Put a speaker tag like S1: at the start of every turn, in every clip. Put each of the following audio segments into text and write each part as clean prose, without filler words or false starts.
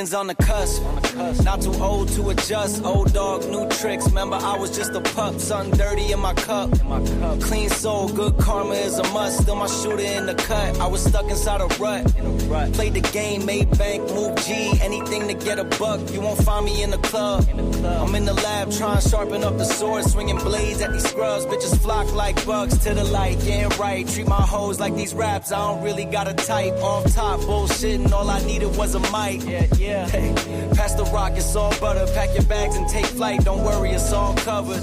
S1: Youngins on the cusp. Not too old to adjust. Old dog, new tricks. Remember, I was just a pup. Something dirty in my cup. Clean soul, good karma is a must. Still my shooter in the cut. I was stuck inside a rut. Played the game, made bank, moved G. Anything to get a buck. You won't find me in the club. I'm in the lab trying to sharpen up the sword. Swinging blades at these scrubs. Bitches flock like bugs to the light. Getting right. Treat my hoes like these raps. I don't really got a type. Off top, bullshitting. All I needed was a mic. Yeah. Hey, pass the rock, it's all butter. Pack your bags and take flight. Don't worry, it's all covered.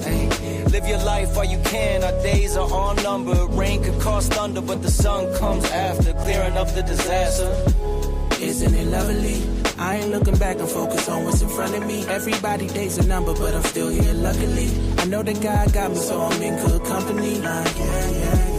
S1: Hey, live your life while you can. Our days are all numbered. Rain could cause thunder, but the sun comes after, clearing up the disaster.
S2: Isn't it lovely? I ain't looking back and focus on what's in front of me. Everybody days a number, but I'm still here luckily. I know that God got me, so I'm in good company. Yeah.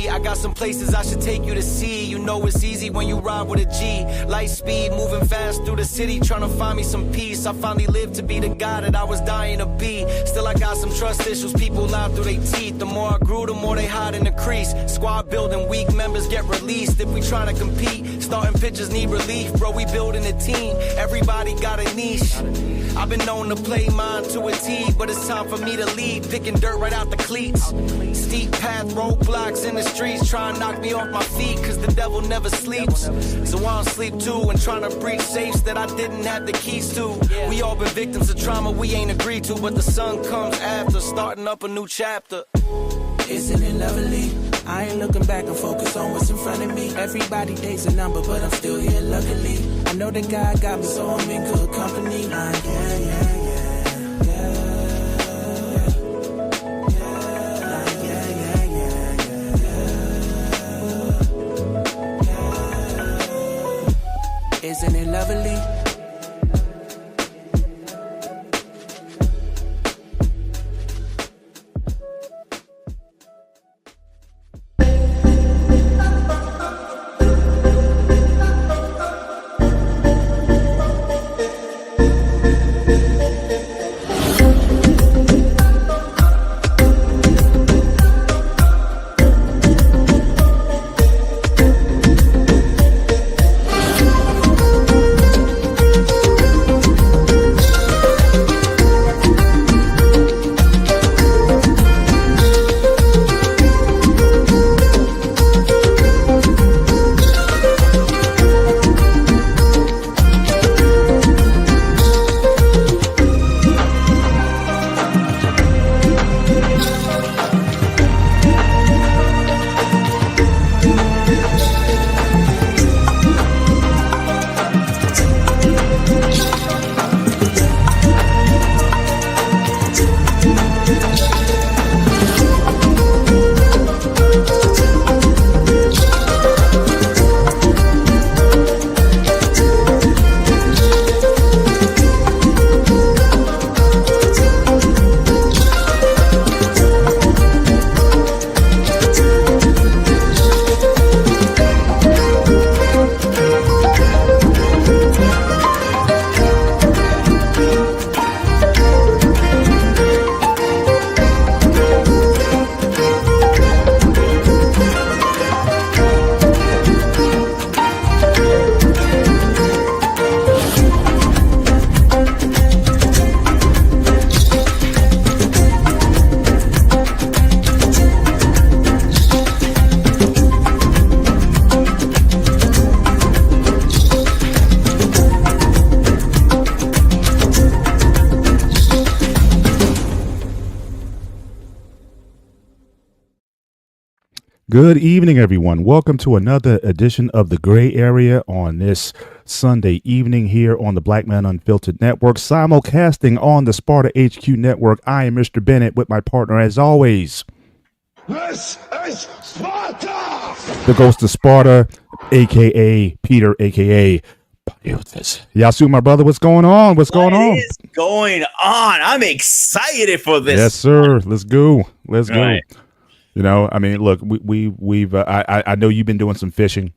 S1: I got some places I should take you to see. You know it's easy when you ride with a G. Light speed, moving fast through the city, trying to find me some peace. I finally lived to be the guy that I was dying to be. Still I got some trust issues, people lie through their teeth. The more I grew, the more they hide in the crease. Squad building, weak members get released. If we trying to compete, starting pitchers need relief. Bro, we building a team, everybody got a niche. I've been known to play mine to a T, but it's time for me to lead. Picking dirt right out the cleats. Steep path, roadblocks in the streets, trying to knock me off my feet, cause the devil never sleeps. So I don't sleep too, and trying to breach safes that I didn't have the keys to. We all been victims of trauma we ain't agreed to, but the sun comes after, starting up a new chapter.
S2: Isn't it lovely? I ain't looking back and focus on what's in front of me. Everybody days a number, but I'm still here luckily. I know that God got me, so I'm in good company. Yeah. Isn't it lovely?
S3: Good evening, everyone. Welcome to another edition of The Gray Area on this Sunday evening here on the Black Man Unfiltered Network, simulcasting on the Sparta HQ Network. I am Mr. Bennett with my partner, as always.
S4: This is Sparta!
S3: The Ghost of Sparta, a.k.a. Peter, a.k.a. Yasu, my brother, what's going on? What's going on?
S5: What is going on? I'm excited for this.
S3: Yes, sir. Let's go. Let's go.
S5: Right.
S3: You know, I mean, look, we've I know you've been doing some fishing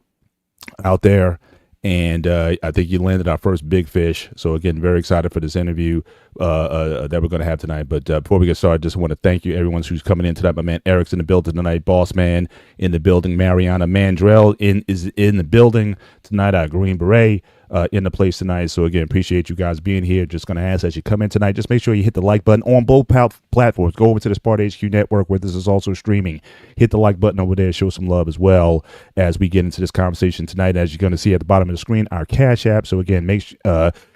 S3: out there, And I think you landed our first big fish. So again, very excited for this interview that we're going to have tonight. But before we get started, just want to thank you, everyone who's coming in tonight. My man Eric's in the building tonight. Boss Man in the building. Mariana Mandrell is in the building tonight. Our Green Beret in the place tonight. So again, appreciate you guys being here. Just going to ask as you come in tonight, just make sure you hit the like button on both platforms. Go over to the Sparta HQ Network where this is also streaming. Hit the like button over there. Show some love as well as we get into this conversation tonight. As you're going to see at the bottom of the screen, our Cash App. So again,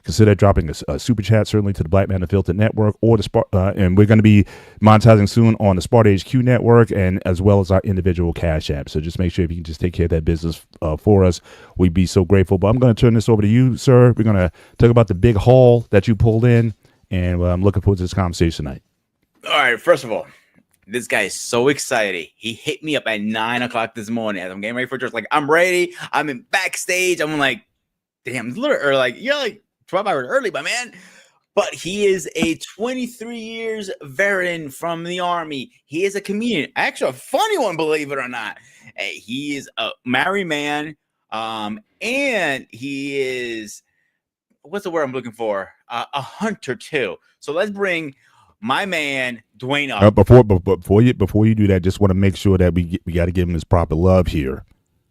S3: consider dropping a super chat, certainly to the Black Man Unfiltered Network or the and we're going to be monetizing soon on the Sparta HQ Network and as well as our individual Cash App. So just make sure if you can just take care of that business for us, we'd be so grateful. But I'm going to turn this over to you, sir. We're going to talk about the big haul that you pulled in, and I'm looking forward to this conversation tonight.
S5: All right. First of all, this guy is so excited. He hit me up at 9 o'clock this morning as I'm getting ready for church. Like, I'm ready. I'm in backstage. I'm like, damn, it's a little early. Like, you're like 12 hours early, my man. But he is a 23 years veteran from the Army. He is a comedian. Actually, a funny one, believe it or not. He is a married man. And he is, what's the word I'm looking for? A hunter too. So let's bring my man Dewayne up.
S3: Before you do that, just want to make sure that we got to give him his proper love here.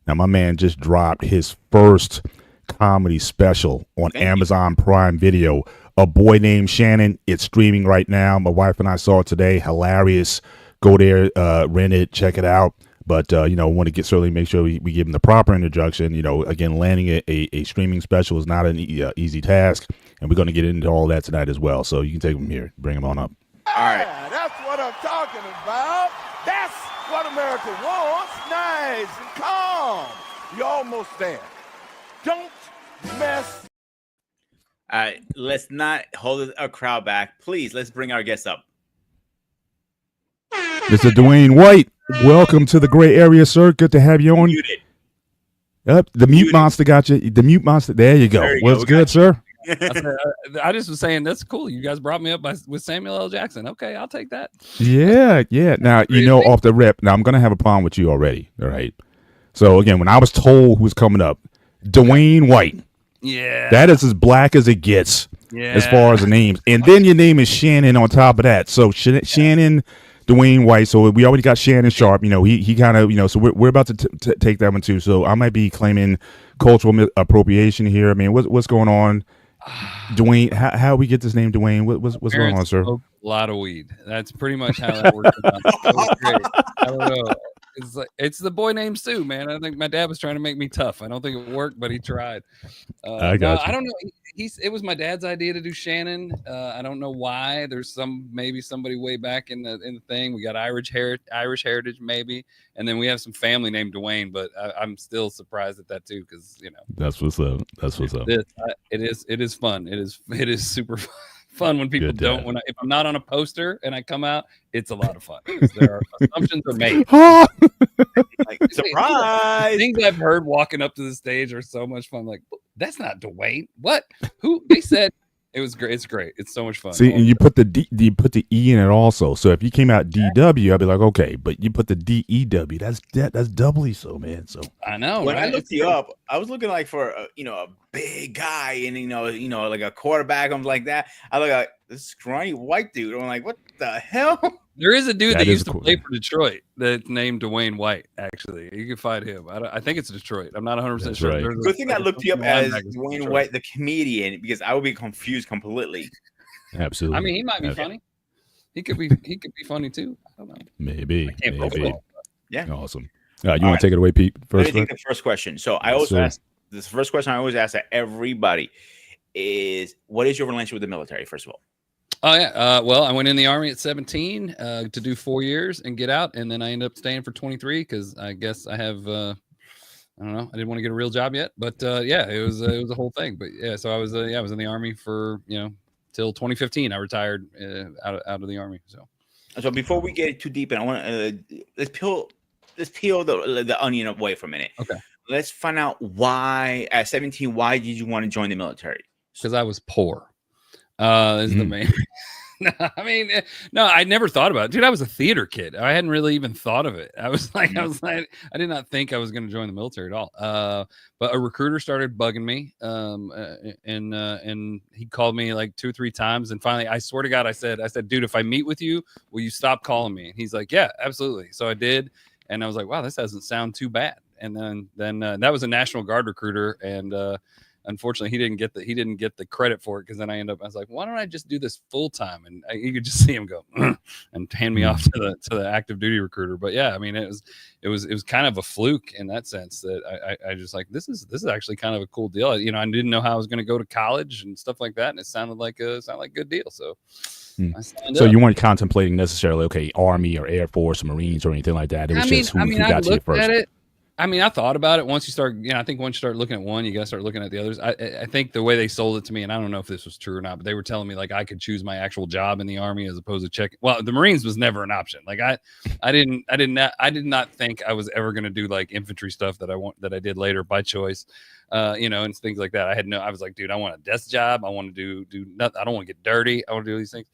S3: Now, my man just dropped his first comedy special on Amazon Prime Video. A Boy Named Shannon. It's streaming right now. My wife and I saw it today. Hilarious. Go there, rent it, check it out. But, want to certainly make sure we give him the proper introduction. Again, landing a streaming special is not an easy task. And we're going to get into all that tonight as well. So you can take him here. Bring him on up.
S5: All right.
S4: That's what I'm talking about. That's what America wants. Nice and calm. You're almost there. Don't mess.
S5: All right. Let's not hold our crowd back. Please, let's bring our guests up.
S3: Mr. Dewayne White, welcome to the gray area, sir. Good to have you on. Yep, the mute monster got you. The mute monster. There you go. What's good, sir?
S6: I just was saying that's cool. You guys brought me up with Samuel L. Jackson. Okay, I'll take that.
S3: Yeah. Now off the rip. Now I'm gonna have a problem with you already. All right. So again, when I was told who was coming up, Dewayne White.
S6: Yeah.
S3: That is as black as it gets. Yeah. As far as the names, and then your name is Shannon on top of that. So Shannon. Dewayne White, so we already got Shannon Sharp. He kind of, so we're about to take that one too. So I might be claiming cultural appropriation here. I mean, what's going on, Dewayne? How we get this name, Dewayne? What's going on, sir?
S6: A lot of weed. That's pretty much how that works. I don't know. It's the boy named Sue, man. I think my dad was trying to make me tough. I don't think it worked, but he tried. I don't know. It was my dad's idea to do Shannon. I don't know why. There's maybe somebody way back in the thing. We got Irish heritage maybe, and then we have some family named Dewayne. But I'm still surprised at that too, because
S3: that's what's up.
S6: It is fun. It is super fun when people don't. If I'm not on a poster and I come out, it's a lot of fun. There are assumptions are made.
S5: Like, surprise!
S6: Things I've heard walking up to the stage are so much fun. Like, that's not Dewayne. What? Who? They said it was great. It's great. It's so much fun.
S3: See, and you put you put the E in it also. So if you came out DW, I'd be like, okay, but you put the DEW. That's doubly so, man. So
S6: I know.
S5: When I looked you up, I was looking like for a big guy and like a quarterback. I'm like that. I look like this scrawny white dude. I'm like, what the hell?
S6: There is a dude that used to play for Detroit that's named Dewayne White. Actually, you can find him. I think it's Detroit. I'm not 100% sure.
S3: Right.
S5: Good thing I looked you up as Dewayne White, the comedian, because I would be confused completely.
S3: Absolutely.
S6: I mean, he might be funny. He could be funny too. I don't know.
S3: Maybe.
S5: Yeah.
S3: Awesome. You want to take it away, Pete?
S5: Let me take the first question. So I always ask this first question. I always ask that everybody is, what is your relationship with the military? First of all.
S6: Oh yeah. Well, I went in the Army at 17 to do 4 years and get out, and then I ended up staying for 23 because I guess I have I don't know. I didn't want to get a real job yet, but yeah, it was a whole thing. But yeah, so I was in the Army for till 2015. I retired out of the Army. So
S5: before we get too deep, and I want to let's peel the onion away for a minute.
S6: Okay.
S5: Let's find out why at 17. Why did you want to join the military?
S6: Because I was poor. Is the main. I mean, no, I never thought about it. Dude, I was a theater kid. I hadn't really even thought of it. I was like, I did not think I was going to join the military at all. But a recruiter started bugging me. And he called me like 2 or 3 times. And finally, I swear to God, I said, dude, if I meet with you, will you stop calling me? And he's like, yeah, absolutely. So I did. And I was like, wow, this doesn't sound too bad. And then that was a National Guard recruiter. And, unfortunately, he didn't get the credit for it, because then I was like, why don't I just do this full time? And you could just see him go and hand me off to the active duty recruiter. But yeah, I mean, it was kind of a fluke in that sense, that I just like, this is actually kind of a cool deal. You know, I didn't know how I was going to go to college and stuff like that, and it sounded like a good deal. So.
S3: So you weren't contemplating necessarily, okay, Army or Air Force or Marines or anything like that. It was just who got to you first.
S6: I mean, I thought about it once you start, I think once you start looking at one, you got to start looking at the others. I think the way they sold it to me, and I don't know if this was true or not, but they were telling me like I could choose my actual job in the Army as opposed to checking. Well, the Marines was never an option. Like I did not think I was ever going to do like infantry stuff that I did later by choice, and things like that. I was like, dude, I want a desk job. I want to do nothing. I don't want to get dirty. I want to do these things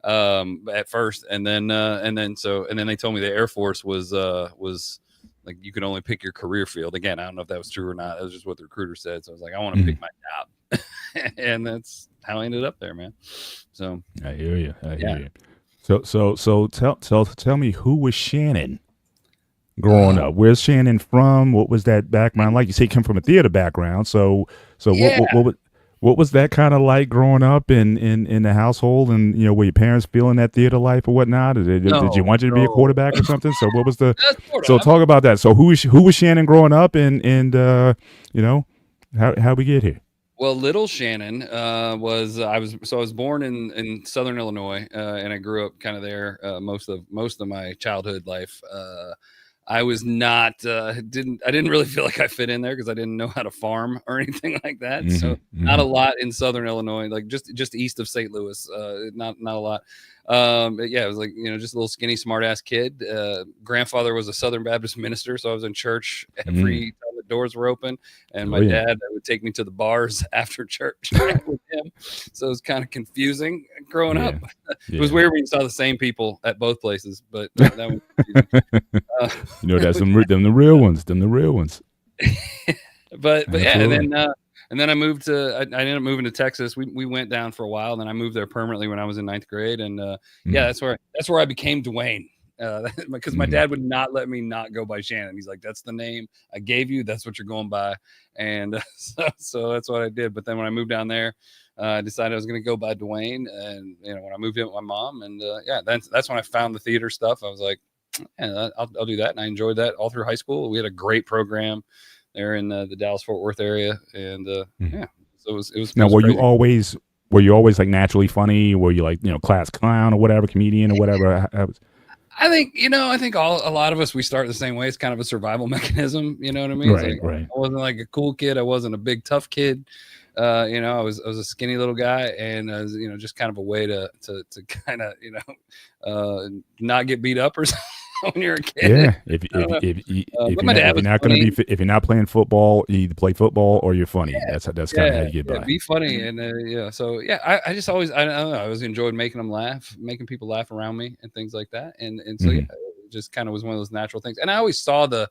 S6: at first. And then they told me the Air Force was like you could only pick your career field. Again, I don't know if that was true or not. That was just what the recruiter said. So I was like, I want to pick my job. And that's how I ended up there, man. So
S3: I hear you. So tell me, who was Shannon growing up? Where's Shannon from? What was that background like? You say you come from a theater background. So what was that kind of like growing up in the household, and were your parents feeling that theater life or whatnot? Did you want you to be a quarterback or something? So what was talk about that. So who was Shannon growing up, and how we get here?
S6: Well, little Shannon I was born in Southern Illinois, and I grew up kind of there most of my childhood life. I was not didn't really feel like I fit in there because I didn't know how to farm or anything like that. Mm-hmm, so not a lot in Southern Illinois, like just east of St. Louis. Not a lot. But yeah, it was like, just a little skinny, smart ass kid. Grandfather was a Southern Baptist minister, so I was in church every time the doors were open, and my dad would take me to the bars after church with him. So it was kind of confusing growing up. It was weird when you saw the same people at both places, but that was confusing.
S3: That's them the real ones. Them the real ones.
S6: but yeah, and then I moved to. I ended up moving to Texas. We went down for a while. Then I moved there permanently when I was in 9th grade, and that's where I became Dewayne. Because my dad would not let me not go by Shannon. He's like, that's the name I gave you. That's what you're going by. And so that's what I did. But then when I moved down there, I decided I was going to go by Dewayne. And, when I moved in with my mom, and that's when I found the theater stuff. I was like, I'll do that. And I enjoyed that all through high school. We had a great program there in the Dallas-Fort Worth area. And so it was. Now,
S3: were you always like naturally funny? Were you like, class clown or whatever, comedian or whatever?
S6: I think a lot of us, we start the same way. It's kind of a survival mechanism. You know what I mean?
S3: Right.
S6: I wasn't like a cool kid. I wasn't a big tough kid. I was a skinny little guy, and just kind of a way to kind of not get beat up or something when you're a kid.
S3: Yeah. If you're not playing football, you either play football or you're funny. That's kind of how you get by.
S6: Be funny, and So I just always, I don't know, I always enjoyed making people laugh around me and things like that, and so it just kind of was one of those natural things. And I always saw the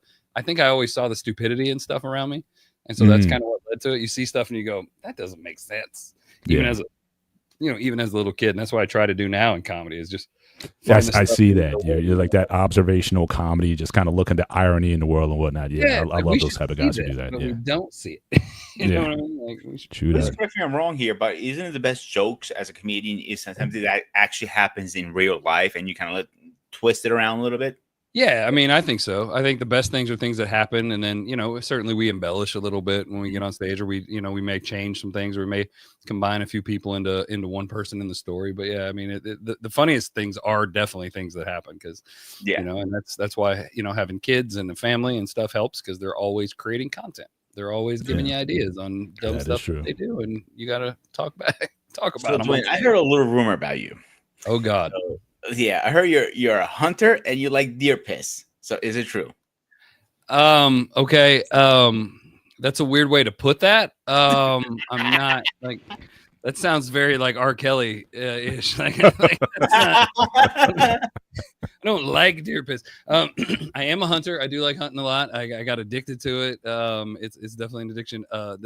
S6: stupidity and stuff around me, and so that's kind of what led to it. You see stuff and you go, that doesn't make sense, even as a little kid. And that's what I try to do now in comedy, is just.
S3: I see that. You're like that observational comedy, just kind of looking at irony in the world and whatnot. I love those type of guys who do that.
S6: But we don't see it. You know what I mean? Like,
S5: correct me if I'm wrong here, but isn't it the best jokes as a comedian is sometimes that actually happens in real life, and you kind of twist it around a little bit?
S6: Yeah, I mean, I think so. I think the best things are things that happen, and then certainly we embellish a little bit when we get on stage, or we may change some things, or we may combine a few people into one person in the story. But yeah, I mean, the funniest things are definitely things that happen, because and that's why having kids and a family and stuff helps, because they're always creating content. They're always giving you ideas on dumb stuff that they do, and you got to talk about them.
S5: Dwayne, I heard a little rumor about you.
S6: Oh God.
S5: Yeah, I heard you're a hunter and you like deer piss. So is it true?
S6: Okay. That's a weird way to put that. I'm not like That sounds very like R. Kelly ish. I don't like deer piss. I am a hunter. I do like hunting a lot. I got addicted to it. It's definitely an addiction. I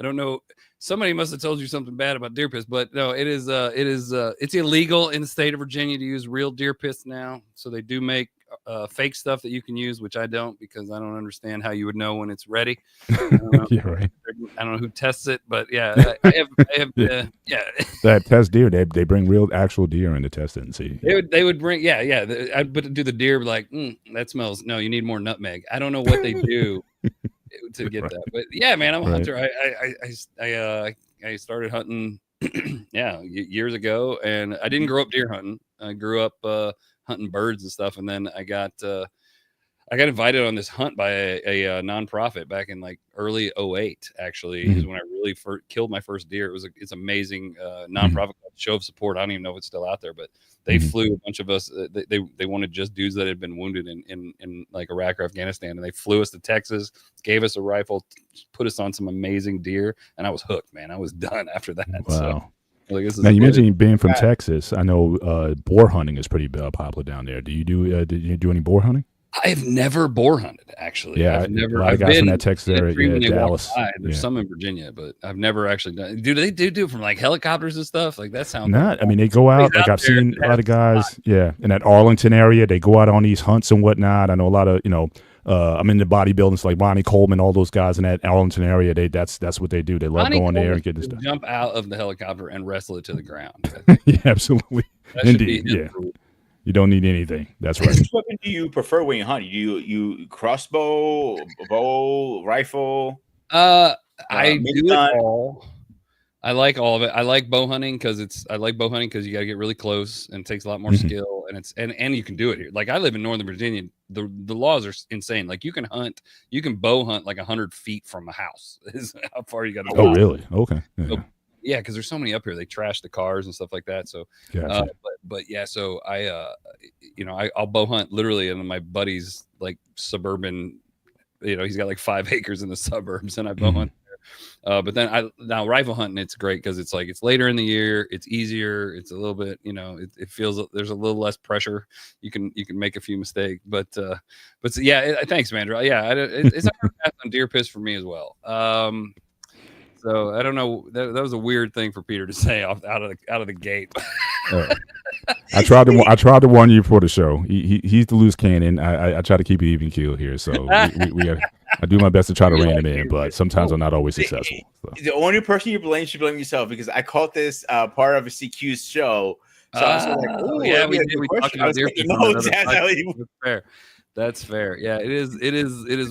S6: don't know. Somebody must have told you something bad about deer piss, but no, it's illegal in the state of Virginia to use real deer piss now. So they do make fake stuff that you can use, which I don't, because I don't understand how you would know when it's ready.
S3: Yeah, right.
S6: I don't know who tests it, but yeah, I have yeah.
S3: That test deer, they bring real actual deer in to test it and see.
S6: They would bring but do the deer like that smells? No, you need more nutmeg. I don't know what they do to get that, but yeah, man, I'm a hunter. I started hunting years ago, and I didn't grow up deer hunting. I grew up hunting birds and stuff, and then I got invited on this hunt by a nonprofit back in like early 2008. Actually, is when I really killed my first deer. It's amazing nonprofit called Show of Support. I don't even know if it's still out there, but they flew a bunch of us. They wanted just dudes that had been wounded in like Iraq or Afghanistan, and they flew us to Texas, gave us a rifle, put us on some amazing deer, and I was hooked, man. I was done after that.
S3: Wow.
S6: So,
S3: now you mentioned being from Texas. I know boar hunting is pretty popular down there. Did you do any boar hunting?
S6: I've never boar hunted, actually.
S3: Yeah,
S6: I've never.
S3: A lot of guys from that Texas area, Dallas.
S6: There's some in Virginia, but I've never actually done. Do they do it from like helicopters and stuff? Like that sounds.
S3: Not. I mean, they go out. Like I've seen a lot of guys. Yeah, in that Arlington area, they go out on these hunts and whatnot. I know a lot of I'm in the bodybuilding, so like Bonnie Coleman, all those guys in that Arlington area. That's what they do. They love going there and get this stuff.
S6: Jump out of the helicopter and wrestle it to the ground.
S3: Yeah, absolutely. Indeed. Yeah. You don't need anything. That's right.
S5: Which weapon do you prefer when you hunt? You crossbow, bow, rifle?
S6: I do it all. I like all of it. I like bow hunting because you got to get really close and it takes a lot more skill, and you can do it here. Like I live in Northern Virginia. The laws are insane. Like you can bow hunt like 100 feet from a house. Is how far you got to go.
S3: Oh, really? Okay. Yeah.
S6: So, yeah, because there's so many up here. They trash the cars and stuff like that. So,
S3: gotcha.
S6: but yeah. So I'll bow hunt literally in my buddy's like suburban. He's got like 5 acres in the suburbs, and I bow hunt there. But then now rifle hunting, it's great because it's later in the year. It's easier. It's a little bit, it feels there's a little less pressure. You can make a few mistakes, but yeah. Thanks, Mandra. Yeah, it's not on deer piss for me as well. So I don't know. That was a weird thing for Peter to say out of the gate.
S3: I tried to warn you before the show. He's the loose cannon. I try to keep it even keel here. So I do my best to try to rein him in, but sometimes I'm not always successful. So.
S5: The only person you blame should blame yourself, because I caught this part of a CQ's show. So I was like, oh yeah, we talked about deer.
S6: That's fair. That's fair. Yeah, it is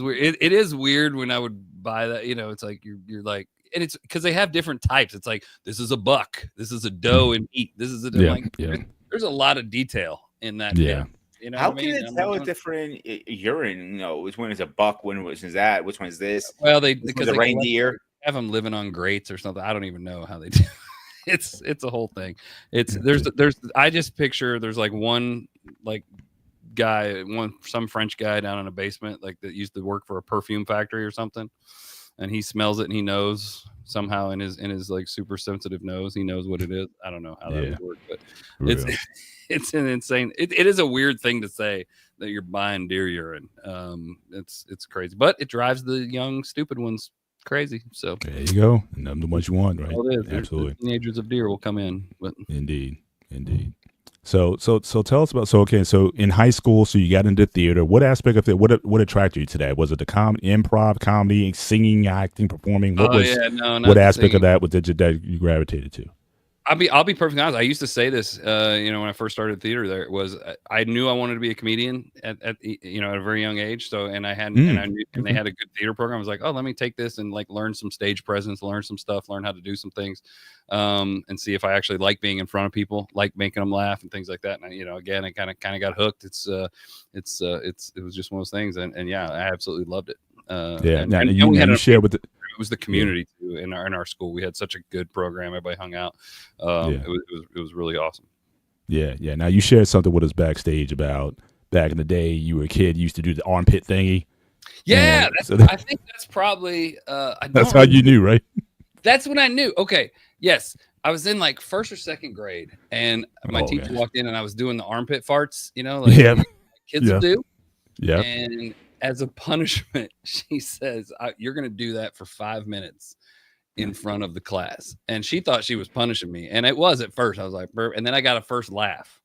S6: weird. It is weird when I would buy that. It's like you're like. And it's because they have different types. It's like, this is a buck, this is a doe and meat, this is a there's a lot of detail in that.
S3: Yeah.
S5: How can it tell a different urine? Which one is a buck? Which is that? Which one is this?
S6: Well, because
S5: a reindeer
S6: have them living on grates or something. I don't even know how they do. It's a whole thing. I just picture there's like one like guy, some French guy down in a basement like that used to work for a perfume factory or something. And he smells it and he knows somehow in his like super sensitive nose, he knows what it is. I don't know how that would work, but it's an insane. It is a weird thing to say that you're buying deer urine. It's crazy, but it drives the young stupid ones crazy. So
S3: there you go. None of what you want, right?
S6: Well, it is.
S3: Absolutely.
S6: The teenagers of deer will come in, but
S3: indeed. So tell us about, so in high school, so you got into theater. What aspect of it, what attracted you to that? Was it the improv, comedy, singing, acting, performing? What aspect of that that you gravitated to?
S6: I'll be perfectly honest. I used to say this, when I first started theater. There was I knew I wanted to be a comedian at a very young age. So and I hadn't and they had a good theater program. I was like, oh, let me take this and like learn some stage presence, learn some stuff, learn how to do some things, and see if I actually like being in front of people, like making them laugh and things like that. And again, I kind of got hooked. It was just one of those things, and yeah, I absolutely loved it. You shared with it was the community too in our school. We had such a good program. Everybody hung out. It was really awesome.
S3: Yeah. Now you shared something with us backstage about back in the day. You were a kid, you used to do the armpit thingy.
S6: Yeah, I think that's probably.
S3: That's how you knew, right?
S6: That's when I knew. Okay. Yes. I was in like first or second grade, and my teacher
S3: gosh.
S6: walked in, and I was doing the armpit farts, like kids will do.
S3: Yeah.
S6: And as a punishment, she says, "You're going to do that for 5 minutes in front of the class." And she thought she was punishing me, and it was at first. I was like, "Burp," and then I got a first laugh,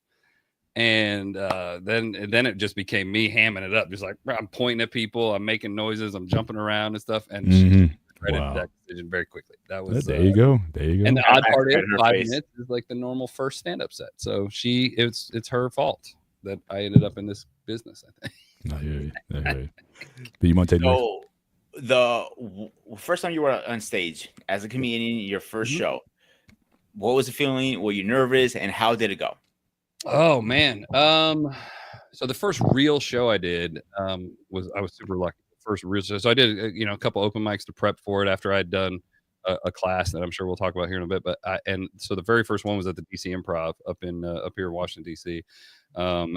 S6: and then it just became me hamming it up, just like I'm pointing at people, I'm making noises, I'm jumping around and stuff, and she regretted that decision very quickly. That was
S3: there you go.
S6: And the odd part is 5 minutes is like the normal first stand-up set. So it's her fault that I ended up in this business, I think.
S3: I hear you. But you want to take
S5: the first time you were on stage as a comedian, your first show, what was the feeling? Were you nervous, and how did it go?
S6: Oh man. So the first real show I did I was super lucky. First real show. So I did a couple open mics to prep for it after I'd done a class that I'm sure we'll talk about here in a bit. But so the very first one was at the DC Improv up here in Washington DC,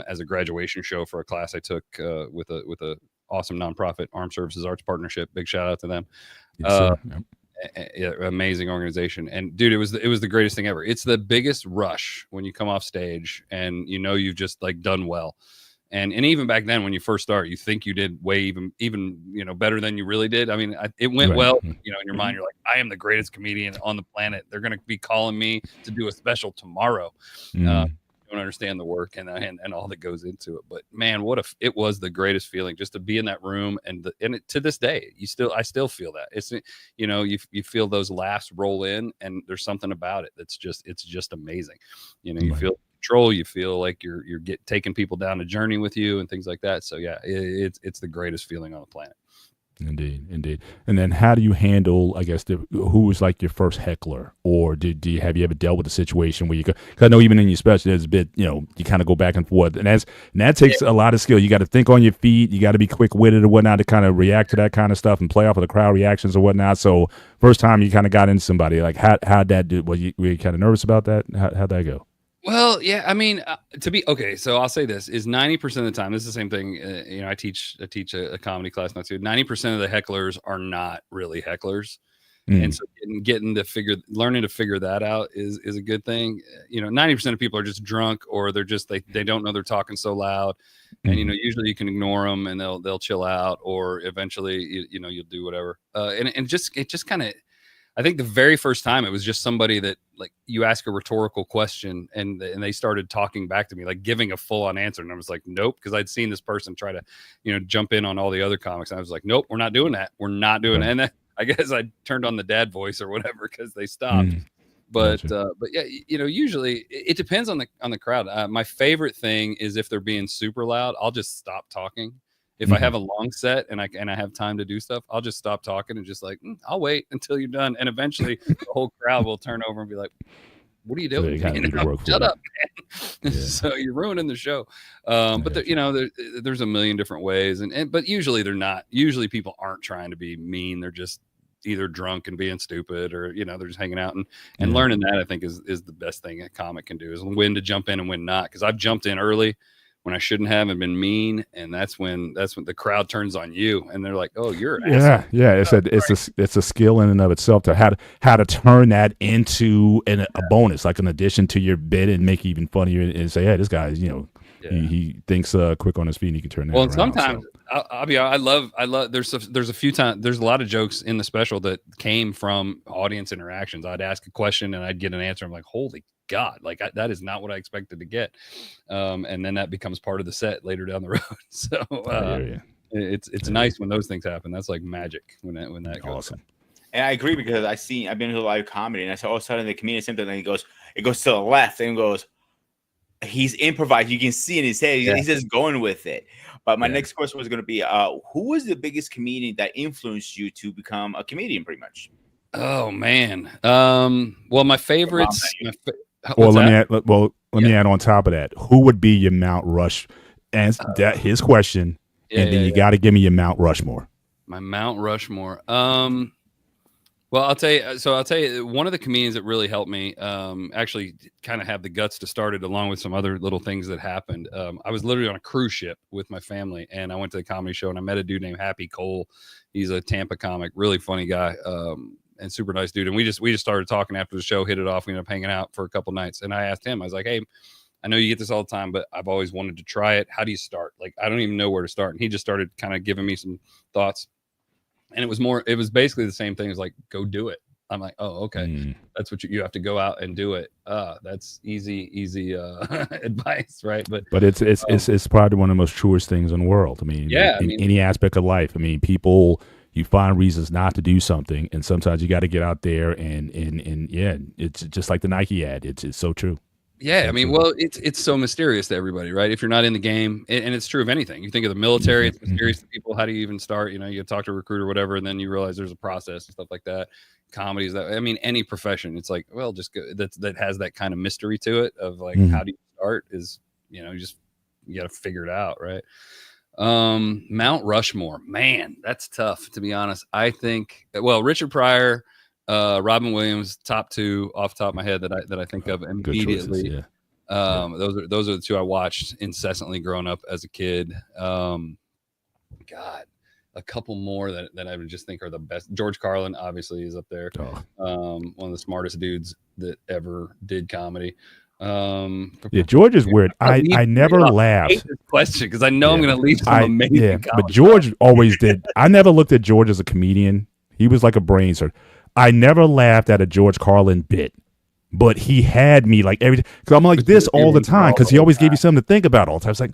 S6: as a graduation show for a class I took with a awesome nonprofit Armed Services Arts Partnership. Big shout out to them. Amazing organization. And dude, it was the greatest thing ever. It's the biggest rush when you come off stage and you've just like done well. And even back then, when you first start, you think you did way even better than you really did. I mean, it went well. In your mind, you're like, I am the greatest comedian on the planet. They're going to be calling me to do a special tomorrow. You don't understand the work and all that goes into it. But man, it was the greatest feeling just to be in that room. And to this day, I still feel that. It's you feel those laughs roll in, and there's something about it it's just amazing. You feel control, you feel like you're taking people down a journey with you and things like that. So yeah, it's the greatest feeling on the planet.
S3: Indeed. And then how do you handle, I guess, who was like your first heckler, or have you ever dealt with a situation where cause I know even in your special there's a bit, you kind of go back and forth, and that takes a lot of skill. You got to think on your feet, you got to be quick witted or whatnot to kind of react to that kind of stuff and play off of the crowd reactions or whatnot. So first time you kind of got into somebody, like how'd that do? Were you kind of nervous about that? How'd that go?
S6: Well, yeah, I mean, so I'll say this is 90% of the time, this is the same thing. I teach a comedy class now too. 90% of the hecklers are not really hecklers. And so learning to figure that out is a good thing. 90% of people are just drunk, or they're just, they don't know they're talking so loud. And, usually you can ignore them and they'll chill out, or eventually, you'll do whatever. It just kind of, I think the very first time it was just somebody that, like, you ask a rhetorical question and they started talking back to me, like giving a full on answer. And I was like, nope. Cause I'd seen this person try to, jump in on all the other comics. And I was like, nope, we're not doing that. We're not doing it. And then I guess I turned on the dad voice or whatever, cause they stopped. But yeah, usually it depends on the crowd. My favorite thing is if they're being super loud, I'll just stop talking. If I have a long set and I have time to do stuff, I'll just stop talking and just like, I'll wait until you're done. And eventually the whole crowd will turn over and be like, what are you doing? Shut up, man. Yeah. So you're ruining the show. But there's a million different ways. But usually they're not. Usually people aren't trying to be mean. They're just either drunk and being stupid, or, they're just hanging out and learning that, I think is the best thing a comic can do, is when to jump in and when not. Cause I've jumped in early when I shouldn't have and been mean, and that's when the crowd turns on you and they're like, "Oh, you're an asshole."
S3: Yeah. It's a skill in and of itself to how to turn that into a bonus, like an addition to your bit, and make it even funnier and say, "Hey, this guy's he thinks quick on his feet, and he can turn that." Well,
S6: around, sometimes I'll be honest, I love. There's a few times. There's a lot of jokes in the special that came from audience interactions. I'd ask a question and I'd get an answer. I'm like, holy God, like that is not what I expected to get. And then that becomes part of the set later down the road. So it's nice when those things happen. That's like magic when that goes.
S5: Awesome. And I agree, because I've been to a live comedy, and I saw all of a sudden the comedian something, and it goes to the left and goes, he's improvised. You can see in his head, he's just going with it. But my next question was going to be, who was the biggest comedian that influenced you to become a comedian, pretty much?
S3: Oh
S6: man. Well, my favorites.
S3: Let me add on top of that. Who would be your Mount Rush? Answer that his question, and then you got to give me your Mount Rushmore.
S6: My Mount Rushmore. Well, I'll tell you, one of the comedians that really helped me, actually kind of have the guts to start it, along with some other little things that happened. I was literally on a cruise ship with my family, and I went to the comedy show, and I met a dude named Happy Cole. He's a Tampa comic, really funny guy. and super nice dude. And we just started talking after the show, hit it off. We ended up hanging out for a couple nights. And I asked him, I was like, hey, I know you get this all the time, but I've always wanted to try it. How do you start? Like, I don't even know where to start. And he just started kind of giving me some thoughts. And it was basically the same thing as like, go do it. I'm like, oh, okay. That's what you have to go out and do it. That's easy advice, right? But
S3: it's probably one of the most truest things in the world. I mean, in any aspect of life. I mean, people, you find reasons not to do something, and sometimes you got to get out there and yeah, it's just like the Nike ad. It's so true.
S6: Yeah, I mean, well, it's so mysterious to everybody, right? If you're not in the game, and it's true of anything. You think of the military, it's mysterious to people. How do you even start? You know, you talk to a recruiter or whatever, and then you realize there's a process and stuff like that. Comedies, any profession, it's like, well, just go, that has that kind of mystery to it of like, how do you start? Is, you got to figure it out, right? Mount Rushmore, man, that's tough, to be honest. I think, well, Richard Pryor, Robin Williams, top two off the top of my head that I think of immediately.
S3: Good choices,
S6: those are the two I watched incessantly growing up as a kid. God, a couple more that I would just think are the best. George Carlin obviously is up there. One of the smartest dudes that ever did comedy.
S3: George is weird. I never laughed.
S6: I hate this question because I know I'm going to leave some amazing.
S3: Yeah, but George always did. I never looked at George as a comedian. He was like a brain surgeon. I never laughed at a George Carlin bit, but he had me like every, because I'm like this all the time because he always gave you something to think about all the time. It's like,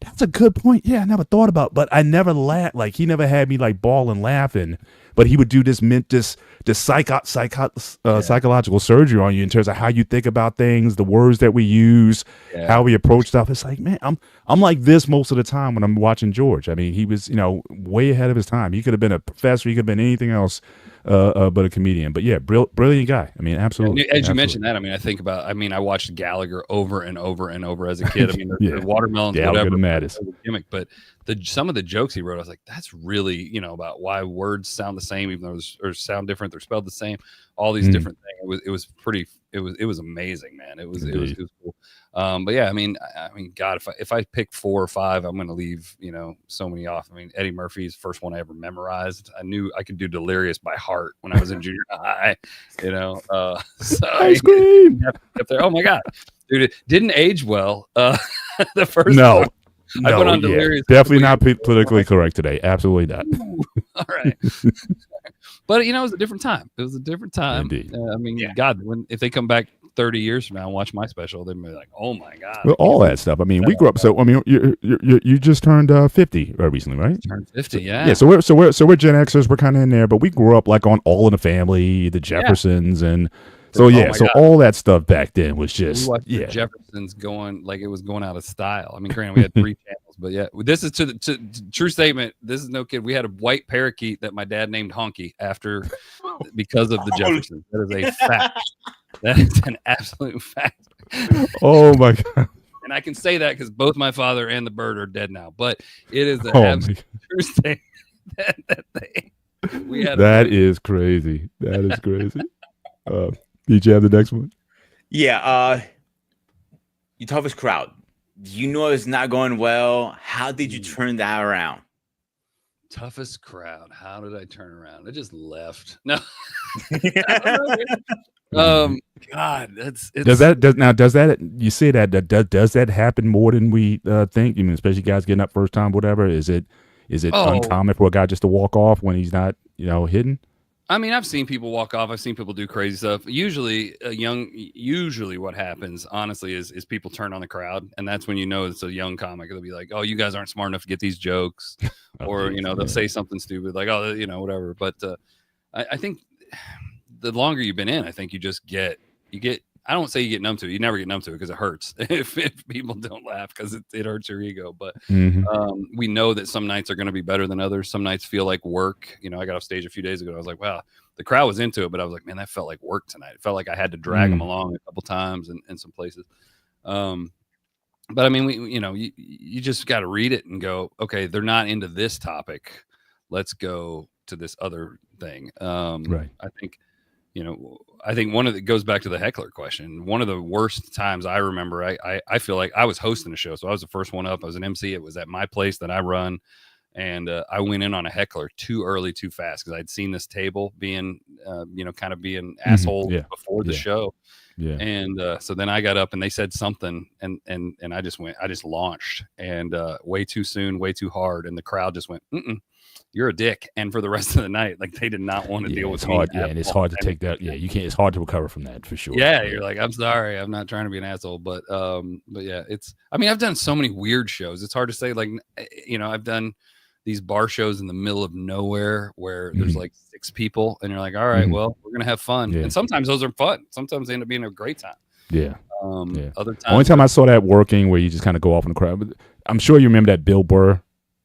S3: that's a good point. Yeah, I never thought about, but I never laughed. Like he never had me like bawling laughing, but he would do this psychological surgery on you in terms of how you think about things, the words that we use, how we approach stuff. It's like, man, I'm like this most of the time when I'm watching George. I mean, he was, way ahead of his time. He could have been a professor. He could have been anything else but a comedian. But yeah, brilliant guy. I mean, absolutely.
S6: As you mentioned that, I watched Gallagher over and over and over as a kid. I mean, the watermelons,
S3: Gallagher
S6: whatever, gimmick, but some of the jokes he wrote, I was like, that's really, about why words sound the same, even though or sound different, they're spelled the same, all these different things. It was amazing, man. It was cool. But yeah, I mean, God, if I pick 4 or 5, I'm going to leave, so many off. I mean, Eddie Murphy's first one I ever memorized. I knew I could do Delirious by heart when I was in junior high, so
S3: Ice cream.
S6: Up there. Oh my God, dude, it didn't age well. The first
S3: no.
S6: one. I went on Delirious.
S3: Definitely not politically correct today. Absolutely not.
S6: All right. But, it was a different time. It was a different time. God, if they come back 30 years from now and watch my special, they'd be like, oh, my God.
S3: Well, all that stuff. I mean, we grew up. So, I mean, you just turned 50 recently, right?
S6: Turned 50, yeah.
S3: Yeah, so we're Gen Xers. We're kind of in there, but we grew up like on All in the Family, the Jeffersons, and so God. All that stuff back then was just
S6: the Jeffersons going like it was going out of style. I mean, granted, we had 3 channels, but yeah, this is to true statement. This is no kid. We had a white parakeet that my dad named Honky after because of the Jeffersons. That is a fact. That is an absolute fact.
S3: Oh my God.
S6: And I can say that because both my father and the bird are dead now. But it is an absolute true statement that
S3: is crazy. That is crazy. Did you have the next one?
S5: Yeah. Your toughest crowd. You know it's not going well. How did you turn that around?
S6: Toughest crowd. How did I turn around? I just left. No. God, does
S3: that you say that does that happen more than we think? I mean, especially guys getting up first time, whatever. Is it uncommon for a guy just to walk off when he's not hidden?
S6: I mean, I've seen people walk off. I've seen people do crazy stuff. Usually what happens, honestly, is people turn on the crowd. And that's when it's a young comic. They'll be like, oh, you guys aren't smart enough to get these jokes. Or, they'll say something stupid like, oh, whatever. But I think the longer you've been in, I think you get, I don't say you get numb to it. You never get numb to it because it hurts if people don't laugh because it hurts your ego. But we know that some nights are going to be better than others. Some nights feel like work. I got off stage a few days ago. I was like, wow, the crowd was into it, but I was like, man, that felt like work tonight. It felt like I had to drag them along a couple times in some places. But I mean, you just got to read it and go, okay, they're not into this topic. Let's go to this other thing.
S3: Right.
S6: I think one of it goes back to the heckler question. One of the worst times I remember, I feel like I was hosting a show. So I was the first one up. I was an MC. It was at my place that I run. And I went in on a heckler too early, too fast because I'd seen this table being kind of being asshole before the show.
S3: Yeah.
S6: And so then I got up and they said something and I just launched and way too soon, way too hard. And the crowd just went, you're a dick. And for the rest of the night, like they did not want to deal with
S3: hard.
S6: me.
S3: Yeah, and it's hard to take that. Yeah, you can't. It's hard to recover from that for sure.
S6: Yeah, you're like, I'm sorry, I'm not trying to be an asshole, but yeah, it's. I mean, I've done so many weird shows. It's hard to say. Like, I've done these bar shows in the middle of nowhere where there's like 6 people, and you're like, all right, well, we're gonna have fun. And sometimes those are fun. Sometimes they end up being a great time.
S3: Yeah.
S6: Other times,
S3: only time I saw that working where you just kind of go off in the crowd. But I'm sure you remember that Bill Burr,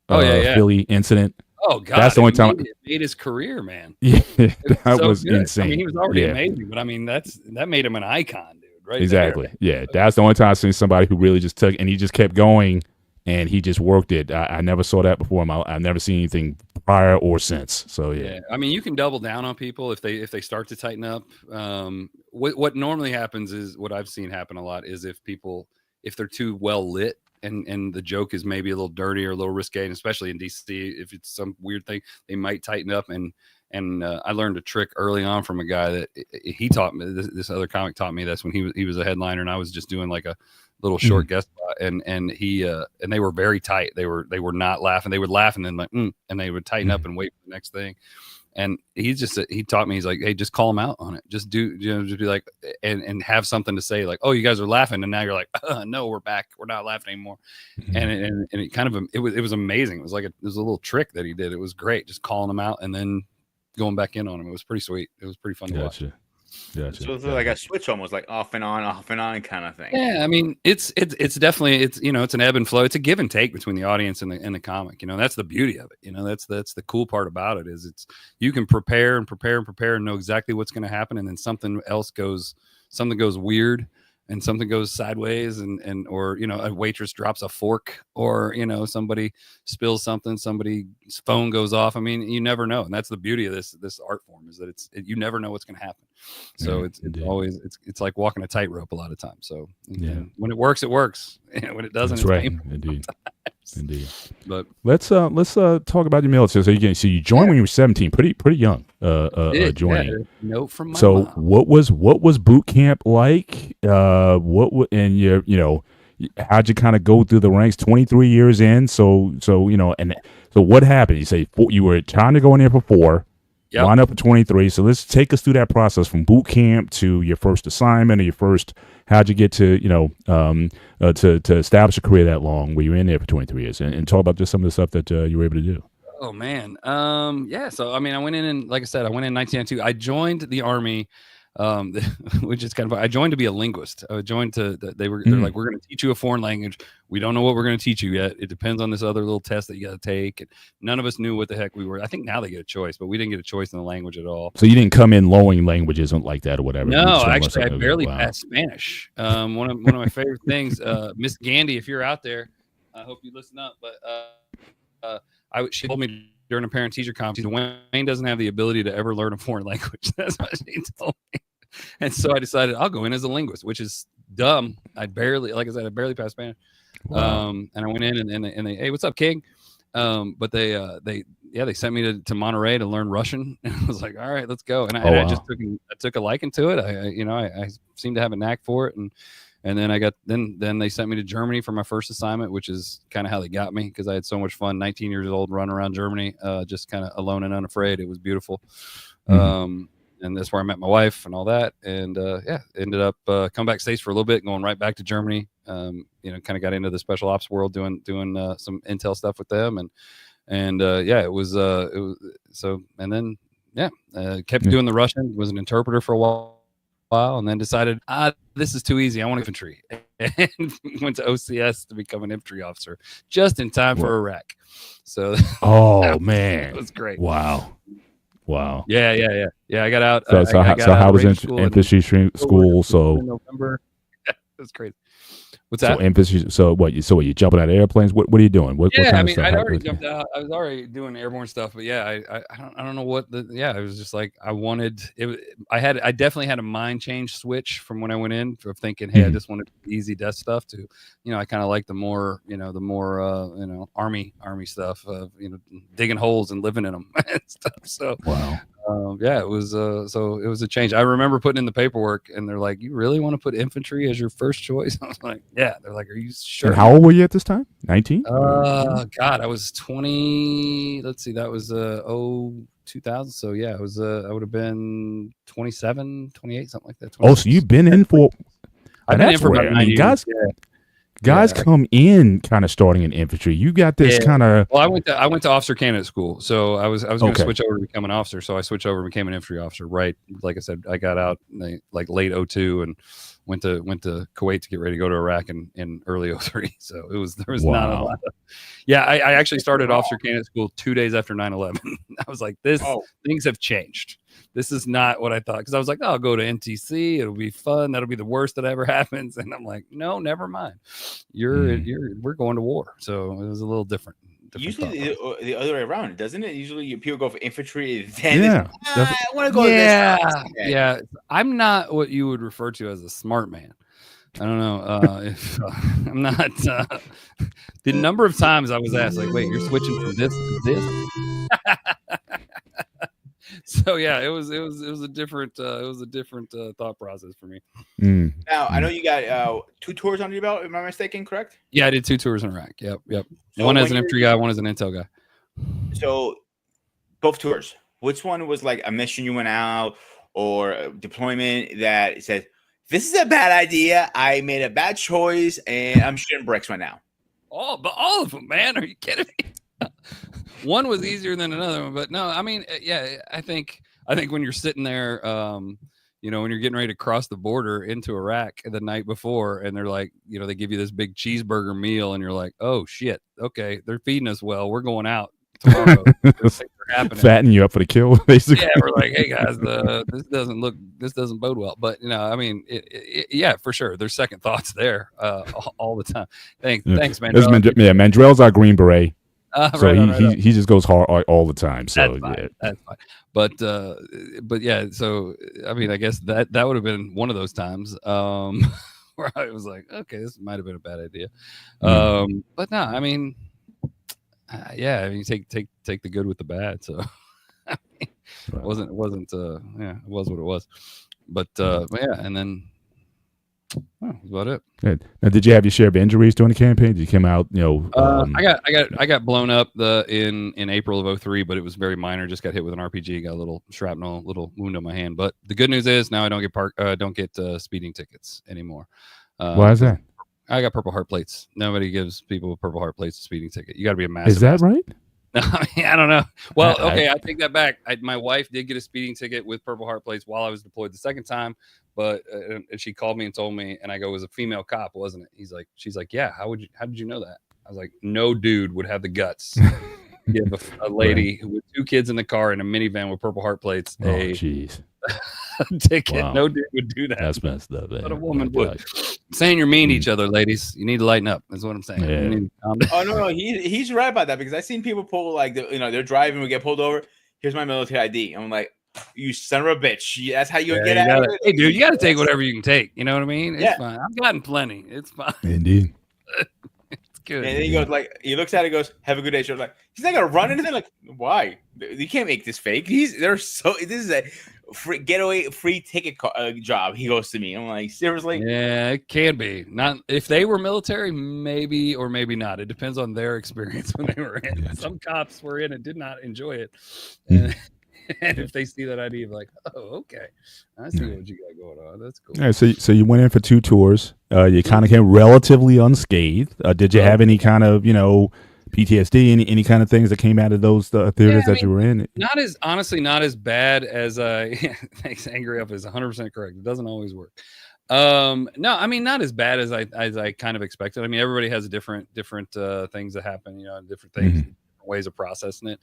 S3: Philly incident.
S6: Oh God,
S3: that's the only time
S6: it made his career, man.
S3: Yeah, that was
S6: good.
S3: insane.
S6: I mean, he was already amazing, but I mean, that made him an icon, dude. Right?
S3: Exactly.
S6: There.
S3: Yeah, that's the only time I've seen somebody who really just took and he just kept going and he just worked it. I never saw that before. I've never seen anything prior or since. So yeah.
S6: I mean, you can double down on people if they start to tighten up. What normally happens is what I've seen happen a lot is if they're too well lit. And the joke is maybe a little dirty or a little risque, and especially in DC, if it's some weird thing, they might tighten up. And I learned a trick early on from a guy that he taught me. This other comic taught me this when he was a headliner, and I was just doing like a little short guest spot. And he and they were very tight. They were not laughing. They would laugh and then like and they would tighten up and wait for the next thing. And he taught me, he's like, hey, just call them out on it. Just just be like, and have something to say like, oh, you guys are laughing. And now you're like, no, we're back. We're not laughing anymore. And it kind of, it was amazing. It was like, it was a little trick that he did. It was great. Just calling them out and then going back in on them. It was pretty sweet. It was pretty fun to watch.
S3: Gotcha.
S5: So it's like a switch, almost like off and on kind of thing.
S6: Yeah, I mean, it's definitely it's an ebb and flow. It's a give and take between the audience and the comic. That's the beauty of it. That's the cool part about it is you can prepare and know exactly what's going to happen, and then something goes weird. And something goes sideways or a waitress drops a fork or somebody spills something, somebody's phone goes off. I mean, you never know, and that's the beauty of this art form is that you never know what's going to happen. So it's always it's like walking a tightrope a lot of times. So when it works, it works. When it doesn't,
S3: that's
S6: it's
S3: right.
S6: painful.
S3: Indeed.
S6: But
S3: let's talk about your military. So you joined when you were 17, pretty young. Joining.
S6: Note from my
S3: mom. What was boot camp like? How'd you kind of go through the ranks? 23 years in. So what happened? You say you were trying to go in there for 4. Yep. Line up at 23. So let's take us through that process from boot camp to your first assignment or your first. How'd you get to to establish a career that long? Where you were in there for 23 years, and talk about just some of the stuff that you were able to do.
S6: Oh man, So I mean, I went in, and like I said, I went in 1992. I joined the Army. Which is kind of, I joined to be a linguist. I joined they're like, we're going to teach you a foreign language. We don't know what we're going to teach you yet. It depends on this other little test that you got to take. And none of us knew what the heck we were. I think now they get a choice, but we didn't get a choice in the language at all.
S3: So you didn't come in knowing languages like that or whatever.
S6: No, actually, I barely passed Spanish. One of my favorite things, Miss Gandy, if you're out there, I hope you listen up. But she told me during a parent-teacher conference, Dewayne doesn't have the ability to ever learn a foreign language. That's what she told me. And so I decided I'll go in as a linguist, which is dumb. I barely passed Spanish. Wow. And I went in and they, hey, what's up, King? But they sent me to Monterey to learn Russian. And I was like, all right, let's go. And I took a liking to it. I seemed to have a knack for it. And then then they sent me to Germany for my first assignment, which is kind of how they got me because I had so much fun. 19 years old, running around Germany, just kind of alone and unafraid. It was beautiful. Mm-hmm. And that's where I met my wife and all that. And ended up come back States for a little bit, going right back to Germany. Kind of got into the special ops world, doing some intel stuff with them. It was so. And then kept doing the Russian. Was an interpreter for a while. And then decided, this is too easy. I want infantry, and went to OCS to become an infantry officer just in time for Iraq. So,
S3: man,
S6: it was great.
S3: Wow.
S6: Yeah. I got out.
S3: So how was infantry school? So
S6: in November, it was crazy. What's that?
S3: So infantry. So what? So you jumping out of airplanes? What are you doing? What kind of stuff?
S6: I'd already jumped out. I was already doing airborne stuff, but I don't know what it was just like. I wanted it. I definitely had a mind change switch from when I went in of thinking, hey, I just wanted easy death stuff to, I kind of like the more army stuff of, digging holes and living in them and stuff. So,
S3: wow.
S6: Yeah, it was so it was a change. I remember putting in the paperwork and they're like, "You really want to put infantry as your first choice?" I was like, "Yeah." They're like, "Are you sure?"
S3: And how old were you at this time? 19?
S6: God, I was 20. Let's see, that was 2000. So yeah, I would have been 27, 28, something like that. 26.
S3: Oh, so you've been in for
S6: I've been in for about 9 years.
S3: Guys come in kind of starting in infantry. You got this kind of.
S6: Well, I went to officer candidate school, so I was going to switch over to become an officer. So I switched over and became an infantry officer. Right, like I said, I got out like late 02 and went to Kuwait to get ready to go to Iraq in early 03. So there was not a lot of. Yeah, I actually started officer candidate school 2 days after 9/11. I was like, things have changed. This is not what I thought, because I was like, oh, I'll go to NTC. It'll be fun. That'll be the worst that ever happens. And I'm like, no, never mind. We're going to war. So it was a little different.
S5: Usually the other way around, doesn't it? Usually people go for infantry. Then
S3: I
S5: want to go to this.
S6: Yeah. I'm not what you would refer to as a smart man. I don't know if I'm not. The number of times I was asked, like, wait, you're switching from this to this? So yeah, it was a different thought process for me.
S5: Now I know you got 2 tours under your belt. Am I mistaken? Correct?
S6: Yeah, I did 2 tours in Iraq. Yep.
S5: So
S6: one as an infantry guy, one as an intel guy.
S5: So both tours. Which one was like a mission you went out or a deployment that said, "This is a bad idea. I made a bad choice, and I'm shitting bricks right now"?
S6: But all of them, man. Are you kidding me? One was easier than another one, but no, I mean, yeah, I think when you're sitting there, when you're getting ready to cross the border into Iraq the night before, and they're like, they give you this big cheeseburger meal, and you're like, oh shit, okay, they're feeding us well. We're going out tomorrow.
S3: Fatten you up for the kill, basically.
S6: Yeah, we're like, hey guys, this doesn't bode well. But I mean, yeah, for sure. There's second thoughts there all the time. Thanks, Mandrell.
S3: Mandrell's our Green Beret. So he just goes hard all the time. So
S6: that's fine. But yeah. So I mean, I guess that would have been one of those times where I was like, okay, this might have been a bad idea. But no, I mean, yeah. I mean, you take the good with the bad. So I mean, it wasn't. Yeah, it was what it was. But yeah, and then. Oh, that's about it.
S3: Good. Now, did you have your share of injuries during the campaign? Did you come out?
S6: I got blown up in April of 03, but it was very minor. Just got hit with an RPG, got a little shrapnel, little wound on my hand. But the good news is now I don't get speeding tickets anymore.
S3: Why is that?
S6: I got Purple Heart plates. Nobody gives people with Purple Heart plates a speeding ticket. You got to be a massive.
S3: Is that right?
S6: I don't know. Well, okay, I take that back. My wife did get a speeding ticket with Purple Heart plates while I was deployed the second time, but and she called me and told me, and I go, "It was a female cop, wasn't it?" She's like, "Yeah. How did you know that?" I was like, "No dude would have the guts to give a lady with 2 kids in the car in a minivan with Purple Heart plates a ticket. Wow. No dude would do that.
S3: That's messed up.
S6: But a woman would." Saying you're mean to each other, ladies. You need to lighten up. That's what I'm saying.
S5: Yeah. Oh no, he's right about that, because I've seen people pull like they're driving, we get pulled over. Here's my military ID. I'm like, you son of a bitch. That's how you get out of it.
S6: Hey, dude, you got to take whatever you can take. You know what I mean? It's fine. I've gotten plenty. It's fine.
S3: Indeed.
S6: It's good.
S5: And then he goes he looks at it, goes, "Have a good day." So like, he's not gonna run anything. Like, why? You can't make this fake. This is a free ticket job. He goes to me. I'm like, seriously?
S6: Yeah, it can be. Not if they were military, maybe or maybe not. It depends on their experience when they were in. Gotcha. Some cops were in and did not enjoy it. And if they see that ID, like, oh, okay, I see what you got going on. That's cool.
S3: All right, so you went in for 2 tours. You kind of came relatively unscathed. Did you have any kind of PTSD, any kind of things that came out of those theaters that you were in?
S6: Not as bad as thanks, Angry Up is 100% correct. It doesn't always work. No, I mean, not as bad as I kind of expected. I mean, everybody has different things that happen, different things, different ways of processing it.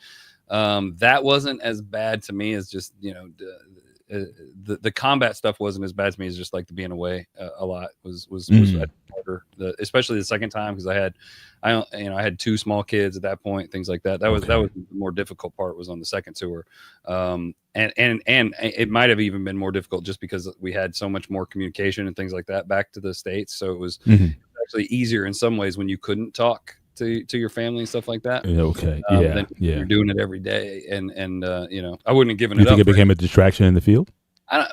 S6: That wasn't as bad to me as just, the combat stuff wasn't as bad to me as just like the being away a lot was harder, especially the second time, because I had 2 small kids at that point, things like that. That was the more difficult part, was on the second tour. And it might have even been more difficult just because we had so much more communication and things like that back to the States. So it was actually easier in some ways when you couldn't talk to your family and stuff like that.
S3: Okay.
S6: Then you're doing it every day, and I wouldn't have given it up.
S3: You think it became a distraction in the field?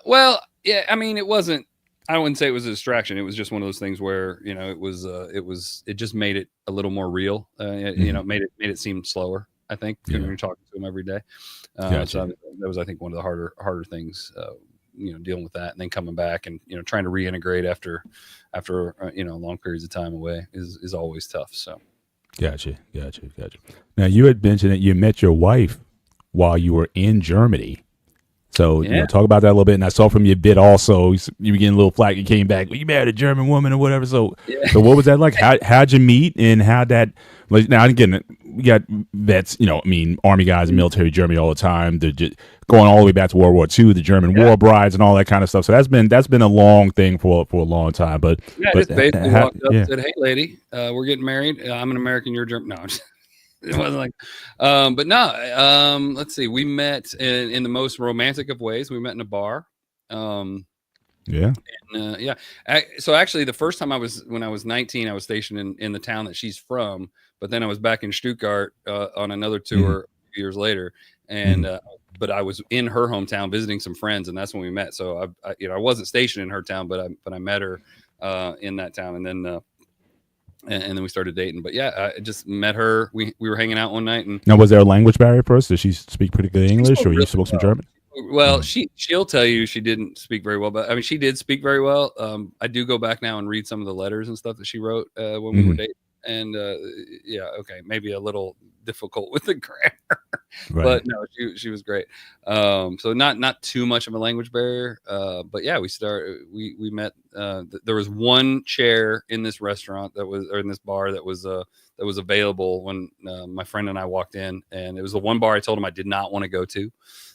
S6: Well, yeah. I mean, it wasn't. I wouldn't say it was a distraction. It was just one of those things where it just made it a little more real. Made it seem slower. I think when you're talking to them every day.
S3: Gotcha.
S6: So that was, I think, one of the harder things. Dealing with that and then coming back and trying to reintegrate after long periods of time away is always tough. So
S3: gotcha. Now you had mentioned that you met your wife while you were in Germany, so talk about that a little bit. And I saw from your bit also you were getting a little flack. You came back, well, you married a German woman or whatever. So what was that like? How'd you meet and how that? Like, now again, we got vets, Army guys in military Germany all the time. They're just going all the way back to World War II, the German war brides and all that kind of stuff. So that's been a long thing for a long time. But
S6: just basically walked up and said, "Hey, lady, we're getting married. I'm an American. You're German." No, it wasn't like. But no, let's see. We met in the most romantic of ways. We met in a bar. So actually, the first time when I was 19, I was stationed in the town that she's from. But then I was back in Stuttgart on another tour a few years later, and but I was in her hometown visiting some friends, and that's when we met. So I wasn't stationed in her town, but I met her in that town, and then we started dating. But yeah, I just met her. We were hanging out one night, and
S3: now was there a language barrier for us? Did she speak pretty good English, or you spoke some German?
S6: Well, she'll tell you she didn't speak very well, but I mean she did speak very well. I do go back now and read some of the letters and stuff that she wrote when we were dating. And maybe a little difficult with the grammar, but no, she was great. So not too much of a language barrier, but yeah, we met. There was one chair in this restaurant or in this bar that was available when my friend and I walked in, and it was the one bar I told him I did not want to go to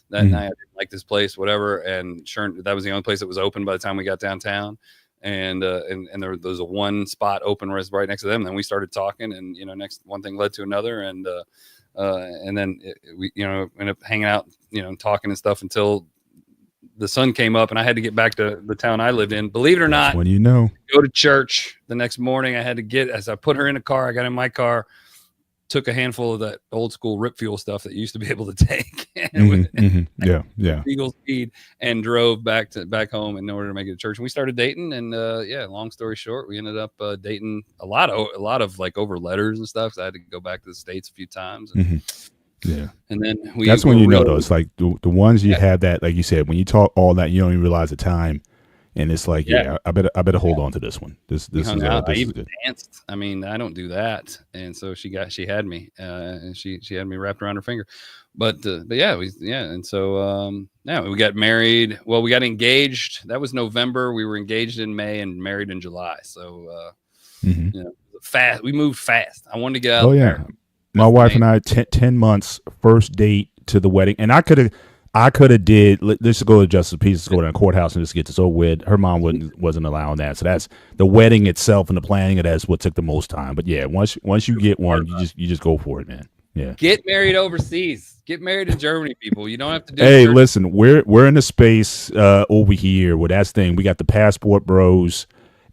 S6: that night. I didn't like this place, whatever, and sure, that was the only place that was open by the time we got downtown. And there was a one spot open right next to them. And then we started talking, and next one thing led to another, and then we ended up hanging out, talking and stuff until the sun came up, and I had to get back to the town I lived in. Believe it or not,
S3: when
S6: go to church the next morning. I had to as I put her in a car, I got in my car, took a handful of that old school rip fuel stuff that you used to be able to take Eagle speed, and drove back home in order to make it to church. And we started dating, and long story short, we ended up dating a lot of like over letters and stuff. So I had to go back to the States a few times. And, and then
S3: that's when though, it's like the ones you have that, like you said, when you talk all that, you don't even realize the time. And it's like, I better hold on to this one. This is
S6: I even danced. I mean, I don't do that, and so she had me, and she had me wrapped around her finger. But and so we got married. Well, we got engaged. That was November. We were engaged in May and married in July. So fast. We moved fast. I wanted to get out.
S3: Oh yeah, my wife and I 10 months first date to the wedding, and I could have did. Let's just go to Justice Peace. Let's go to the courthouse and just get this over with. Her mom wasn't allowing that, so that's the wedding itself and the planning of that's what took the most time. But yeah, once you get one, you just go for it, man. Yeah.
S6: Get married overseas. Get married in Germany, people. You don't have to do.
S3: Hey, listen, we're in a space over here where that's thing. We got the passport bros,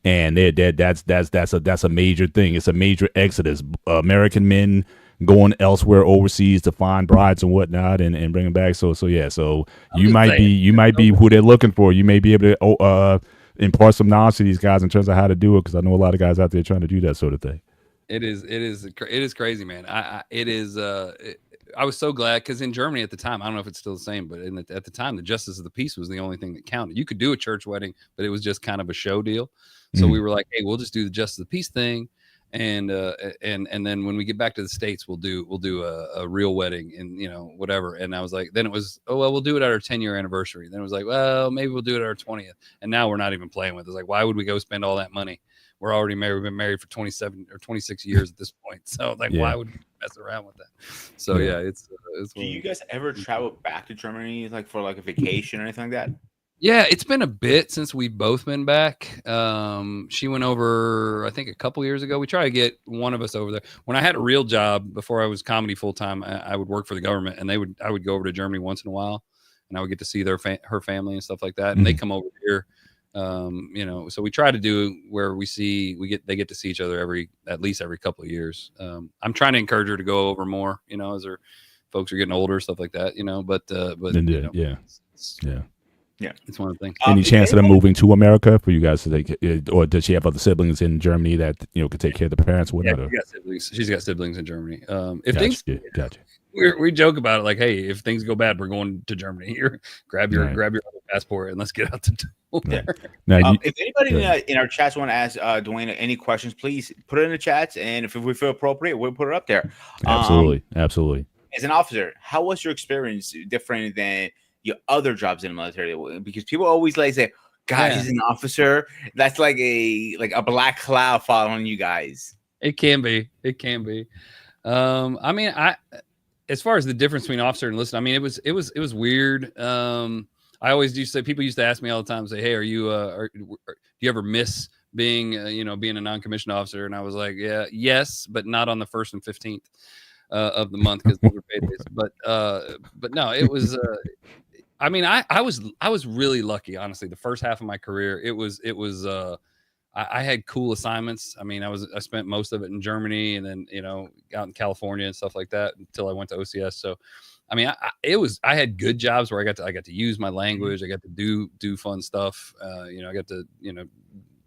S3: and that's a major thing. It's a major exodus. American men going elsewhere overseas to find brides and whatnot and bring them back. So you might be who they're looking for. You may be able to impart some knowledge to these guys in terms of how to do it, because I know a lot of guys out there trying to do that sort of thing.
S6: It is crazy, man. I was so glad, because in Germany at the time, I don't know if it's still the same, but at the time, the justice of the peace was the only thing that counted. You could do a church wedding, but it was just kind of a show deal. So we were like, hey, we'll just do the justice of the peace thing. And then when we get back to the States, we'll do a real wedding and whatever. And I was like, then it was, oh well, we'll do it at our 10-year anniversary. Then it was like, well, maybe we'll do it at our 20th. And now we're not even playing with it. It's like, why would we go spend all that money? We're already married. We've been married for 27 or 26 years at this point. So why would we mess around with that? So it's.
S5: Do you guys ever travel back to Germany for a vacation or anything like that?
S6: Yeah, it's been a bit since we've both been back. She went over, I think, a couple years ago. We try to get one of us over there. When I had a real job before I was comedy full time, I would work for the government, and I would go over to Germany once in a while, and I would get to see her family and stuff like that. And they come over here You know, so we try to do where they get to see each other at least every couple of years. I'm trying to encourage her to go over more, you know, as her folks are getting older, stuff like that, you know, but you know,
S5: yeah,
S6: it's one of the things.
S3: Any chance of them moving to America for you guys to take, or does she have other siblings in Germany that, you know, could take care of the parents?
S6: Yeah, she's got siblings in Germany. If
S3: Gotcha.
S6: we joke about it like, hey, if things go bad, we're going to Germany. Here, grab your passport and let's get out the door.
S5: Yeah. Now, if anybody in our chats want to ask Dewayne any questions, please put it in the chats, and if we feel appropriate, we'll put it up there.
S3: Absolutely.
S5: As an officer, how was your experience different than your other jobs in the military? Because people always like say, "God, he's an officer." That's like a black cloud following you guys.
S6: It can be. I mean, as far as the difference between officer and enlisted, I mean, it was weird. I always used to say, people used to ask me all the time, say, "Hey, do you ever miss being being a non-commissioned officer?" And I was like, yes, but not on the 1st and 15th of the month, because those were paydays. But no, it was. I mean, I was really lucky, honestly. The first half of my career, it was. I had cool assignments. I mean, I spent most of it in Germany, and then, you know, out in California and stuff like that until I went to OCS. So, I mean, I had good jobs where I got to use my language. I got to do fun stuff. You know, I got to, you know,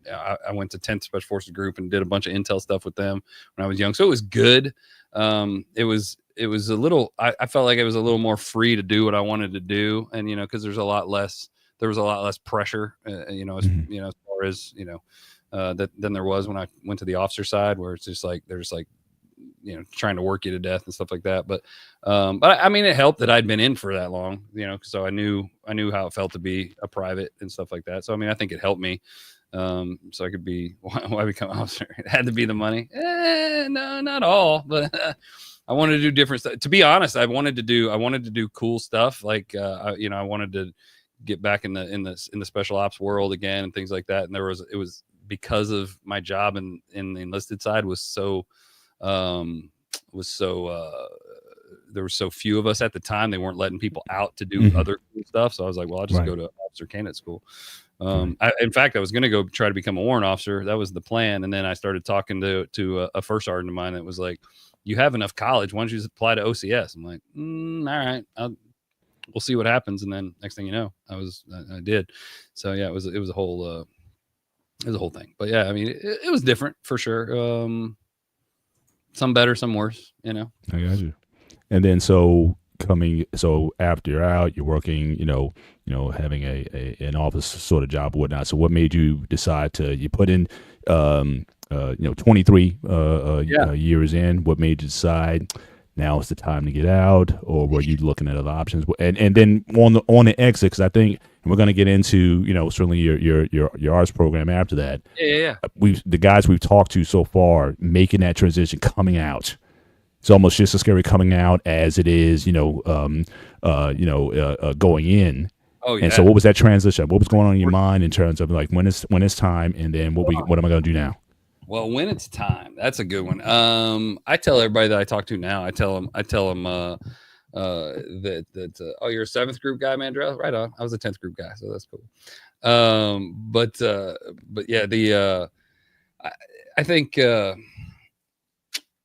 S6: I went to 10th Special Forces Group and did a bunch of intel stuff with them when I was young. So it was good. It was a little, I felt like it was a little more free to do what I wanted to do. And, you know, cause there was a lot less pressure, you know, as far as, you know, than there was when I went to the officer side, where it's just like, there's like, you know, trying to work you to death and stuff like that. But I mean, it helped that I'd been in for that long, you know, so I knew how it felt to be a private and stuff like that. So, I mean, I think it helped me. So I could be, why become officer? It had to be the money. No, not all, but I wanted to do different stuff. To be honest, I wanted to do cool stuff. Like, you know, I wanted to get back in the special ops world again and things like that. And it was because of my job in the enlisted side was so there were so few of us at the time. They weren't letting people out to do other cool stuff. So I was like, well, I'll just go to officer candidate school. In fact, I was going to go try to become a warrant officer. That was the plan. And then I started talking to a first sergeant of mine that was like, you have enough college. Why don't you just apply to OCS? I'm like, all right, we'll see what happens. And then next thing you know, I did. So yeah, it was a whole thing. But yeah, I mean, it was different for sure. Some better, some worse, you know.
S3: I got you. And then so after you're out, you're working, you know, having an office sort of job or whatnot. So what made you decide you put in, 23 years in? What made you decide now is the time to get out, or were you looking at other options? And then on the exit, because I think, and we're going to get into, you know, certainly your arts program after that.
S6: Yeah.
S3: The guys we've talked to so far making that transition, coming out. It's almost just as scary coming out as it is, going in.
S6: Oh yeah.
S3: And so, what was that transition? What was going on in your mind in terms of like when it's time, and then what am I going to do now?
S6: Well, when it's time, that's a good one. I tell everybody that I talk to now. I tell them that oh, you're a 7th group guy, Mandrell. Right on. I was a 10th group guy, so that's cool. But yeah, I think.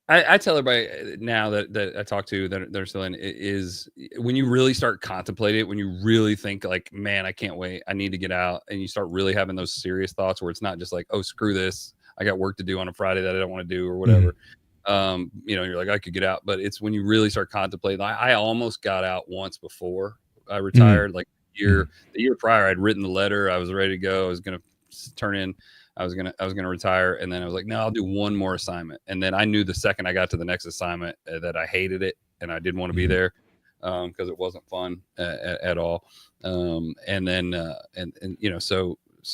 S6: I tell everybody now that I talk to that they're still in, is when you really start contemplating it, when you really think like, man, I can't wait, I need to get out, and you start really having those serious thoughts where it's not just like, oh, screw this, I got work to do on a Friday that I don't want to do or whatever. You're like, I could get out, but it's when you really start contemplating. I almost got out once before I retired. Like the year prior, I'd written the letter, I was ready to go, I was going to turn in. I was gonna retire, and then I was like, no, I'll do one more assignment. And then I knew the second I got to the next assignment that I hated it and I didn't want to be there because it wasn't fun at all. So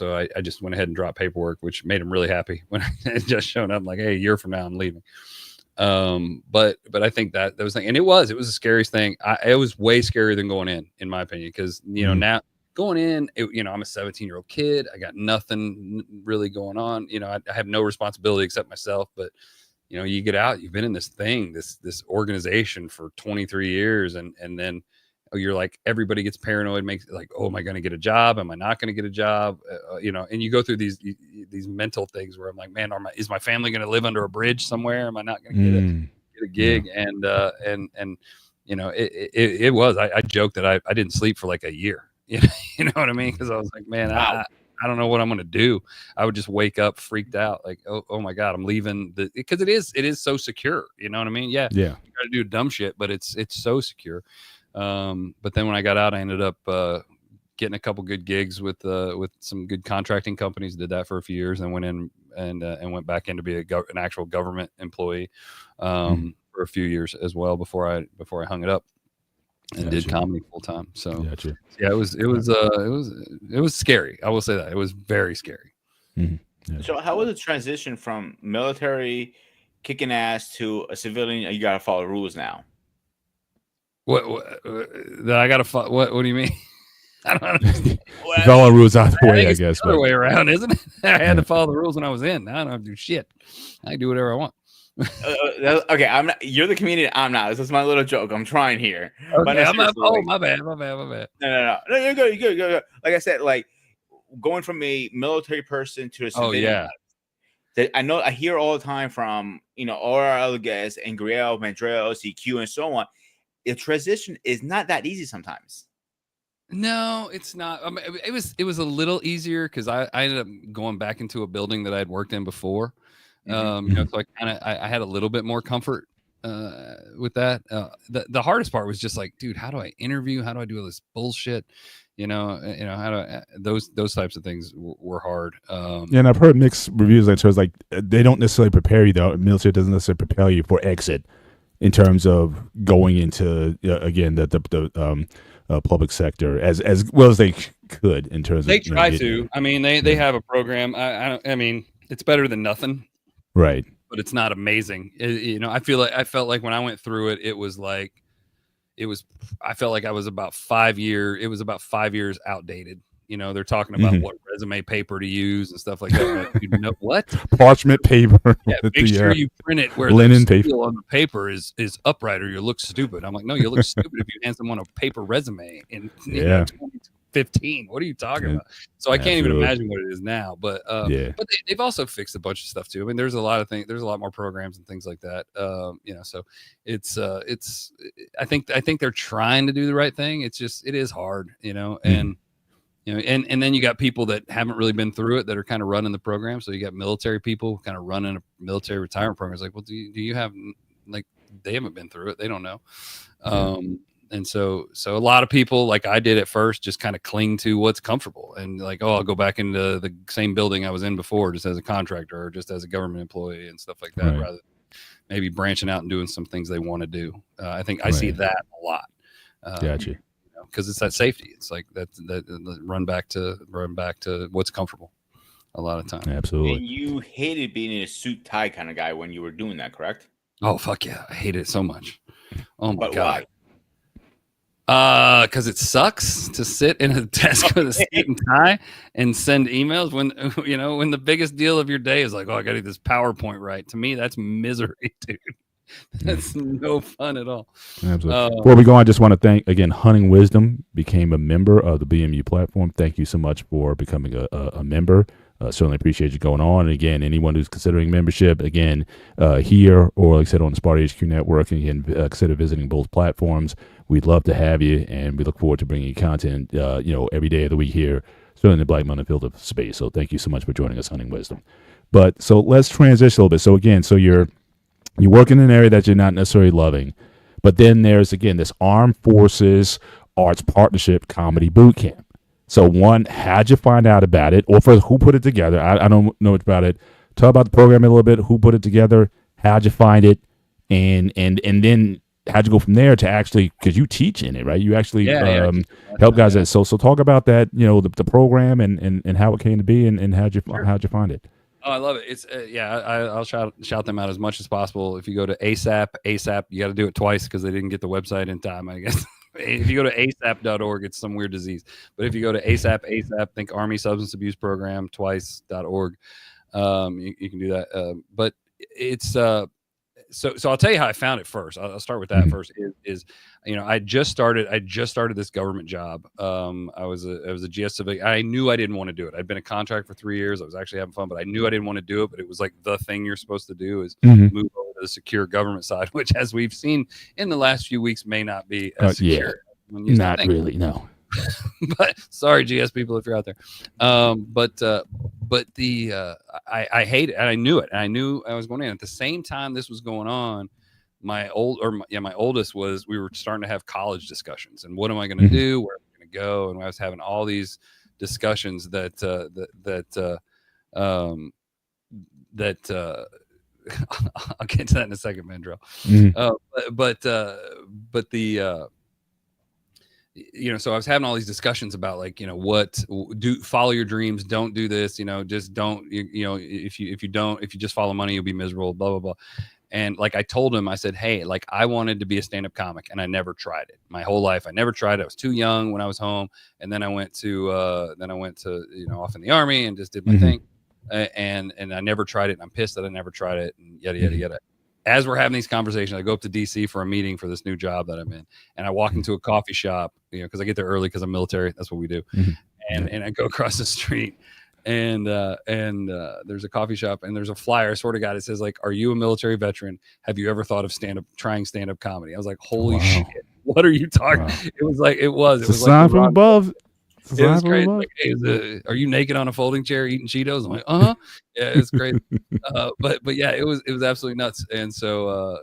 S6: I just went ahead and dropped paperwork, which made him really happy when I just showed up. I'm like, hey, a year from now I'm leaving. But I think that was thing, and it was the scariest thing. It was way scarier than going in my opinion, because now. Going in, I'm a 17-year-old kid. I got nothing really going on. I have no responsibility except myself. But, you get out, you've been in this thing, this organization for 23 years. And then you're like, everybody gets paranoid, makes like, oh, am I going to get a job? Am I not going to get a job? And you go through these mental things where I'm like, man, is my family going to live under a bridge somewhere? Am I not going to get a gig? Yeah. And it was, I joked that I didn't sleep for like a year. You know what I mean? Because I was like, man, wow. I don't know what I'm going to do. I would just wake up freaked out, like, oh my God, I'm leaving because it is so secure. You know what I mean? Yeah. You got to do dumb shit, but it's so secure. But then when I got out, I ended up getting a couple good gigs with some good contracting companies. Did that for a few years, and went in and went back in to be an actual government employee for a few years as well before I hung it up and did comedy full time. So yeah, it was scary. I will say that it was very scary.
S5: Mm-hmm. So how was the transition from military kicking ass to a civilian? You got to follow rules now.
S6: What that I got to follow? What do you mean? I don't understand.
S3: Follow rules out the way, I guess.
S6: The other way around, isn't it? I had to follow the rules when I was in. Now I don't have to do shit. I can do whatever I want.
S5: Okay, I'm not. You're the comedian. I'm not. This is my little joke. I'm trying here.
S6: Okay, I'm not. Oh, my bad. No,
S5: you're good. Like I said, like going from a military person to a civilian. I hear all the time from all our other guests and Griel, Mandrell, CQ, and so on. The transition is not that easy sometimes.
S6: No, it's not. It was a little easier because I ended up going back into a building that I'd worked in before. So I had a little bit more comfort with that. The hardest part was just like, dude, how do I interview? How do I do all this bullshit? How do those types of things were hard.
S3: And I've heard mixed reviews like, so it's like they don't necessarily prepare you though. Military doesn't necessarily prepare you for exit in terms of going into again the public sector as well as they could in terms
S6: they
S3: of
S6: try to. I mean, they have a program. I mean, it's better than nothing.
S3: Right.
S6: But it's not amazing. I felt like when I went through it, I felt like I was about 5 years. It was about 5 years outdated. They're talking about what resume paper to use and stuff like that. What?
S3: Parchment paper.
S6: Yeah, make sure you print it where
S3: linen
S6: the seal on the paper is upright or you look stupid. I'm like, no, you look stupid if you hand someone a paper resume in 2015. What are you talking about? So I can't even imagine what it is now. But they've also fixed a bunch of stuff too. I mean, there's a lot of things. There's a lot more programs and things like that. So it's I think they're trying to do the right thing. It's just it is hard, and. And then you got people that haven't really been through it that are kind of running the program. So you got military people kind of running a military retirement program. It's like, well, do you have like they haven't been through it? They don't know. And so a lot of people, like I did at first, just kind of cling to what's comfortable and like, oh, I'll go back into the same building I was in before, just as a contractor or just as a government employee and stuff like that, rather than maybe branching out and doing some things they want to do. I think I see that a lot.
S3: Gotcha.
S6: Because it's that safety. It's like that run back to what's comfortable a lot of time.
S3: Absolutely.
S5: And you hated being in a suit tie kind of guy when you were doing that, correct?
S6: Oh fuck yeah, I hate it so much. Oh my God.
S5: Why?
S6: Because it sucks to sit in a desk with a suit and tie and send emails when the biggest deal of your day is like, oh, I got to get this PowerPoint right. To me, that's misery, dude. That's no fun at all.
S3: Absolutely. Before we go on, I just want to thank again. Hunting Wisdom became a member of the BMU platform. Thank you so much for becoming a member. Certainly appreciate you going on. And again, anyone who's considering membership, again, here or like I said on the Sparta HQ Network, and again, consider visiting both platforms. We'd love to have you, and we look forward to bringing you content, every day of the week here, certainly in the Black Men Unfiltered space. So thank you so much for joining us, Hunting Wisdom. But so let's transition a little bit. So again, so you're working in an area that you're not necessarily loving, but then there's, again, this Armed Forces Arts Partnership Comedy Bootcamp. So one, how'd you find out about it? Or first, who put it together? I don't know much about it. Talk about the program a little bit. Who put it together? How'd you find it? And then how'd you go from there to actually, because you teach in it, right? You actually help guys. So talk about that, the program and how it came to be and how'd you find it?
S6: Oh, I love it. It's I'll shout them out as much as possible. If you go to ASAP, you got to do it twice because they didn't get the website in time, I guess. If you go to asap.org, it's some weird disease. But if you go to ASAP, think Army Substance Abuse Program twice.org. You can do that. But it's So I'll tell you how I found it first. I'll start with that first. Is I just started this government job. I was a GS civilian. I knew I didn't want to do it. I'd been a contract for 3 years. I was actually having fun, but I knew I didn't want to do it. But it was like the thing you're supposed to do is move over to the secure government side, which, as we've seen in the last few weeks, may not be as secure.
S3: Not really, no.
S6: But sorry, GS people, if you're out there. I hate it, and I knew it, and I knew I was going in. At the same time this was going on, my oldest we were starting to have college discussions, and what am I going to do? Where am I going to go? And I was having all these discussions that I'll get to that in a second, Mandrell. So I was having all these discussions about follow your dreams, don't do this, just don't, if you just follow money, you'll be miserable, blah, blah, blah. And like I told him, I said, hey, like I wanted to be a stand-up comic and I never tried it my whole life. I never tried it. I was too young when I was home. And then I went to, off in the Army and just did my thing. And I never tried it. And I'm pissed that I never tried it, and yada, yada, yada. As we're having these conversations, I go up to DC for a meeting for this new job that I'm in, and I walk into a coffee shop, because I get there early because I'm military. That's what we do. And I go across the street, and there's a coffee shop, and there's a flyer. I swear to God, it says like, "Are you a military veteran? Have you ever thought of trying stand-up comedy?" I was like, "Holy shit! What are you talking?" Wow. It was like a
S3: sign from above.
S6: It was crazy. Like, hey, are you naked on a folding chair eating Cheetos? I'm like, yeah, it's crazy. But yeah, it was absolutely nuts. And so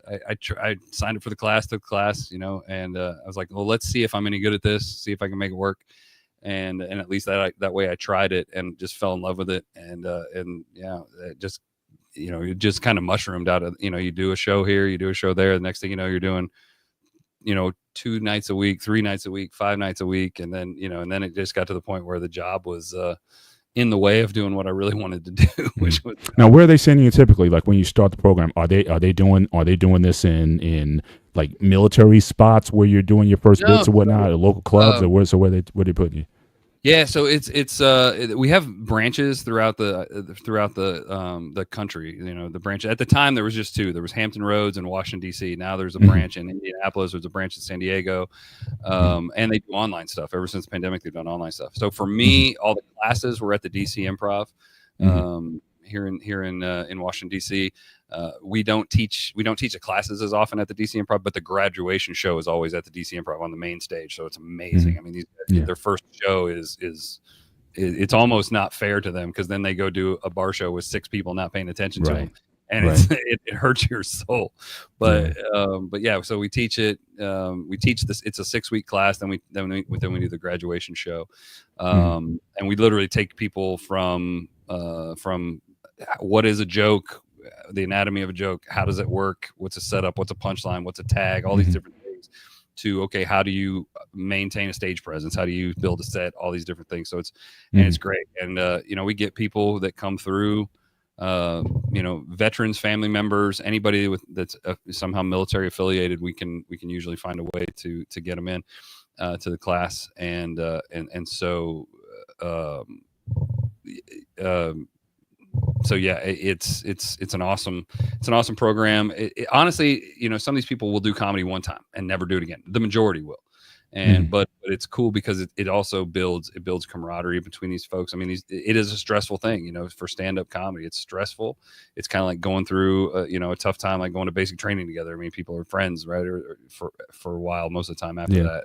S6: I signed up for the class, took class, and I was like, well, let's see if I'm any good at this, see if I can make it work. And at least that way I tried it and just fell in love with it. And it just, it just kind of mushroomed out of, you do a show here, you do a show there. The next thing you know, you're doing, 2 nights a week, 3 nights a week, 5 nights a week. And then, and then it just got to the point where the job was in the way of doing what I really wanted to do, which was.
S3: Now, where are they sending you typically? Like when you start the program, are they doing this in like military spots where you're doing your first bits or whatnot, or local clubs, or where they putting you?
S6: Yeah, so it's we have branches throughout the country. The branch at the time there was just 2. There was Hampton Roads and Washington D.C. Now there's a branch in Indianapolis. There's a branch in San Diego, and they do online stuff. Ever since the pandemic, they've done online stuff. So for me, all the classes were at the D.C. Improv here in Washington D.C. We don't teach the classes as often at the DC Improv, but the graduation show is always at the DC Improv on the main stage. So it's amazing. I mean, their first show is it's almost not fair to them, because then they go do a bar show with 6 people not paying attention to them, and it hurts your soul. But yeah, so we teach it. We teach this. It's a 6-week class. Then we do the graduation show, and we literally take people from what is a joke, the anatomy of a joke, how does it work, what's a setup, what's a punchline, what's a tag, all these different things, to okay, how do you maintain a stage presence, how do you build a set, all these different things. So it's great. And we get people that come through, veterans, family members, anybody that's somehow military affiliated. We can usually find a way to get them in to the class, and so so yeah, it's an awesome program. It honestly, some of these people will do comedy one time and never do it again. The majority will, but it's cool because it also builds camaraderie between these folks. I mean, it is a stressful thing, for stand-up comedy. It's stressful. It's kind of like going through a tough time, like going to basic training together. I mean, people are friends, right? Or for a while, most of the time after that.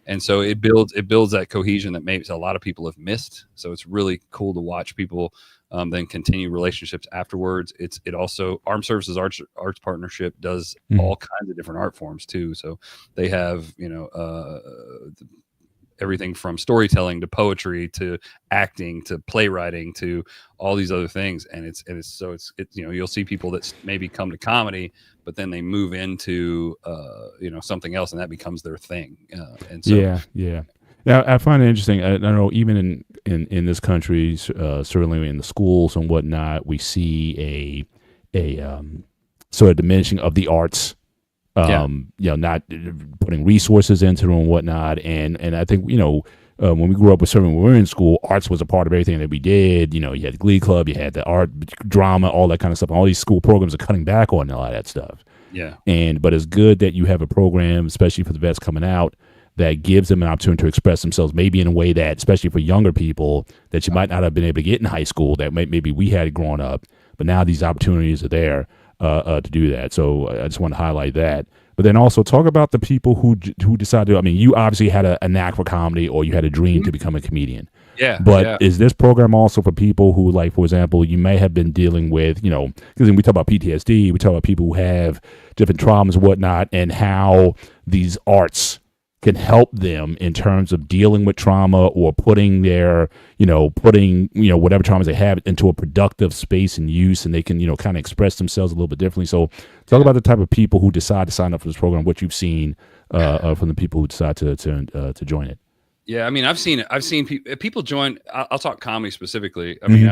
S6: And so it builds that cohesion that maybe a lot of people have missed. So it's really cool to watch people then continue relationships afterwards. It also, Armed Services Arts Partnership does all kinds of different art forms too. So they have everything from storytelling to poetry to acting to playwriting to all these other things. And you'll see people that maybe come to comedy, but then they move into something else, and that becomes their thing. And so
S3: yeah. I find it interesting. I don't know, even in this country, certainly in the schools and whatnot, we see a sort of diminishing of the arts. Not putting resources into them and whatnot. And I think, when we grew up with when we were in school, arts was a part of everything that we did. You had the Glee Club, you had the art, drama, all that kind of stuff. All these school programs are cutting back on a lot of that stuff.
S6: Yeah.
S3: But it's good that you have a program, especially for the vets coming out, that gives them an opportunity to express themselves, maybe in a way that, especially for younger people, that you might not have been able to get in high school, that maybe we had growing up. But now these opportunities are there to do that. So I just want to highlight that. But then also talk about the people who decided to, I mean, you obviously had a knack for comedy, or you had a dream to become a comedian.
S6: Yeah.
S3: But is this program also for people who, like, for example, you may have been dealing with, because we talk about PTSD, we talk about people who have different traumas and whatnot, and how these arts can help them in terms of dealing with trauma, or putting their, whatever traumas they have into a productive space and use, and they can, kind of express themselves a little bit differently. So talk about the type of people who decide to sign up for this program, what you've seen from the people who decide to join it.
S6: Yeah, I mean, I've seen people join. I'll talk comedy specifically. I mean,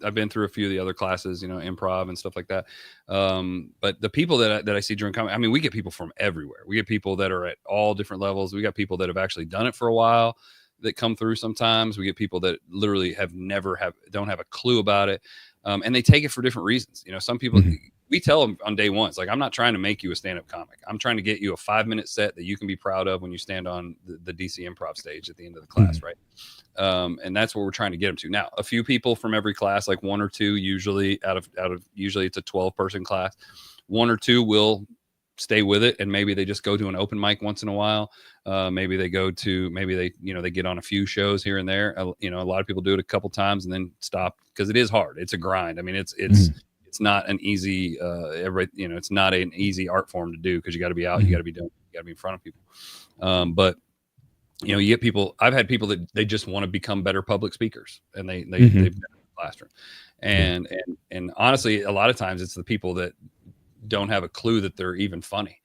S6: I've been through a few of the other classes, improv and stuff like that. But the people that I see during comedy, I mean, we get people from everywhere. We get people that are at all different levels. We got people that have actually done it for a while that come through sometimes. We get people that literally don't have a clue about it, and they take it for different reasons. Some people. We tell them on day one, it's like, I'm not trying to make you a stand-up comic. I'm trying to get you a 5-minute set that you can be proud of when you stand on the DC improv stage at the end of the class, right? And that's what we're trying to get them to. Now, a few people from every class, like 1 or 2, usually out of usually it's a 12-person class. 1 or 2 will stay with it, and maybe they just go to an open mic once in a while. Maybe they they get on a few shows here and there. A lot of people do it a couple times and then stop, because it is hard. It's a grind. I mean, it's not an easy, it's not an easy art form to do, because you got to be out, you got to be doing, you got to be in front of people. But you get people. I've had people that they just want to become better public speakers, and they've been in the classroom, and honestly, a lot of times it's the people that don't have a clue that they're even funny.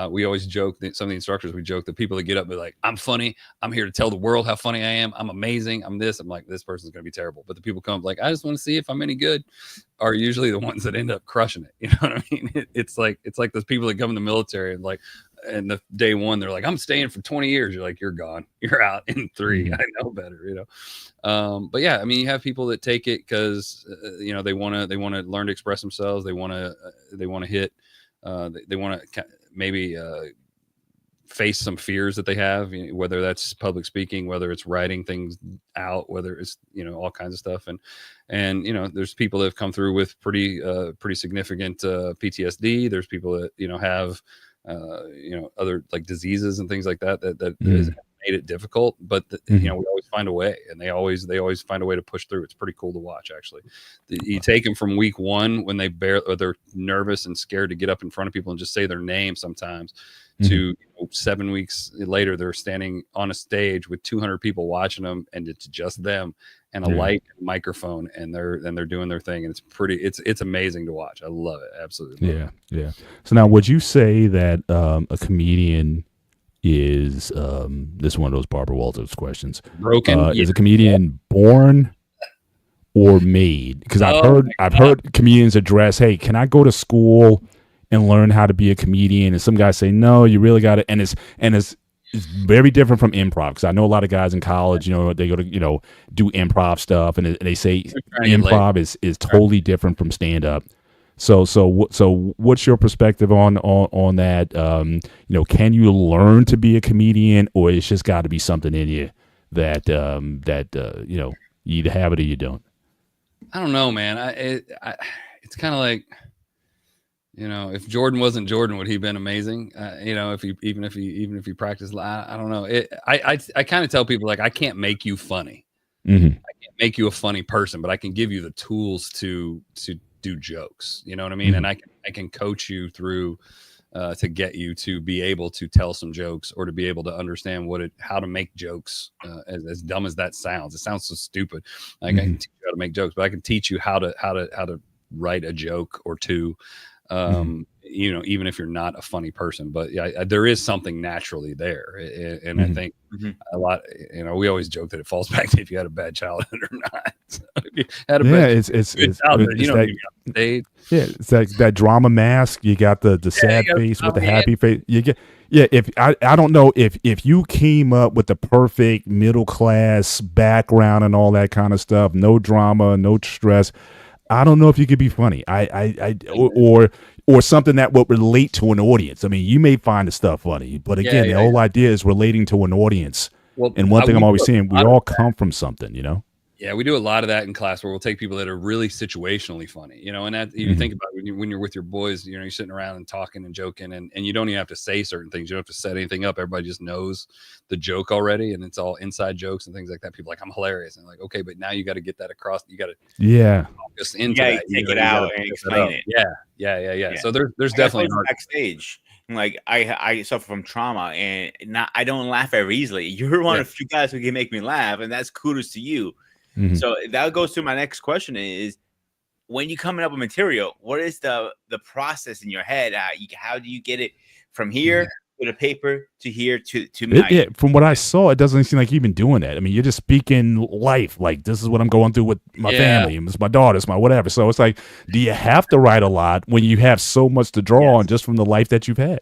S6: We always joke that some of the instructors, we joke that people that get up and be like, I'm funny. I'm here to tell the world how funny I am. I'm amazing. I'm this. I'm like, this person's going to be terrible. But the people come like, I just want to see if I'm any good, are usually the ones that end up crushing it. You know what I mean? It's like those people that come in the military and and the day one, they're like, I'm staying for 20 years. You're like, you're gone. You're out in 3. I know better, But yeah, I mean, you have people that take it because, they want to learn to express themselves. They want to hit, they want to maybe face some fears that they have, whether that's public speaking, whether it's writing things out, whether it's all kinds of stuff, and there's people that have come through with pretty significant PTSD. There's people that have other like diseases and things like that has made it difficult, but we always find a way, and they always find a way to push through. It's pretty cool to watch, actually. You take them from week 1 when they're nervous and scared to get up in front of people and just say their name sometimes, to 7 weeks later they're standing on a stage with 200 people watching them, and it's just them and a light and microphone, and they're doing their thing, and it's amazing to watch. I love it, absolutely love it.
S3: Yeah. So now, would you say that a comedian is this is one of those Barbara Walters questions?
S6: Broken.
S3: Is a comedian born or made? Because I've heard comedians address, hey, can I go to school and learn how to be a comedian? And some guys say, no, you really got to. And it's very different from improv, because I know a lot of guys in college, they go to do improv stuff, and they say improv is totally different from stand up. So what's your perspective on that? Can you learn to be a comedian, or it's just got to be something in you that you either have it or you don't?
S6: I don't know, man. It's kind of like, if Jordan wasn't Jordan, would he have been amazing? If he practiced, I don't know. I kind of tell people, like, I can't make you funny. I can't make you a funny person, but I can give you the tools to do jokes, you know what I mean? And I can coach you through to get you to be able to tell some jokes, or to be able to understand how to make jokes, as dumb as that sounds. It sounds so stupid. Like, I can teach you how to make jokes, but I can teach you how to write a joke or two, even if you're not a funny person. But yeah, there is something naturally there, and I think a lot. We always joke that it falls back to if you had a bad childhood or not. So if you had a bad childhood, stage.
S3: Yeah, it's like that drama mask. You got the sad face with the happy face. You get If I don't know if you came up with the perfect middle class background and all that kind of stuff, no drama, no stress. I don't know if you could be funny. Or something that would relate to an audience. I mean, you may find the stuff funny, but again, the whole idea is relating to an audience. Well, and one thing I'm always saying, we all come from something, you know.
S6: Yeah, we do a lot of that in class where we'll take people that are really situationally funny, you know, and that you think about it, when you're with your boys, you know, you're sitting around and talking and joking and you don't even have to say certain things. You don't have to set anything up. Everybody just knows the joke already. And it's all inside jokes and things like that. People are like, I'm hilarious. And like, okay, but now you got to get that across. You got to focus into that.
S5: Take it out and explain it.
S6: Yeah. So there's definitely
S5: backstage. Like I suffer from trauma and I don't laugh very easily. You're one of the few guys who can make me laugh, and that's kudos to you. So that goes to my next question is, when you coming up with material, what is the process in your head? How do you get it from here to the paper to here to me?
S3: From what I saw, it doesn't seem like you've been doing that. I mean, you're just speaking life. Like, this is what I'm going through with my family. It's my daughter. It's my whatever. So it's like, do you have to write a lot when you have so much to draw on just from the life that you've had?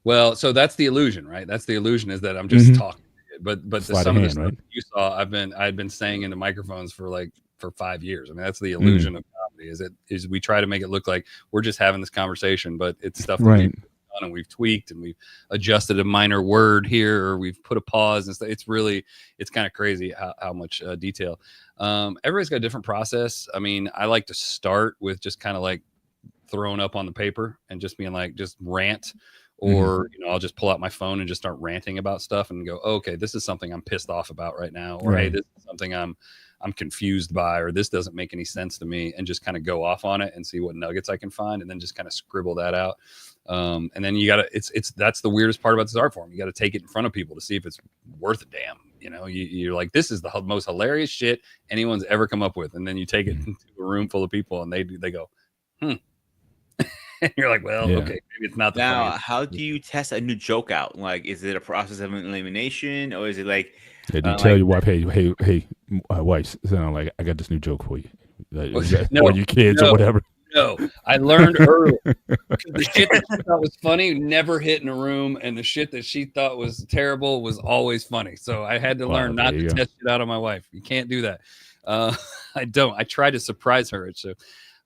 S6: Well, so that's the illusion, right? That's the illusion, is that I'm just talking. But some of the stuff you saw, I'd been saying into microphones for 5 years. I mean, that's the illusion of comedy. Is we try to make it look like we're just having this conversation, but it's stuff that we've done and we've tweaked and we've adjusted a minor word here, or we've put a pause and stuff. It's kind of crazy how much detail. Everybody's got a different process. I mean, I like to start with just kind of like throwing up on the paper and just being like, just rant. Or, you know, I'll just pull out my phone and just start ranting about stuff and go, okay, this is something I'm pissed off about right now. Or, hey, this is something I'm confused by, or this doesn't make any sense to me, and just kind of go off on it and see what nuggets I can find, and then just kind of scribble that out. And then you gotta, that's the weirdest part about this art form. You got to take it in front of people to see if it's worth a damn. You know, you're like, this is the most hilarious shit anyone's ever come up with. And then you take it into a room full of people and they go, And you're like, well, okay, maybe it's not the funniest.
S5: How do you test a new joke out? Like, is it a process of elimination, or is it like?
S3: Yeah, do you tell your wife, hey, wife, sound like I got this new joke for you, or your kids or whatever?
S6: No, I learned early. The shit that she thought was funny never hit in a room, and the shit that she thought was terrible was always funny. So I had to learn not to test it out on my wife. You can't do that. I don't. I try to surprise her. So.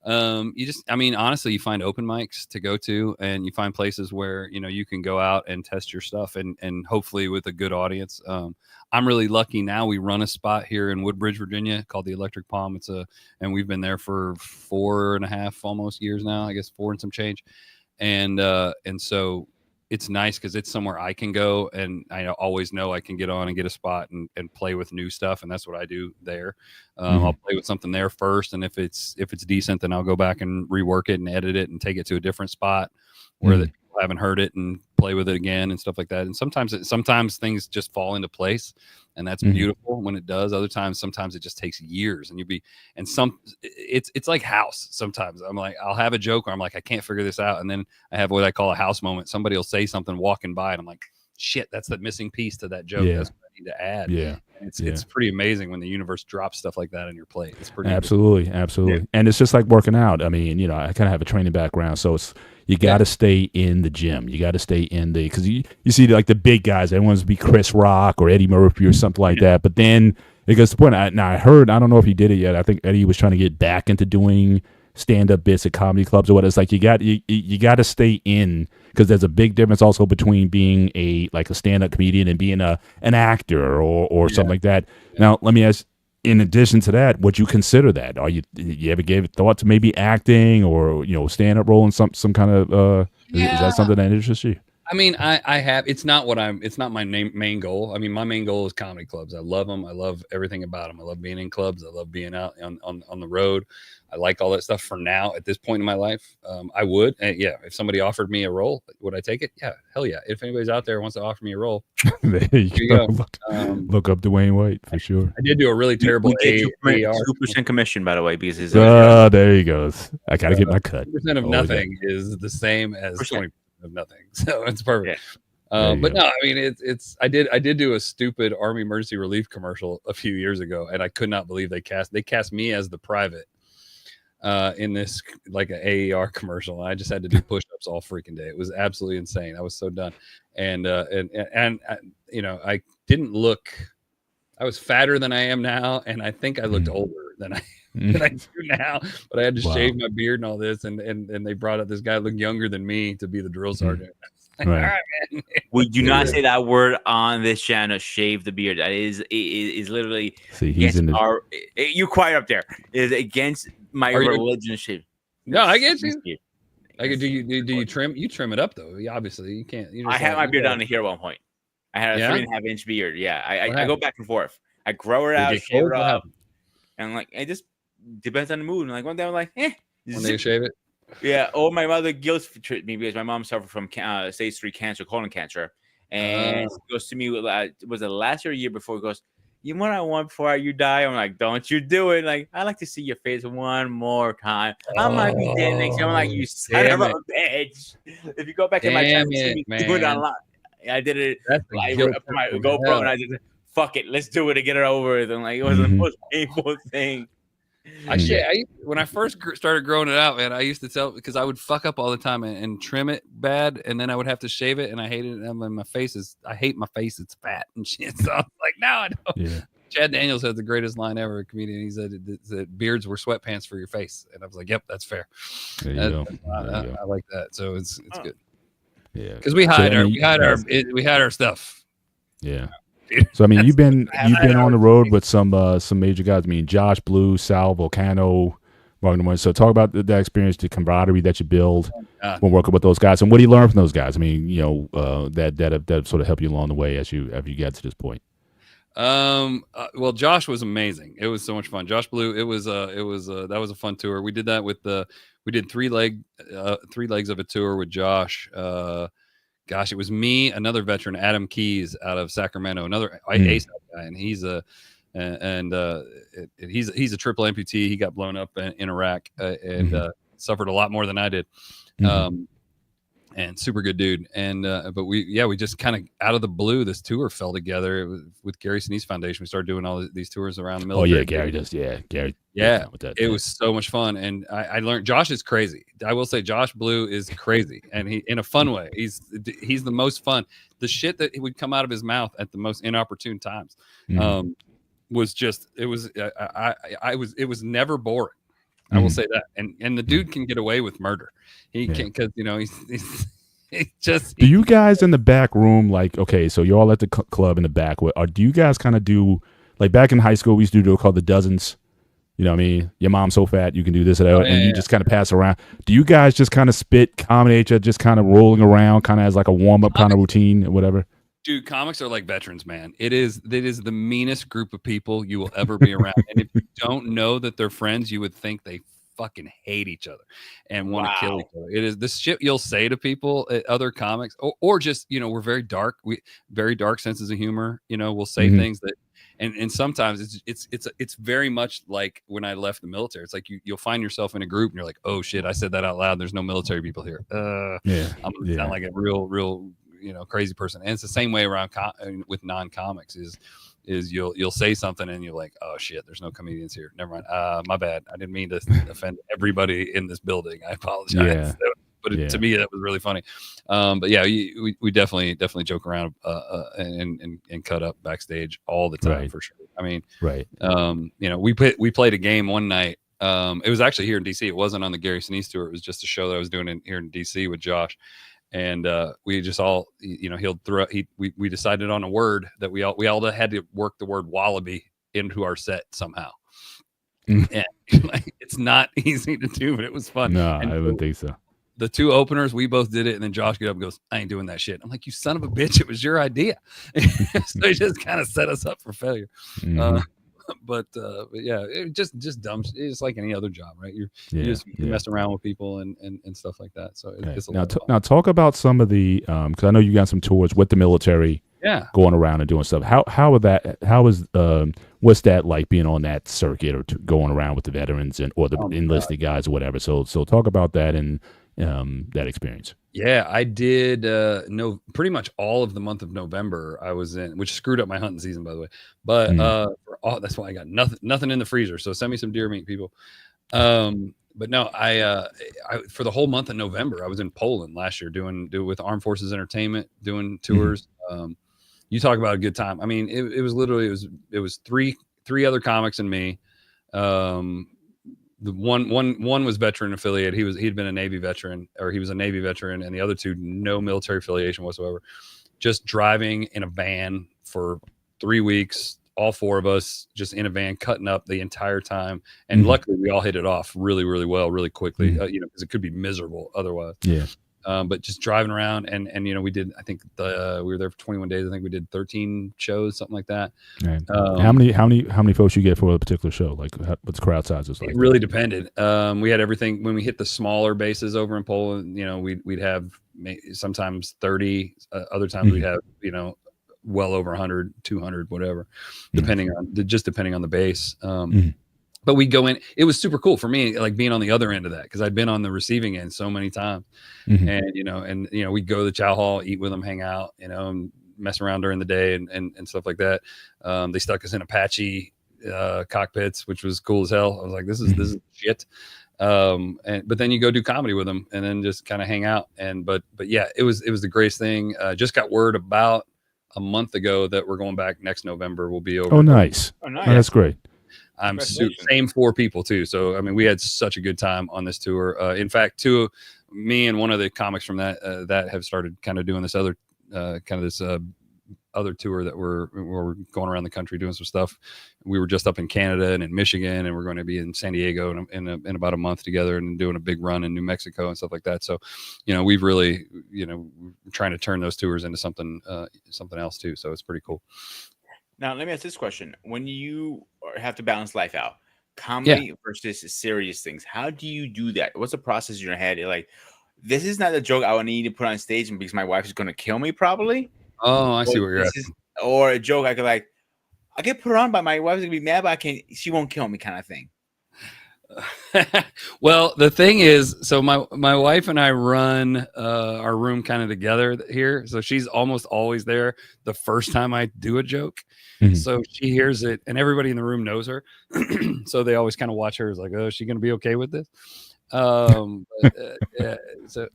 S6: Honestly, you find open mics to go to, and you find places where, you know, you can go out and test your stuff, and hopefully with a good audience. I'm really lucky now. We run a spot here in Woodbridge, Virginia, called the Electric Palm. And we've been there for 4.5 almost years now, I guess 4 and some change. And so it's nice because it's somewhere I can go, and I always know I can get on and get a spot and play with new stuff, and that's what I do there. I'll play with something there first, and if it's decent, then I'll go back and rework it and edit it and take it to a different spot where the people haven't heard it and play with it again and stuff like that. And sometimes things just fall into place, and that's beautiful when it does. Other times, sometimes it just takes years, and it's like house. Sometimes I'm like, I'll have a joke where I'm like, I can't figure this out, and then I have what I call a house moment. Somebody will say something walking by, and I'm like, shit, that's the missing piece to that joke. That's what I need to add. It's pretty amazing when the universe drops stuff like that on your plate. It's pretty
S3: absolutely. And it's just like working out. I mean, you know, I kind of have a training background, so you got to stay in the gym. You got to stay in because you see like the big guys. Everyone wants to be Chris Rock or Eddie Murphy or something like that. But then it goes to the point. I don't know if he did it yet. I think Eddie was trying to get back into doing stand-up bits at comedy clubs or what. It's like you got to stay in, because there's a big difference also between being a stand-up comedian and being an actor or something like that. Now let me ask, in addition to that, would you consider that? You ever gave thought to maybe acting or, you know, stand-up role in some kind of is that something that interests you?
S6: I mean, I have. It's not my main goal. I mean, my main goal is comedy clubs. I love them. I love everything about them. I love being in clubs. I love being out on the road. I like all that stuff. For now, at this point in my life, I would. If somebody offered me a role, would I take it? Yeah, hell yeah. If anybody's out there wants to offer me a role,
S3: there you go. Look up Dewayne White for sure.
S6: I did do a really terrible
S5: 2% commission, by the way, because his
S3: there he goes. I gotta get my cut.
S6: 2% of nothing is the same as 20% of nothing, so it's perfect. But no, I mean, I did do a stupid Army emergency relief commercial a few years ago, and I could not believe they cast me as the private. in this like an AER commercial. I just had to do push-ups all freaking day. It was absolutely insane. I was so done. And you know, I didn't look. I was fatter than I am now, and I think I looked older than I do now. But I had to shave my beard and all this, and they brought up this guy looked younger than me to be the drill sergeant. Like, all right, man.
S5: We do not say that word on this channel. Shave the beard. That is literally.
S3: See, he's in the.
S5: You quiet up there. Is against my religion. Shave.
S6: No, I get you. Like, do you trim? You trim it up though. Obviously, you can't.
S5: I had my beard down to here at one point. I had a 3.5 inch beard. Yeah, I go back and forth. I grow it out, shave it up, and like it just depends on the mood. And like one day I'm like,
S6: when they shave it.
S5: Yeah. Or my mother guilt tripped me because my mom suffered from stage 3 cancer, colon cancer, and she goes to me was it last year or year before? He goes, "You know what I want before you die?" I'm like, "Don't you do it!" Like, I like to see your face one more time. I might be dead next year. I'm like, "You son of a bitch!" If you go back in my channel, see me do it online. I did it live for my GoPro, and I just fuck it, let's do it to get it over with. And like, it was the most painful thing.
S6: When I first started growing it out, man, I used to tell because I would fuck up all the time and trim it bad, and then I would have to shave it, and I hated it. And my face I hate my face; it's fat and shit. So I was like, no, I don't. Yeah. Chad Daniels had the greatest line ever, a comedian. He said that beards were sweatpants for your face, and I was like, yep, that's fair.
S3: There you go.
S6: I like that. So it's good.
S3: Yeah,
S6: because we hide our stuff.
S3: Yeah. So I mean, you've been on the road with some major guys. I mean, Josh Blue, Sal Vulcano, Martin. So talk about that experience, the camaraderie that you build when working with those guys, and what do you learn from those guys? I mean, you know, that sort of helped you along the way as you get to this point.
S6: Well, Josh was amazing. It was so much fun. Josh Blue. That was a fun tour. We did that we did 3 legs of a tour with Josh. Gosh, it was me, another veteran, Adam Keys out of Sacramento, another ASAP guy, and he's a triple amputee. He got blown up in Iraq and suffered a lot more than I did. And super good dude. And but we just kind of out of the blue, this tour fell together. It was with Gary Sinise Foundation. We started doing all these tours around the military.
S3: Oh yeah, Gary does. Yeah, Gary.
S6: Yeah, it was so much fun, and I learned Josh is crazy. I will say Josh Blue is crazy, and he in a fun way. He's the most fun. The shit that would come out of his mouth at the most inopportune times was just it was never boring. I will say that, and the dude can get away with murder. He can because you know he's just. Do
S3: you guys in the back room like okay? So you're all at the club in the back. Or do you guys kind of do like back in high school? We used to do called the dozens. You know what I mean? Your mom's so fat you can do this and that, and you just kind of pass around. Do you guys just kind of spit comedy at you, just kind of rolling around, kind of as like a warm up kind of routine or whatever?
S6: Dude, comics are like veterans, man. It is the meanest group of people you will ever be around. And if you don't know that they're friends, you would think they fucking hate each other and want to kill each other. It is this shit you'll say to people at other comics, or just, you know, we're very dark. Very dark senses of humor. You know, we'll say things that, and sometimes it's very much like when I left the military. It's like you'll find yourself in a group and you're like, oh shit, I said that out loud. There's no military people here. I'm gonna sound like a real. You know, crazy person. And it's the same way around with non-comics is you'll say something and you're like, oh shit, there's no comedians here. Never mind. My bad. I didn't mean to offend everybody in this building. I apologize. But to me, that was really funny. But yeah, we definitely joke around and cut up backstage all the time for sure. I mean, you know, we played a game one night. It was actually here in DC. It wasn't on the Gary Sinise tour. It was just a show that I was doing here in DC with Josh. And we just all, you know, we decided on a word that we all had to work the word wallaby into our set somehow. And like, it's not easy to do, but it was fun.
S3: No, I wouldn't think so.
S6: The 2 openers, we both did it, and then Josh got up and goes, "I ain't doing that shit." I'm like, "You son of a bitch! It was your idea." So he just kind of set us up for failure. But yeah, it just dumb. It's like any other job, right? You just mess around with people and stuff like that. So it's a lot of fun.
S3: Now talk about some of the because I know you got some tours with the military, going around and doing stuff. How is what's that like being on that circuit or going around with the veterans or the enlisted guys or whatever? So talk about that and that experience.
S6: Yeah, I did pretty much all of the month of November I was in, which screwed up my hunting season, by the way. But that's why I got nothing in the freezer. So send me some deer meat, people. but no, I for the whole month of November, I was in Poland last year doing with Armed Forces Entertainment, doing tours. You talk about a good time. I mean, it was literally it was three other comics and me. The one was veteran affiliate. He'd been a Navy veteran, or he was a Navy veteran, and the other two, no military affiliation whatsoever. Just driving in a van for 3 weeks, all four of us just in a van, cutting up the entire time. And luckily we all hit it off really, really well, really quickly, because it could be miserable otherwise. Yeah. But just driving around and we did, I think we were there for 21 days. I think we did 13 shows, something like that. Right.
S3: How many folks you get for a particular show? Like what's crowd sizes like?
S6: It really depended. We had everything. When we hit the smaller bases over in Poland, we'd have sometimes 30, other times we'd have, well over 100, 200, whatever, depending on the base. But we go in, it was super cool for me, like being on the other end of that, because I'd been on the receiving end so many times. And we'd go to the chow hall, eat with them, hang out, and mess around during the day and stuff like that. They stuck us in Apache cockpits, which was cool as hell. I was like, this is shit. But then you go do comedy with them and then just kind of hang out. But yeah, it was the greatest thing. Just got word about a month ago that we're going back next November. We'll be over.
S3: Oh, nice. Oh, that's great.
S6: I'm same 4 people too. So, I mean, we had such a good time on this tour. In fact, me and one of the comics from that have started kind of doing this other other tour that we're going around the country doing some stuff. We were just up in Canada and in Michigan, and we're going to be in San Diego in about a month together and doing a big run in New Mexico and stuff like that. So, we've really, we're trying to turn those tours into something else too. So it's pretty cool.
S5: Now, let me ask this question. When you have to balance life out, comedy versus serious things, how do you do that? What's the process in your head? You're like, this is not a joke I would need to put on stage because my wife is going to kill me probably.
S6: Oh, I see what you're asking.
S5: Or a joke I could put on, but my wife's going to be mad, but she won't kill me kind of thing.
S6: Well, the thing is, so my wife and I run our room kind of together here. So she's almost always there the first time I do a joke. So she hears it and everybody in the room knows her. So they always kind of watch her as like, oh, is she going to be okay with this? So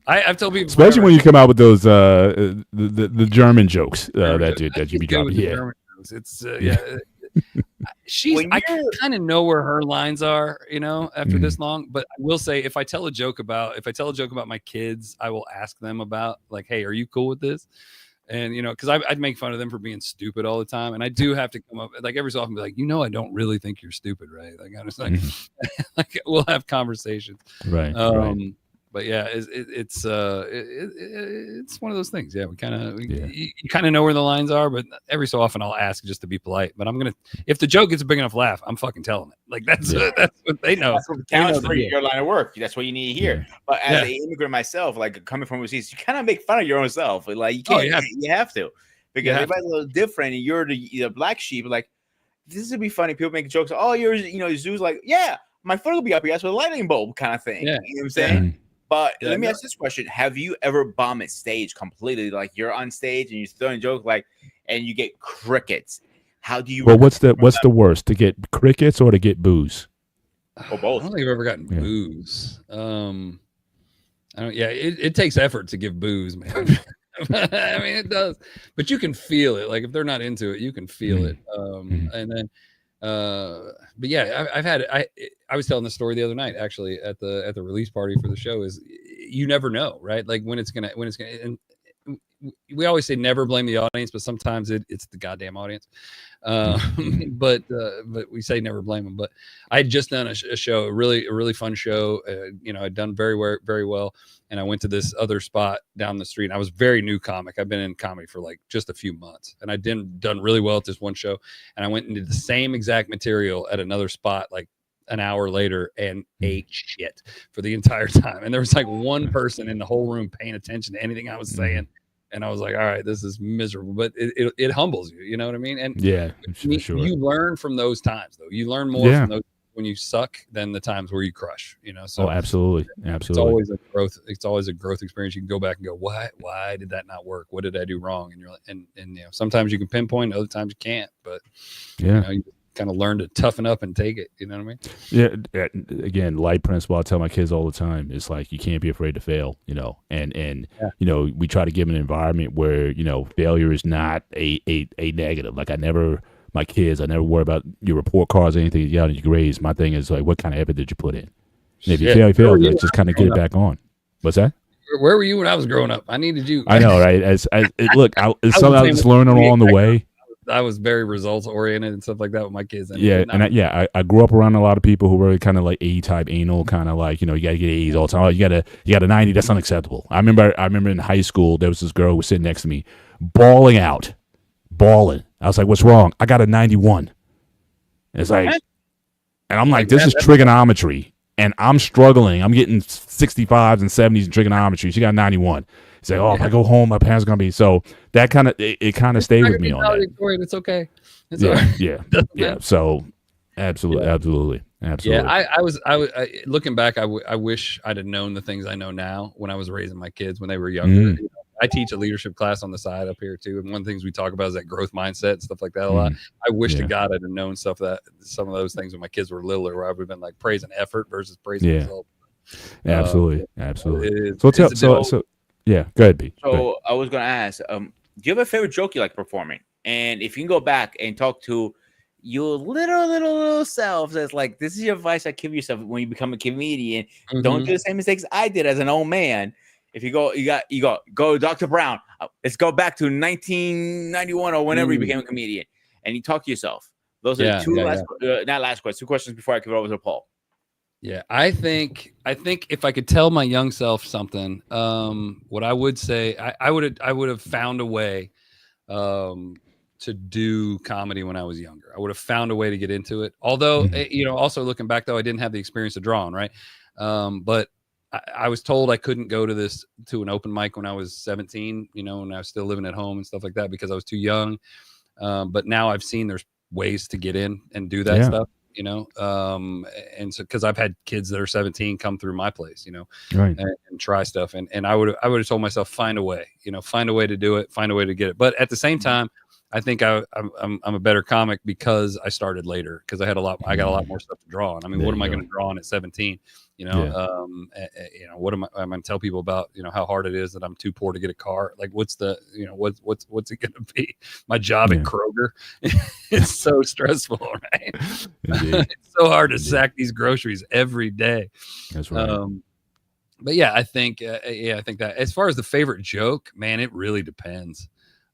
S6: I've told people,
S3: especially when you come out with those the German jokes that you be dropping.
S6: It's I kind of know where her lines are, after this long. But I will say, if I tell a joke about my kids, I will ask them about like, hey, are you cool with this? And because I'd make fun of them for being stupid all the time, and I do have to come up like every so often, be like, I don't really think you're stupid, right? Like I just like we'll have conversations, right? But yeah, it's one of those things. Yeah, you kind of know where the lines are, but every so often I'll ask just to be polite. But if the joke gets a big enough laugh, I'm fucking telling it. Like that's what they know.
S5: That's what counts for your line of work. That's what you need to hear. But as an immigrant myself, like coming from overseas, you kind of make fun of your own self. Like you can't. You have to, because everybody's a little different, and you're the black sheep. Like this would be funny. People make jokes. Oh, you're Zoo's like, yeah, my foot will be up here. That's with a lightning bulb kind of thing. Yeah. You know what I'm saying? But let me ask this question. Have you ever bombed at stage completely? Like you're on stage and you're throwing a joke and you get crickets. How do you?
S3: Well, what's the worst, to get crickets or to get booze?
S5: Or both.
S6: I don't think I've ever gotten booze. It takes effort to give booze, man. I mean, it does, but you can feel it. Like if they're not into it, you can feel it. And then, but yeah, I was telling the story the other night, actually, at the release party for the show. Is you never know, right? Like when it's gonna, and we always say never blame the audience, but sometimes it's the goddamn audience. But we say never blame them. But I had just done a show, a really fun show. I'd done very well. And I went to this other spot down the street. And I was very new comic. I've been in comedy for like just a few months, and I done really well at this one show. And I went and did the same exact material at another spot like an hour later and ate shit for the entire time. And there was like one person in the whole room paying attention to anything I was saying. And I was like, all right, this is miserable, but it humbles you. You know what I mean? And sure. You learn from those times, though. You learn more from those when you suck than the times where you crush. So
S3: absolutely.
S6: It's always a growth. It's always a growth experience. You can go back and go, why did that not work? What did I do wrong? And you're like, and sometimes you can pinpoint, other times you can't. But you kind of learn to toughen up and take it. You know what I mean?
S3: Yeah. Again, life principle. I tell my kids all the time. It's like you can't be afraid to fail. And we try to give them an environment where failure is not a negative. Like I never worry about your report cards or anything. Your grades. My thing is like, what kind of effort did you put in? And if you fail, let's just kind of get it back on. What's that?
S6: Where were you when I was growing up? I needed you.
S3: I know, right? It's something I was learning along the way.
S6: I was very results oriented and stuff like that with my kids.
S3: I grew up around a lot of people who were kind of like A-type anal, kind of like, you got to get A's all the time. Oh, you got a 90. That's unacceptable. I remember in high school, there was this girl who was sitting next to me, bawling. I was like, what's wrong? I got a 91. It's like, and I'm like, this is trigonometry. And I'm struggling. I'm getting 65s and 70s in trigonometry. She got 91. It's like, if I go home, my parents are going to be. So that kind of, it kind of stayed with me on that.
S6: It's okay. It's
S3: all
S6: right.
S3: Yeah. So absolutely.
S6: Yeah, I was looking back, I wish I'd have known the things I know now when I was raising my kids when they were younger. I teach a leadership class on the side up here too, and one of the things we talk about is that growth mindset and stuff like that a lot. I wish to God I'd have known some of those things when my kids were littler, where I would have been like praising effort versus praising result.
S3: Absolutely. So go ahead, B.
S5: So I was gonna ask, do you have a favorite joke you like performing? And if you can go back and talk to your little self, that's like, this is your advice I give yourself when you become a comedian. Don't do the same mistakes I did as an old man. If you go, Dr. Brown. Let's go back to 1991 or whenever you became a comedian, and you talk to yourself. Those are two questions before I give it over to Paul.
S6: Yeah, I think if I could tell my young self something, what I would say, I would have found a way to do comedy when I was younger. I would have found a way to get into it. Although, also looking back though, I didn't have the experience to draw on, right? But I was told I couldn't go to an open mic when I was 17, when I was still living at home and stuff like that because I was too young. But now I've seen there's ways to get in and do that stuff, and so because I've had kids that are 17 come through my place,
S3: right.
S6: and try stuff. And I would have told myself, find a way to do it, find a way to get it. But at the same time, I think I'm a better comic because I started later because I got a lot more stuff to draw on. I mean, what am I going to draw on at 17? What am I going to tell people about, how hard it is that I'm too poor to get a car? Like, what's it going to be? My job at Kroger, it's so stressful, right? It's so hard to sack these groceries every day.
S3: That's right.
S6: But yeah, I think that as far as the favorite joke, man, it really depends.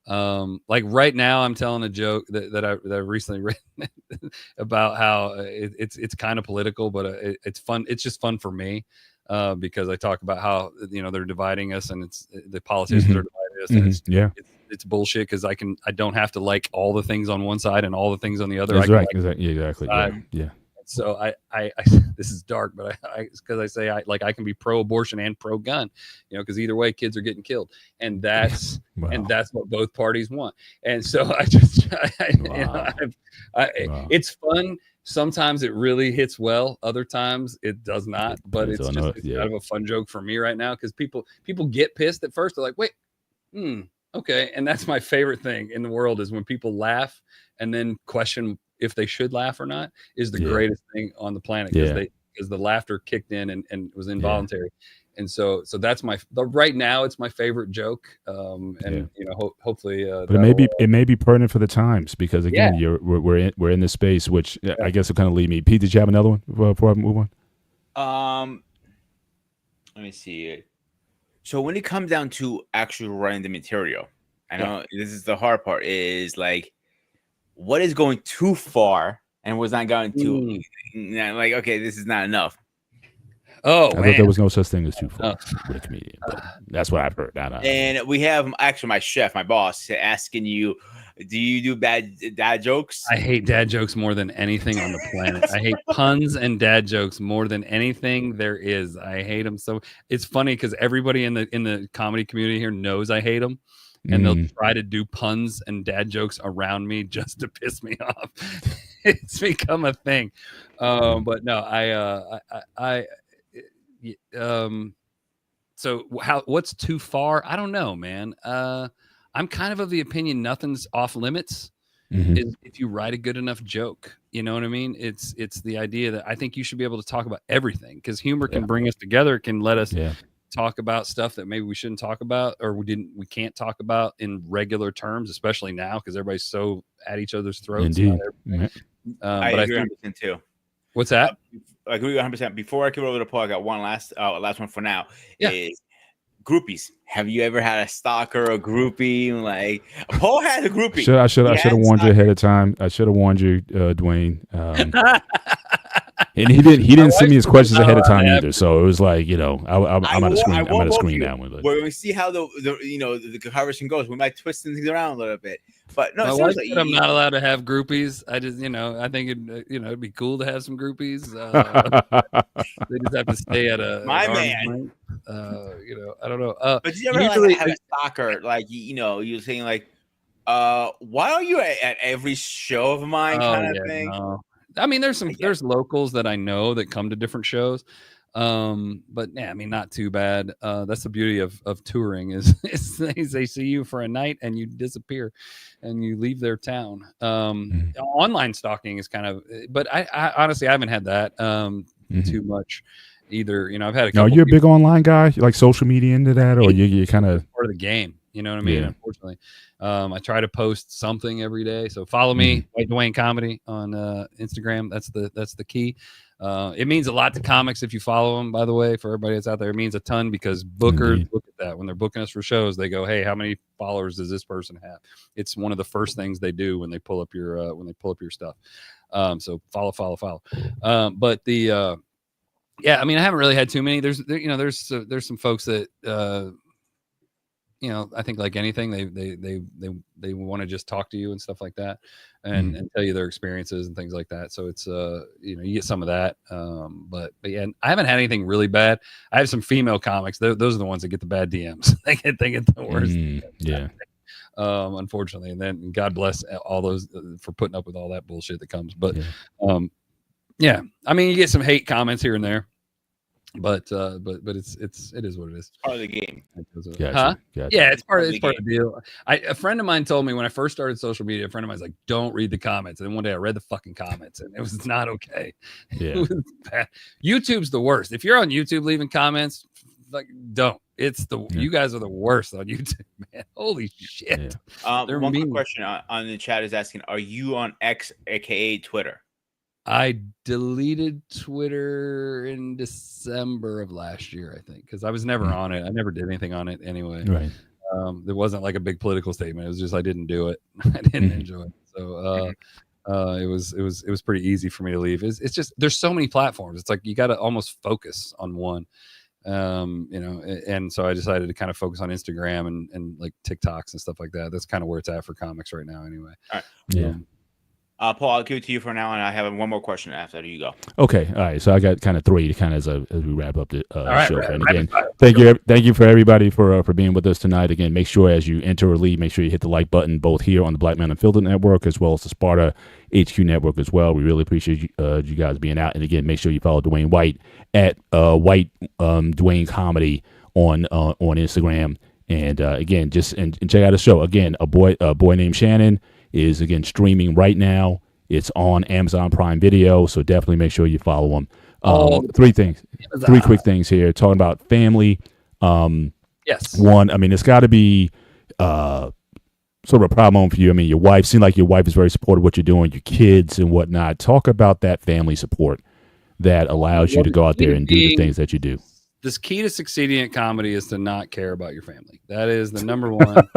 S6: Like right now I'm telling a joke that I recently written about how it's kind of political, but it's fun. It's just fun for me because I talk about how they're dividing us and it's the politicians are dividing us and it's bullshit because I don't have to like all the things on one side and all the things on the other.
S3: That's right. Exactly. Yeah.
S6: So I this is dark, but because I say I can be pro-abortion and pro-gun, because either way kids are getting killed, and that's what both parties want. And so it's fun. Sometimes it really hits well. Other times it does not. But it's kind of a fun joke for me right now because people get pissed at first. They're like, wait, okay. And that's my favorite thing in the world is when people laugh and then question if they should laugh or not is the greatest thing on the planet because the laughter kicked in and was involuntary. And so that's right now it's my favorite joke. Hopefully,
S3: but it may be pertinent for the times because again, we're in this space, which I guess will kind of lead me. Pete, did you have another one before I move
S5: on? Let me see. So when it comes down to actually writing the material, I know this is the hard part is like, what is going too far and was not going too like, okay, this is not enough.
S6: Oh,
S3: I thought there was no such thing as too far with a comedian, but that's what I've heard.
S5: And we have actually my boss, asking you, do you do bad dad jokes?
S6: I hate dad jokes more than anything on the planet. I hate puns and dad jokes more than anything there is. I hate them. So it's funny because everybody in the comedy community here knows I hate them. And they'll try to do puns and dad jokes around me just to piss me off. It's become a thing. But no, so what's too far? I don't know, man. I'm kind of the opinion nothing's off limits. is if you write a good enough joke. You know what I mean? It's the idea that I think you should be able to talk about everything, because humor can bring us together. It can let us talk about stuff that maybe we shouldn't talk about, or we can't talk about in regular terms, especially now because everybody's so at each other's throats.
S3: Indeed.
S5: I agree 100% too.
S6: What's that?
S5: I agree 100%. Before I give over to Paul, I got one last one for now. Is groupies. Have you ever had a stalker or groupie? Like, Paul has a groupie.
S3: I should have warned you ahead of time. I should have warned you, Dwayne. And he didn't send me his questions ahead of time either. So it was like, I'm gonna screen that one.
S5: We're gonna see how the conversation goes. We might twist things around a little bit. But no,
S6: I'm not allowed to have groupies. I just, I think it'd be cool to have some groupies. They just have to stay at a
S5: my man.
S6: I don't know.
S5: But did you ever have a stalker? Like, you're saying like, why are you at every show of mine kind of thing?
S6: No. I mean, there's locals that I know that come to different shows. But yeah, I mean, not too bad. That's the beauty of touring is they see you for a night and you disappear and you leave their town. Online stalking is kind of, but I honestly, I haven't had that too much either. I've had a couple.
S3: No, you're a big online guy. You like social media into that, or you kind of
S6: part of the game. You know what I mean? Yeah. Unfortunately, I try to post something every day. So follow me, White Dewayne Comedy on Instagram. That's the key. It means a lot to comics if you follow them. By the way, for everybody that's out there, it means a ton because bookers look at that when they're booking us for shows. They go, "Hey, how many followers does this person have?" It's one of the first things they do when they pull up your stuff. So follow. But the yeah, I mean, I haven't really had too many. There's some folks that. I think like anything, they want to just talk to you and stuff like that, and tell you their experiences and things like that. So it's you get some of that, but yeah, I haven't had anything really bad. I have some female comics; those are the ones that get the bad DMs. they get the worst. Unfortunately, and then God bless all those for putting up with all that bullshit that comes. But yeah, I mean, you get some hate comments here and there. But it is what it is.
S5: Part of the game.
S6: Gotcha. Yeah, it's part of the deal. A friend of mine told me when I first started social media, a friend of mine's like, "Don't read the comments." And then one day I read the fucking comments, and it was not okay.
S3: Yeah.
S6: It was bad. YouTube's the worst. If you're on YouTube leaving comments, like, don't. It's you guys are the worst on YouTube, man. Holy shit.
S5: Yeah. One quick question on the chat is asking, are you on X, aka Twitter?
S6: I deleted Twitter in December of last year, I think, because I was never on it. I never did anything on it anyway.
S3: Right.
S6: There wasn't like a big political statement. It was just I didn't do it. I didn't enjoy it. So it was pretty easy for me to leave. It's just there's so many platforms. It's like you got to almost focus on one. And so I decided to kind of focus on Instagram and like TikToks and stuff like that. That's kind of where it's at for comics right now, anyway.
S5: All right.
S3: Yeah.
S5: Paul, I'll give it to you for now, and I have one more question after you go.
S3: Okay, all right. So I got kind of three, kind of as we wrap up the show.
S6: Right,
S3: and again, thank you for everybody for being with us tonight. Again, make sure as you enter or leave, make sure you hit the like button both here on the Black Man Unfiltered Network as well as the Sparta HQ Network as well. We really appreciate you guys being out. And again, make sure you follow Dewayne White at White Dewayne Comedy on Instagram. And again, and check out the show. Again, a boy named Shannon is again streaming right now. It's on Amazon Prime Video, so definitely make sure you follow them. Three quick things here. Talking about family.
S6: Yes.
S3: One, I mean, it's got to be sort of a problem for you. I mean, your wife seems like your wife is very supportive of what you're doing, your kids and whatnot. Talk about that family support that allows you to go out there and do the things that you do.
S6: This key to succeeding at comedy is to not care about your family. That is the number one.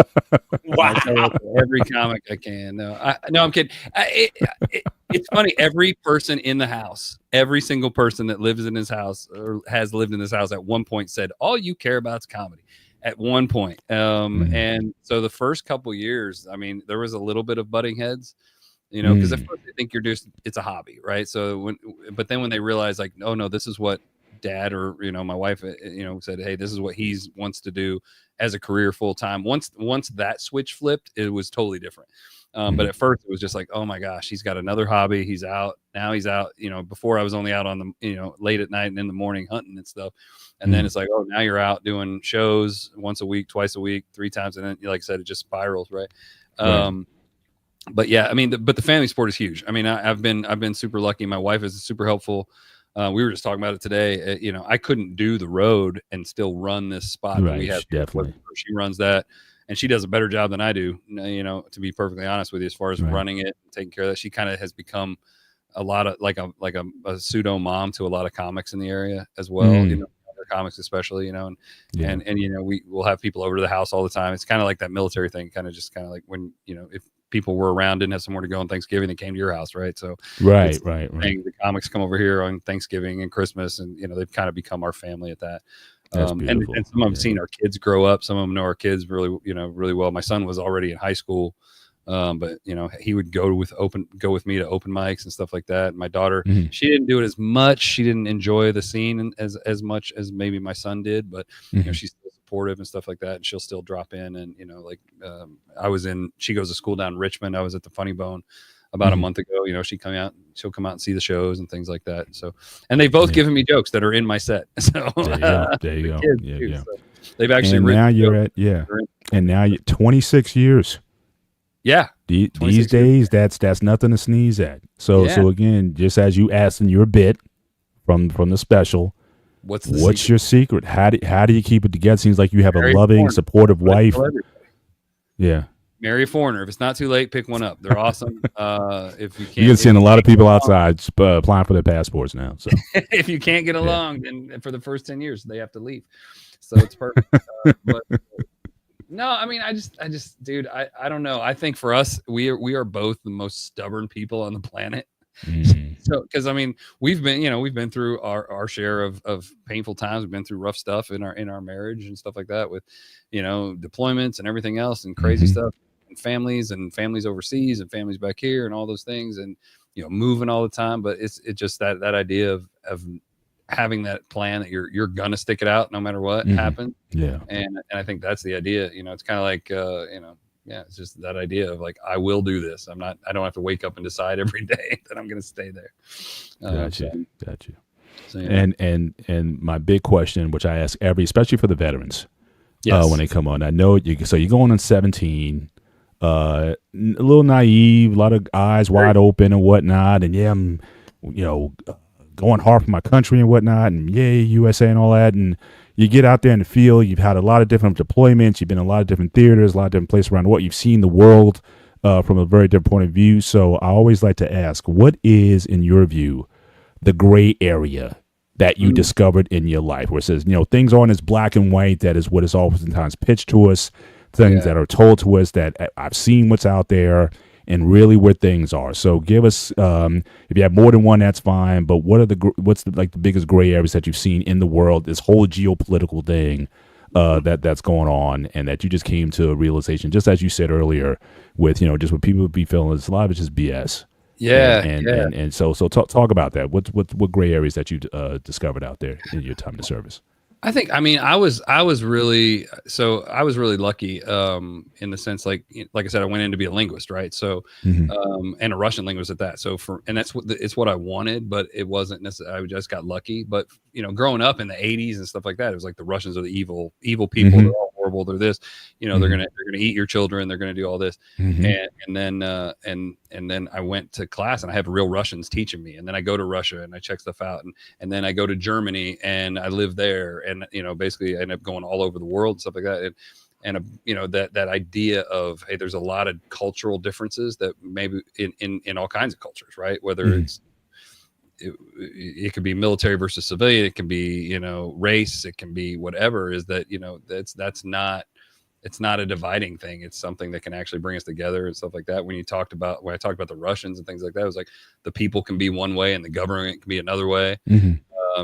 S5: Wow.
S6: I tell every comic I can. No, I'm kidding. It's funny. Every person in the house, every single person that lives in his house or has lived in this house at one point said, all you care about is comedy at one point. And so the first couple years, I mean, there was a little bit of butting heads, because at first they think it's a hobby, right? So but then when they realize like, oh no, this is what dad or my wife said, hey, this is what he wants to do as a career full time. Once that switch flipped, it was totally different. But at first it was just like, oh my gosh, he's got another hobby. He's out now. He's out. Before I was only out on the late at night and in the morning hunting and stuff. And then it's like, oh, now you're out doing shows once a week, twice a week, 3 times, and then like I said, it just spirals, right? but yeah, I mean, but the family sport is huge. I mean, I've been super lucky. My wife is super helpful. We were just talking about it today. You know, I couldn't do the road and still run this spot that we have.
S3: Definitely.
S6: She runs that, and she does a better job than I do. You know, to be perfectly honest with you, as far as running it, and taking care of that, she kind of has become a lot of like a pseudo mom to a lot of comics in the area as well. You know, comics especially. You know, and you know, we'll have people over to the house all the time. It's kind of like that military thing, kind of like when, you know, if people were around, didn't have somewhere to go on Thanksgiving, they came to your house, right? So
S3: right.
S6: The comics come over here on Thanksgiving and Christmas, and you know, they've kind of become our family at that.
S3: That's
S6: and
S3: beautiful.
S6: some of them seen our kids grow up. Some of them know our kids really, you know, really well. My son was already in high school, but you know, he would go with me to open mics and stuff like that. And my daughter, she didn't do it as much. She didn't enjoy the scene as much as maybe my son did, but you know, she's still supportive and stuff like that. And she'll still drop in. And, you know, like, she goes to school down in Richmond. I was at the Funny Bone about a month ago. You know, she'll come out and see the shows and things like that. So, and they've both given me jokes that are in my set. So
S3: there you go. Yeah.
S6: So they've actually,
S3: and now you're at, and now you're 26 years.
S6: Yeah.
S3: These days, that's nothing to sneeze at. So again, just as you asked in your bit from the special, what's your secret? How do you keep it together? Seems like you have a loving, supportive wife. Yeah.
S6: Marry a foreigner. If it's not too late, pick one up. They're awesome. If you can't,
S3: you're seeing a lot of people outside applying for their passports now. So
S6: if you can't get along, then for the first 10 years, they have to leave. So it's perfect. But no, I mean, I just, dude, I don't know. I think for us, we are both the most stubborn people on the planet. So, because I mean, we've been through our share of painful times. We've been through rough stuff in our marriage and stuff like that, with, you know, deployments and everything else and crazy stuff, and families overseas and families back here and all those things, and, you know, moving all the time. But it's just that idea of having that plan that you're gonna stick it out no matter what happens. Yeah. And I think that's the idea. You know, it's kind of like, you know, yeah, it's just that idea of like, I will do this. I don't have to wake up and decide every day that I'm going to stay there.
S3: Gotcha.
S6: So, yeah.
S3: And my big question, which I ask especially for the veterans, when they come on, I know you're going on 17, a little naive, a lot of eyes wide open and whatnot. And I'm, you know, going hard for my country and whatnot, and USA and all that. And you get out there in the field, you've had a lot of different deployments, you've been in a lot of different theaters, a lot of different places around the world. You've seen the world from a very different point of view. So I always like to ask, what is, in your view, the gray area that you discovered in your life, where it says, you know, things aren't as black and white, that is what is oftentimes pitched to us, things that are told to us, that I've seen what's out there, and really where things are. So give us, if you have more than one, that's fine. But what's the biggest gray areas that you've seen in the world, this whole geopolitical thing that's going on, and that you just came to a realization, just as you said earlier, with, you know, just what people would be feeling, it's a lot of it's just BS.
S6: Yeah.
S3: And so talk about that. What gray areas that you discovered out there in your time in the service?
S6: I think, I mean, I was really lucky in the sense, like I said, I went in to be a linguist, right? So, and a Russian linguist at that. So it's what I wanted, but it wasn't necessarily, I just got lucky. But, you know, growing up in the 80s and stuff like that, it was like the Russians are the evil people. They're all horrible. They're this, you know, they're gonna eat your children. They're gonna do all this. And then I went to class and I had real Russians teaching me. And then I go to Russia and I check stuff out. And then I go to Germany and I live there. And, you know, basically I end up going all over the world and stuff like that. And you know, that idea of, hey, there's a lot of cultural differences that maybe in all kinds of cultures, right? Whether it could be military versus civilian, it can be, you know, race, it can be whatever, is that, you know, it's not a dividing thing. It's something that can actually bring us together and stuff like that. When I talked about the Russians and things like that, it was like the people can be one way and the government can be another way.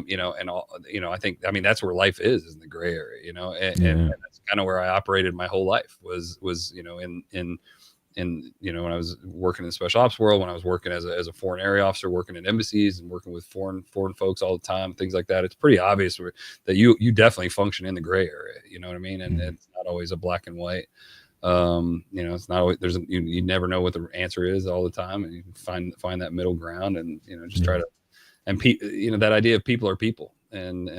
S6: You know, and all, you know, I think, I mean, that's where life is in the gray area, you know, and that's kind of where I operated my whole life was, you know, in, you know, when I was working in the special ops world, when I was working as a foreign area officer, working in embassies and working with foreign folks all the time, things like that. It's pretty obvious that you definitely function in the gray area, you know what I mean? And it's not always a black and white. You know, it's not always, you never know what the answer is all the time, and you can find that middle ground, and, you know, just try to, and you know, that idea of people are people, and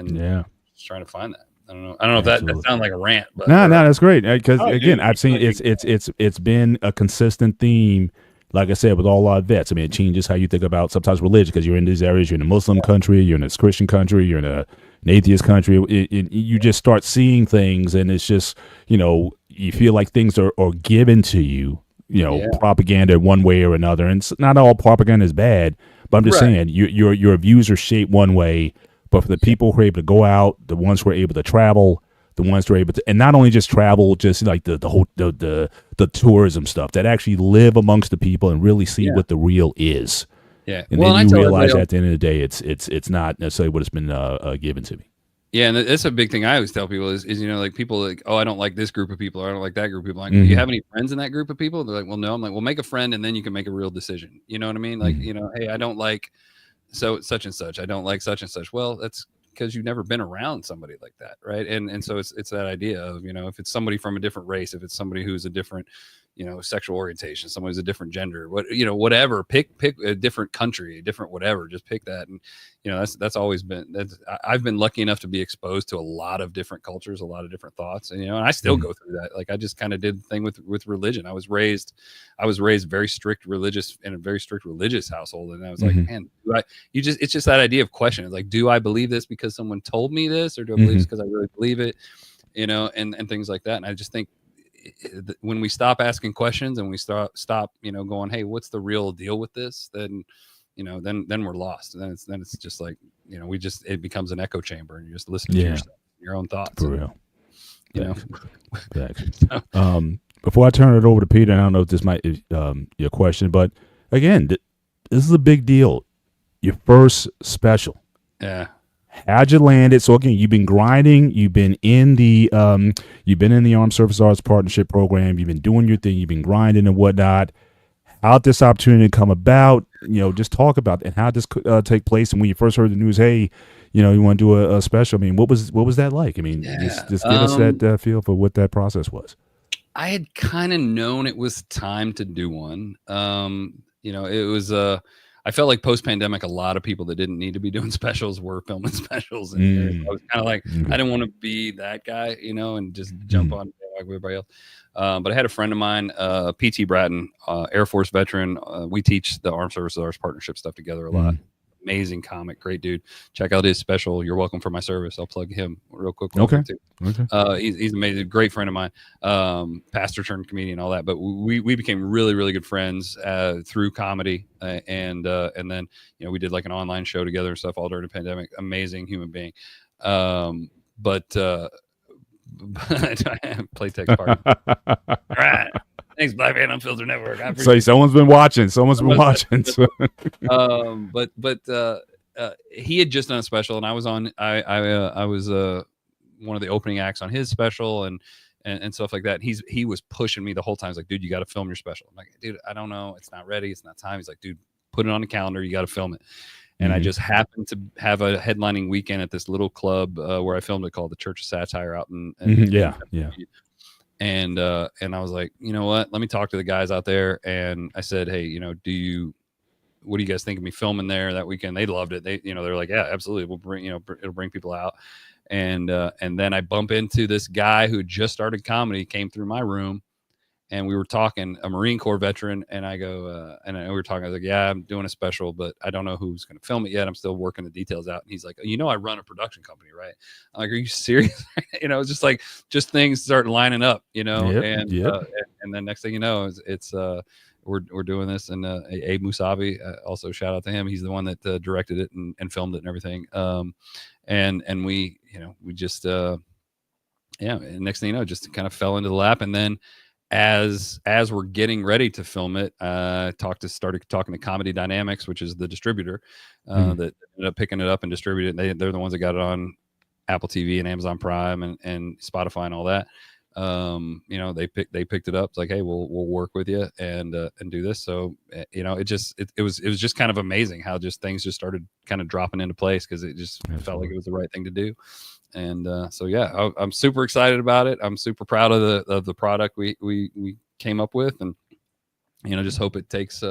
S6: just trying to find that. I don't know if that sounds like a rant, but
S3: no, that's great. Because again, I've seen it's been a consistent theme like I said, with all our vets, I mean, it changes how you think about sometimes religion, because you're in these areas, you're in a Muslim country, you're in a Christian country, you're in an atheist country. You just start seeing things, and it's just, you feel like things are given to you, propaganda one way or another. And not all propaganda is bad, but I'm just saying your views are shaped one way, but for the people who are able to go out, the ones who are able to travel, the ones who are able to, and not only just travel, just like the whole the tourism stuff, that actually live amongst the people and really see what the real is.
S6: Yeah,
S3: and then you realize at the end of the day, it's not necessarily what has been given to me.
S6: Yeah, and that's a big thing I always tell people is like people like, oh, I don't like this group of people, or I don't like that group of people. Like, do you have any friends in that group of people? They're like, well, no. I'm like, well, make a friend, and then you can make a real decision. You know what I mean? Like, hey, I don't like such and such. I don't like such and such. Well, that's because you've never been around somebody like that, right? And so it's that idea of, if it's somebody from a different race, if it's somebody who's a different, sexual orientation, someone who's a different gender, whatever, pick a different country, a different whatever, just pick that. And that's always been, I've been lucky enough to be exposed to a lot of different cultures, a lot of different thoughts, and I still go through that. Like, I just kind of did the thing with religion. I was raised very strict religious, in a very strict religious household, and I was like, man, it's just that idea of question. It's like, do I believe this because someone told me this, or do I believe this because I really believe it, and things like that. And I just think when we stop asking questions and we stop going, hey, what's the real deal with this, then then we're lost. And then it's just like, it becomes an echo chamber, and you just listen to yourself, your own thoughts.
S3: For real. Before I turn it over to Peter, and I don't know if this might be your question, but again, this is a big deal. Your first special.
S6: Yeah.
S3: How'd you land it? So again, you've been grinding. You've been in the Armed Service Arts Partnership Program. You've been doing your thing. You've been grinding and whatnot. How'd this opportunity come about? Just talk about it. And how did this take place? And when you first heard the news, hey, you want to do a special. I mean, what was that like? I mean, just give us that feel for what that process was.
S6: I had kind of known it was time to do one. It was I felt like post-pandemic, a lot of people that didn't need to be doing specials were filming specials. And I was kind of like, I didn't want to be that guy, and just jump on like everybody else. But I had a friend of mine, P.T. Bratton, Air Force veteran. We teach the Armed Services Arts Partnership stuff together a lot. Amazing comic, great dude. Check out his special, You're Welcome for My Service. I'll plug him real quick.
S3: Okay.
S6: He's amazing, great friend of mine, pastor turned comedian, all that. But we became really, really good friends through comedy, and then we did like an online show together and stuff all during the pandemic. Amazing human being, but play text party. All right. Thanks, Black Man Unfiltered Network.
S3: So someone's been watching.
S6: But he had just done a special, and I was on. I was one of the opening acts on his special, and stuff like that. He was pushing me the whole time. He's like, dude, you got to film your special. I'm like, dude, I don't know. It's not ready. It's not time. He's like, dude, put it on the calendar. You got to film it. And I just happened to have a headlining weekend at this little club where I filmed it, called the Church of Satire out in And I was like, you know what? Let me talk to the guys out there. And I said, hey, what do you guys think of me filming there that weekend? They loved it. They're like, yeah, absolutely. We'll bring, it'll bring people out. And then I bump into this guy who just started comedy, came through my room, and we were talking, a Marine Corps veteran. And I go, and we were talking, I was like, yeah, I'm doing a special, but I don't know who's going to film it yet. I'm still working the details out. And he's like, I run a production company, right? I'm like, are you serious? It's just like, things start lining up, and then next thing you know, it's we're doing this. And Abe Musavi, also shout out to him. He's the one that directed it and filmed it and everything. And we just, and next thing you know, just kind of fell into the lap. And then as we're getting ready to film it, started talking to Comedy Dynamics, which is the distributor that ended up picking it up and distributed it. They're the ones that got it on Apple TV and Amazon Prime and Spotify and all that. They picked it up. It's like, hey, we'll work with you and do this. So it was just kind of amazing how things just started kind of dropping into place, because it just felt like it was the right thing to do. And I'm super excited about it. I'm super proud of the product we came up with, and just hope it takes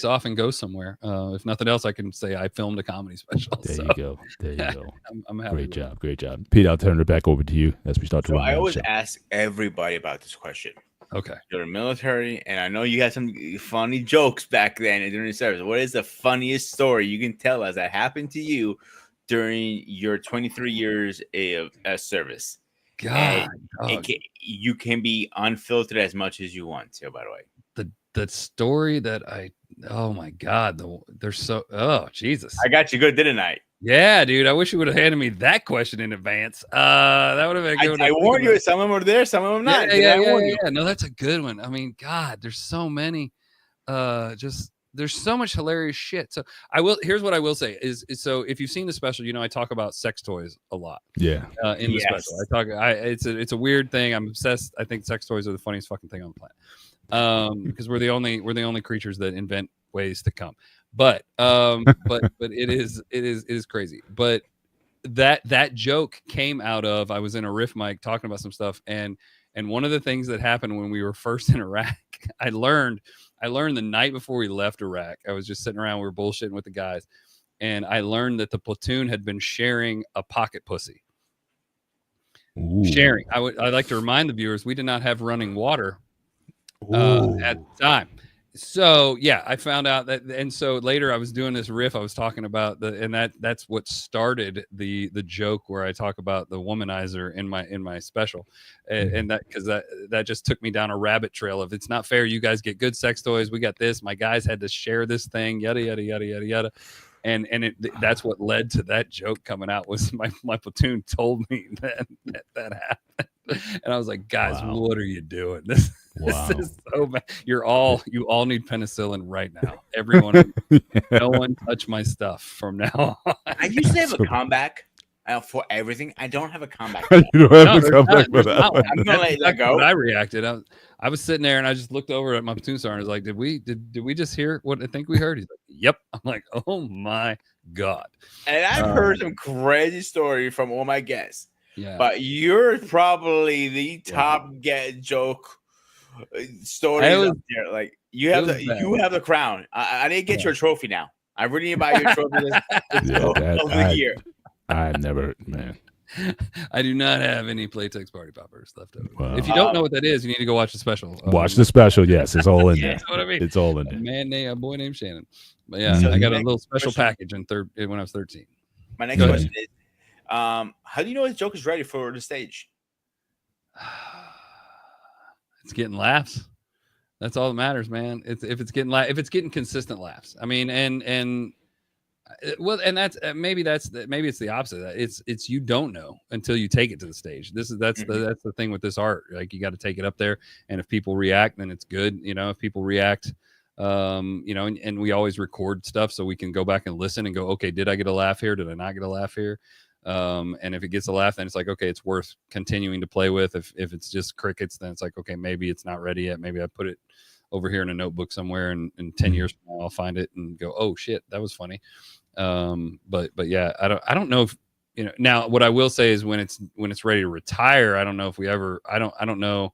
S6: off and goes somewhere. If nothing else, I can say I filmed a comedy special.
S3: There you go.
S6: I'm happy.
S3: Great job. Pete, I'll turn it back over to you as we start to.
S5: So I always ask everybody about this question.
S6: Okay.
S5: You're military, and I know you had some funny jokes back then during the service. What is the funniest story you can tell us that happened to you during your 23 years of service?
S6: God,
S5: you can be unfiltered as much as you want to, by the way.
S6: The story that oh my God, they're so, oh Jesus.
S5: I got you good, didn't I?
S6: Yeah, dude. I wish you would have handed me that question in advance. That would have been good.
S5: I warned you. Some of them were there, some of them not.
S6: Yeah. No, that's a good one. I mean, God, there's so many. There's so much hilarious shit. So here's what I will say is so if you've seen the special, I talk about sex toys a lot.
S3: Yeah.
S6: In the special, it's a weird thing. I'm obsessed. I think sex toys are the funniest fucking thing on the planet. Because we're the only creatures that invent ways to come. But it is crazy. But that joke came out of, I was in a riff mic talking about some stuff, and one of the things that happened when we were first in Iraq, I learned the night before we left Iraq. I was just sitting around, we were bullshitting with the guys, and I learned that the platoon had been sharing a pocket pussy. Ooh. Sharing. I'd like to remind the viewers, we did not have running water at the time. So yeah, I found out that, and so later I was doing this riff. I was talking about that's what started the joke where I talk about the womanizer in my special, and that because that just took me down a rabbit trail of, it's not fair. You guys get good sex toys, we got this. My guys had to share this thing, yada yada yada yada yada. And that's what led to that joke coming out, was my platoon told me that happened. And I was like, guys, what are you doing? This is so bad. You all need penicillin right now. Everyone, no one touch my stuff from now on.
S5: I usually have a comeback for everything. I don't have a comeback.
S3: You don't have a comeback for that.
S5: I'm gonna let that go.
S6: I reacted. I was sitting there and I just looked over at my platoon sergeant. I was like, did we just hear what I think we heard? He's like, yep. I'm like, oh my God.
S5: And I've heard some crazy story from all my guests.
S6: Yeah.
S5: But you're probably the top get joke stories up there. Like you have the crown. I need to get your trophy now. I really need to buy your trophy of the year.
S3: I've never, man.
S6: I do not have any Playtex Party Poppers left over. Wow. If you don't know what that is, you need to go watch the special.
S3: Watch the special. Yes, it's all in there.
S6: That's what I mean.
S3: It's all in there.
S6: A boy named Shannon. But yeah, I got a little special package when I was 13.
S5: My next question is, how do you know his joke is ready for the stage?
S6: It's getting laughs. That's all that matters, man. If it's getting consistent laughs. I mean, and that's maybe it's the opposite of that. It's you don't know until you take it to the stage. That's the thing with this art. Like, you got to take it up there, and if people react, then it's good. If people react, and we always record stuff so we can go back and listen and go, okay, did I get a laugh here? Did I not get a laugh here? And if it gets a laugh, then it's like, okay, it's worth continuing to play with. If it's just crickets, then it's like, okay, maybe it's not ready yet. Maybe I put it over here in a notebook somewhere, and in 10 years from now, I'll find it and go, oh shit, that was funny. But yeah, I don't know if, now what I will say is when it's ready to retire, I don't know if we ever, I don't know.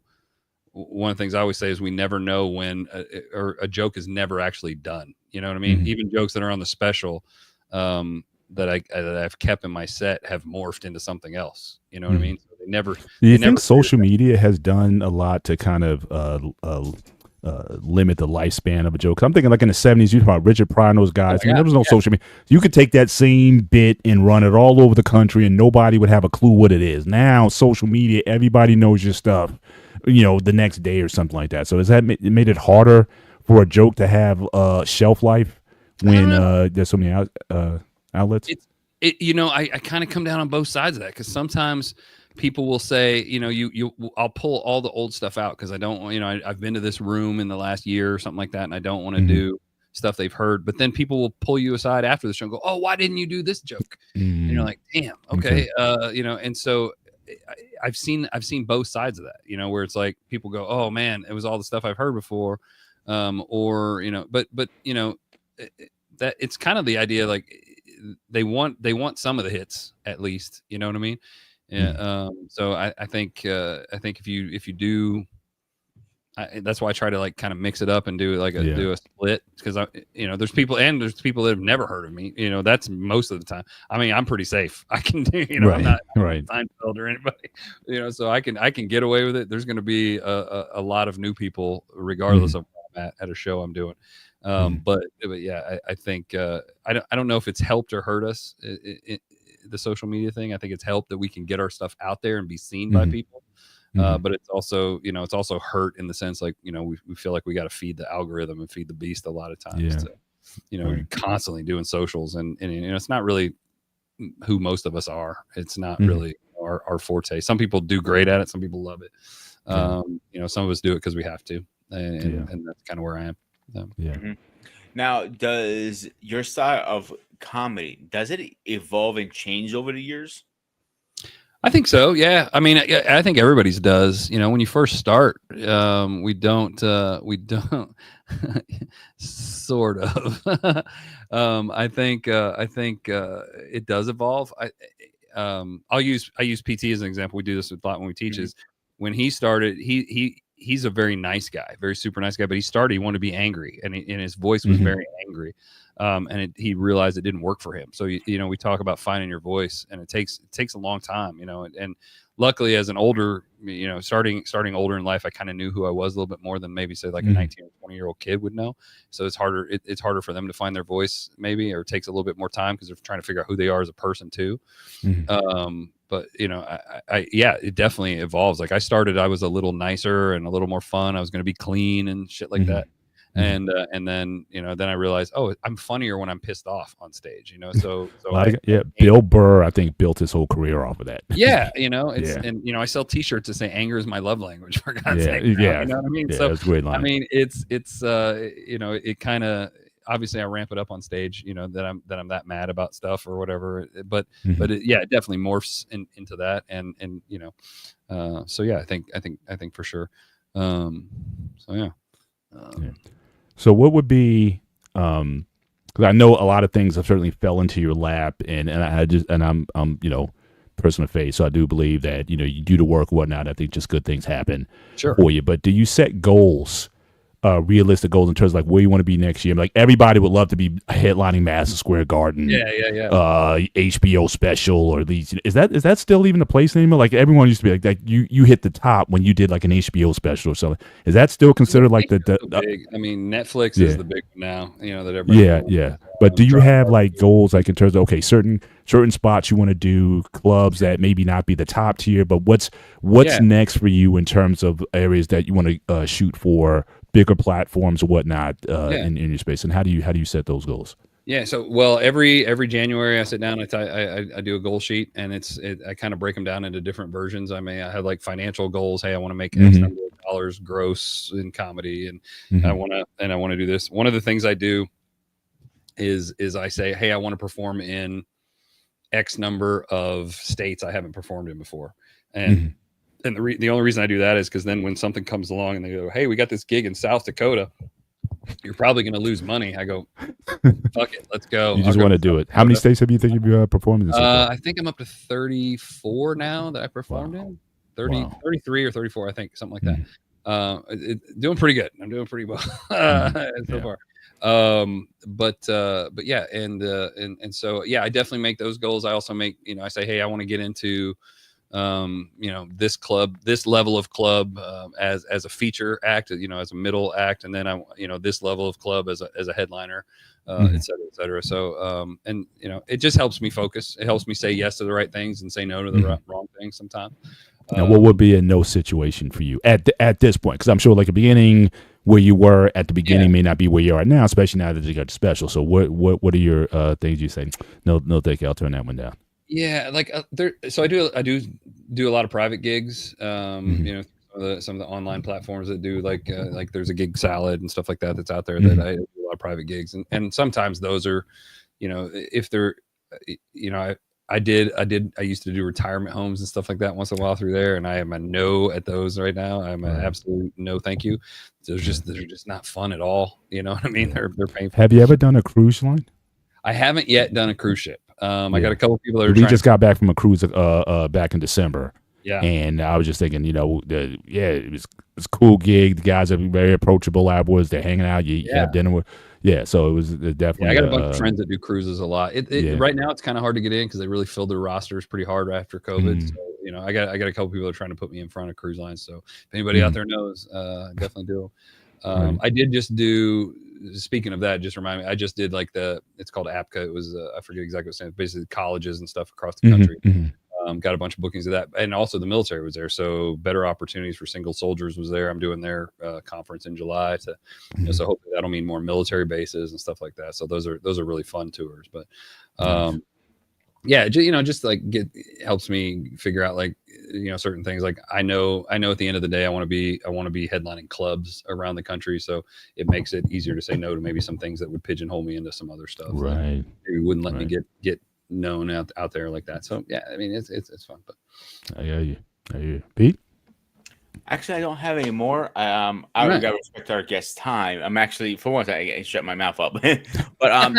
S6: One of the things I always say is we never know when a joke is never actually done. You know what I mean? Mm-hmm. Even jokes that are on the special, that I've kept in my set have morphed into something else. You know what I mean? So they never.
S3: Do you think social media has done a lot to kind of limit the lifespan of a joke? I'm thinking like in the 70s, you talk about Richard Pryor and those guys. There was no social media. You could take that same bit and run it all over the country, and nobody would have a clue what it is. Now, social media, everybody knows your stuff, the next day or something like that. So has that made it harder for a joke to have shelf life when there's so many outlets?
S6: I kind of come down on both sides of that, because sometimes people will say, I'll pull all the old stuff out because I don't, I've been to this room in the last year or something like that, and I don't want to do stuff they've heard. But then people will pull you aside after the show and go, oh, why didn't you do this joke? And you're like, damn, okay. And so I've seen both sides of that, where it's like people go, oh man, it was all the stuff I've heard before. But that it's kind of the idea, like they want some of the hits at least, you know what I mean? Yeah. So I think if you do that's why I try to like kind of mix it up and do like do a split, because there's people that have never heard of me. That's most of the time. I mean, I'm pretty safe. I can do, I'm not Seinfeld or anybody, so I can get away with it. There's going to be a lot of new people regardless of where I'm at a show I'm doing. But yeah, I think I don't know if it's helped or hurt us. The social media thing, I think it's helped that we can get our stuff out there and be seen by people. But it's also, it's also hurt in the sense like, we feel like we got to feed the algorithm and feed the beast a lot of times. We're constantly doing socials and it's not really who most of us are. It's not really our forte. Some people do great at it. Some people love it. Some of us do it because we have to. And that's kind of where I am.
S5: Now, does your style of comedy, does it evolve and change over the years?
S6: I think so. Yeah. I mean, I think everybody's does. When you first start, we don't sort of. I think it does evolve. I use PT as an example. We do this a lot when we teach. Is when he started, he's a very nice guy, very super nice guy. But he wanted to be angry, and his voice was very angry. And he realized it didn't work for him. So, we talk about finding your voice, and it takes a long time, and luckily as an older, starting older in life, I kind of knew who I was a little bit more than maybe say like a 19 or 20-year-old kid would know. So it's harder. It's harder for them to find their voice maybe, or it takes a little bit more time because they're trying to figure out who they are as a person too. But it definitely evolves. Like I was a little nicer and a little more fun. I was going to be clean and shit like that. And then I realized, I'm funnier when I'm pissed off on stage, so
S3: Bill Burr, I think, built his whole career off of that.
S6: And I sell t-shirts that say anger is my love language, for God's sake. You know what I mean? So
S3: that's a great line.
S6: I mean, it's it kind of, obviously I ramp it up on stage, that I'm that mad about stuff or whatever, but it definitely morphs into that. And I think for sure.
S3: So what would be, because I know a lot of things have certainly fell into your lap, and I'm person of faith, so I do believe that you do the work, whatnot. I think just good things happen for you. But do you set goals, realistic goals in terms of like where you want to be next year? Like everybody would love to be headlining Madison Square Garden, HBO special, or these. Is that still even a place anymore? Like everyone used to be like you hit the top when you did like an HBO special or something. Is that still considered like the
S6: big? I mean, Netflix is the big one now. That everybody.
S3: But do you have like goals like in terms of certain spots you want to do, clubs that maybe not be the top tier, but what's next for you in terms of areas that you want to shoot for, bigger platforms or whatnot in your space, and how do you set those goals?
S6: So every January I sit down, I do a goal sheet, and I kind of break them down into different versions. I have like financial goals. Hey, I want to make X number of dollars gross in comedy, and I want to do this. One of the things I do is I say, hey, I want to perform in X number of states I haven't performed in before. And the only reason I do that is because then when something comes along and they go, hey, we got this gig in South Dakota, you're probably going to lose money. I go, fuck it, let's go.
S3: You just want to do it. How many states have you think you've performed in?
S6: I think I'm up to 34 now that I performed in. 33 or 34, I think, something like that. Doing pretty good. I'm doing pretty well so far. But yeah, and so I definitely make those goals. I also make, I say, hey, I want to get into this club, this level of club as a feature act, as a middle act, and then I this level of club as a headliner, et cetera. So and it just helps me focus. It helps me say yes to the right things and say no to the wrong things sometimes.
S3: Now, what would be a no situation for you at this point? Because I'm sure like the beginning where you were at the beginning may not be where you are now, especially now that you got the special. So what are your things you say? No, thank you. I'll turn that one down.
S6: Yeah, like so I do a lot of private gigs. Some of the online platforms that do like there's a Gig Salad and stuff like that that's out there that I do a lot of private gigs, and sometimes those are, if they're, I used to do retirement homes and stuff like that once in a while through there, and I am a no at those right now. I'm an absolute no, thank you. They're just not fun at all. You know what I mean? They're painful.
S3: Have you ever done a cruise line?
S6: I haven't yet done a cruise ship. I got a couple people that are.
S3: We just got back from a cruise back in December.
S6: Yeah.
S3: And I was just thinking, it was a cool gig. The guys are very approachable afterwards. They're hanging out. You have dinner with. Yeah, so it was definitely.
S6: Yeah, I got a bunch of friends that do cruises a lot. Right now, it's kind of hard to get in because they really filled their rosters pretty hard after COVID. So, I got a couple people that are trying to put me in front of cruise lines. So if anybody out there knows, definitely do. I did just do. Speaking of that, just remind me. I just did it's called APCA. It was I forget exactly what it stands. Basically, colleges and stuff across the country. Got a bunch of bookings of that, and also the military was there. So Better Opportunities for Single Soldiers was there. I'm doing their conference in July so hopefully that'll mean more military bases and stuff like that. So those are really fun tours. But just helps me figure out certain things. Like I know at the end of the day I want to be headlining clubs around the country. So it makes it easier to say no to maybe some things that would pigeonhole me into some other stuff.
S3: Right.
S6: Maybe wouldn't let me get known out there like that. So yeah, I mean it's fun. But
S3: I hear you. Pete?
S5: Actually, I don't have any more. I gotta respect our guest time. I'm actually, for once, I shut my mouth up. But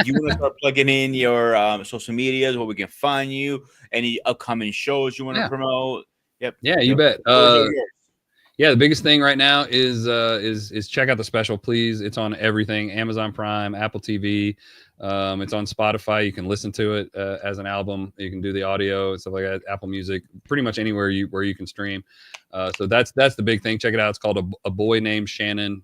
S5: you want to start plugging in your social medias where we can find you? Any upcoming shows you want to promote? Yep.
S6: Yeah, you bet. The biggest thing right now is check out the special, please. It's on everything: Amazon Prime, Apple TV. It's on Spotify. You can listen to it as an album. You can do the audio and stuff like that. Apple Music, pretty much anywhere where you can stream. So that's the big thing. Check it out. It's called A Boy Named Shannon.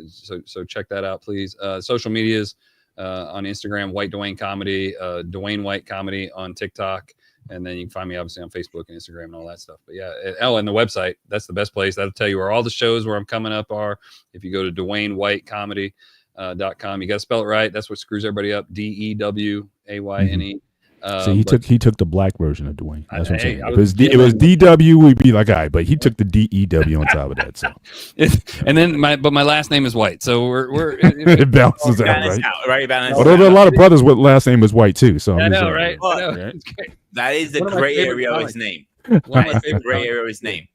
S6: So check that out, please. Social medias on Instagram, White Dewayne Comedy, Dewayne White Comedy on TikTok. And then you can find me obviously on Facebook and Instagram and all that stuff. But yeah, and the website, that's the best place. That'll tell you where all the shows where I'm coming up are. If you go to DewayneWhiteComedy.com, you got to spell it right. That's what screws everybody up. DEWAYNE.
S3: So he took the black version of Dewayne. That's what I'm saying. If it was DW, we'd be like, all right, but he took the DEW on top of that. So,
S6: and then my last name is White, so we're
S3: it balances out, right?
S5: Although
S3: there are a lot of brothers with last name is White too. So
S6: I know, right?
S5: That is the gray area of his name. One of my favorite gray area of his name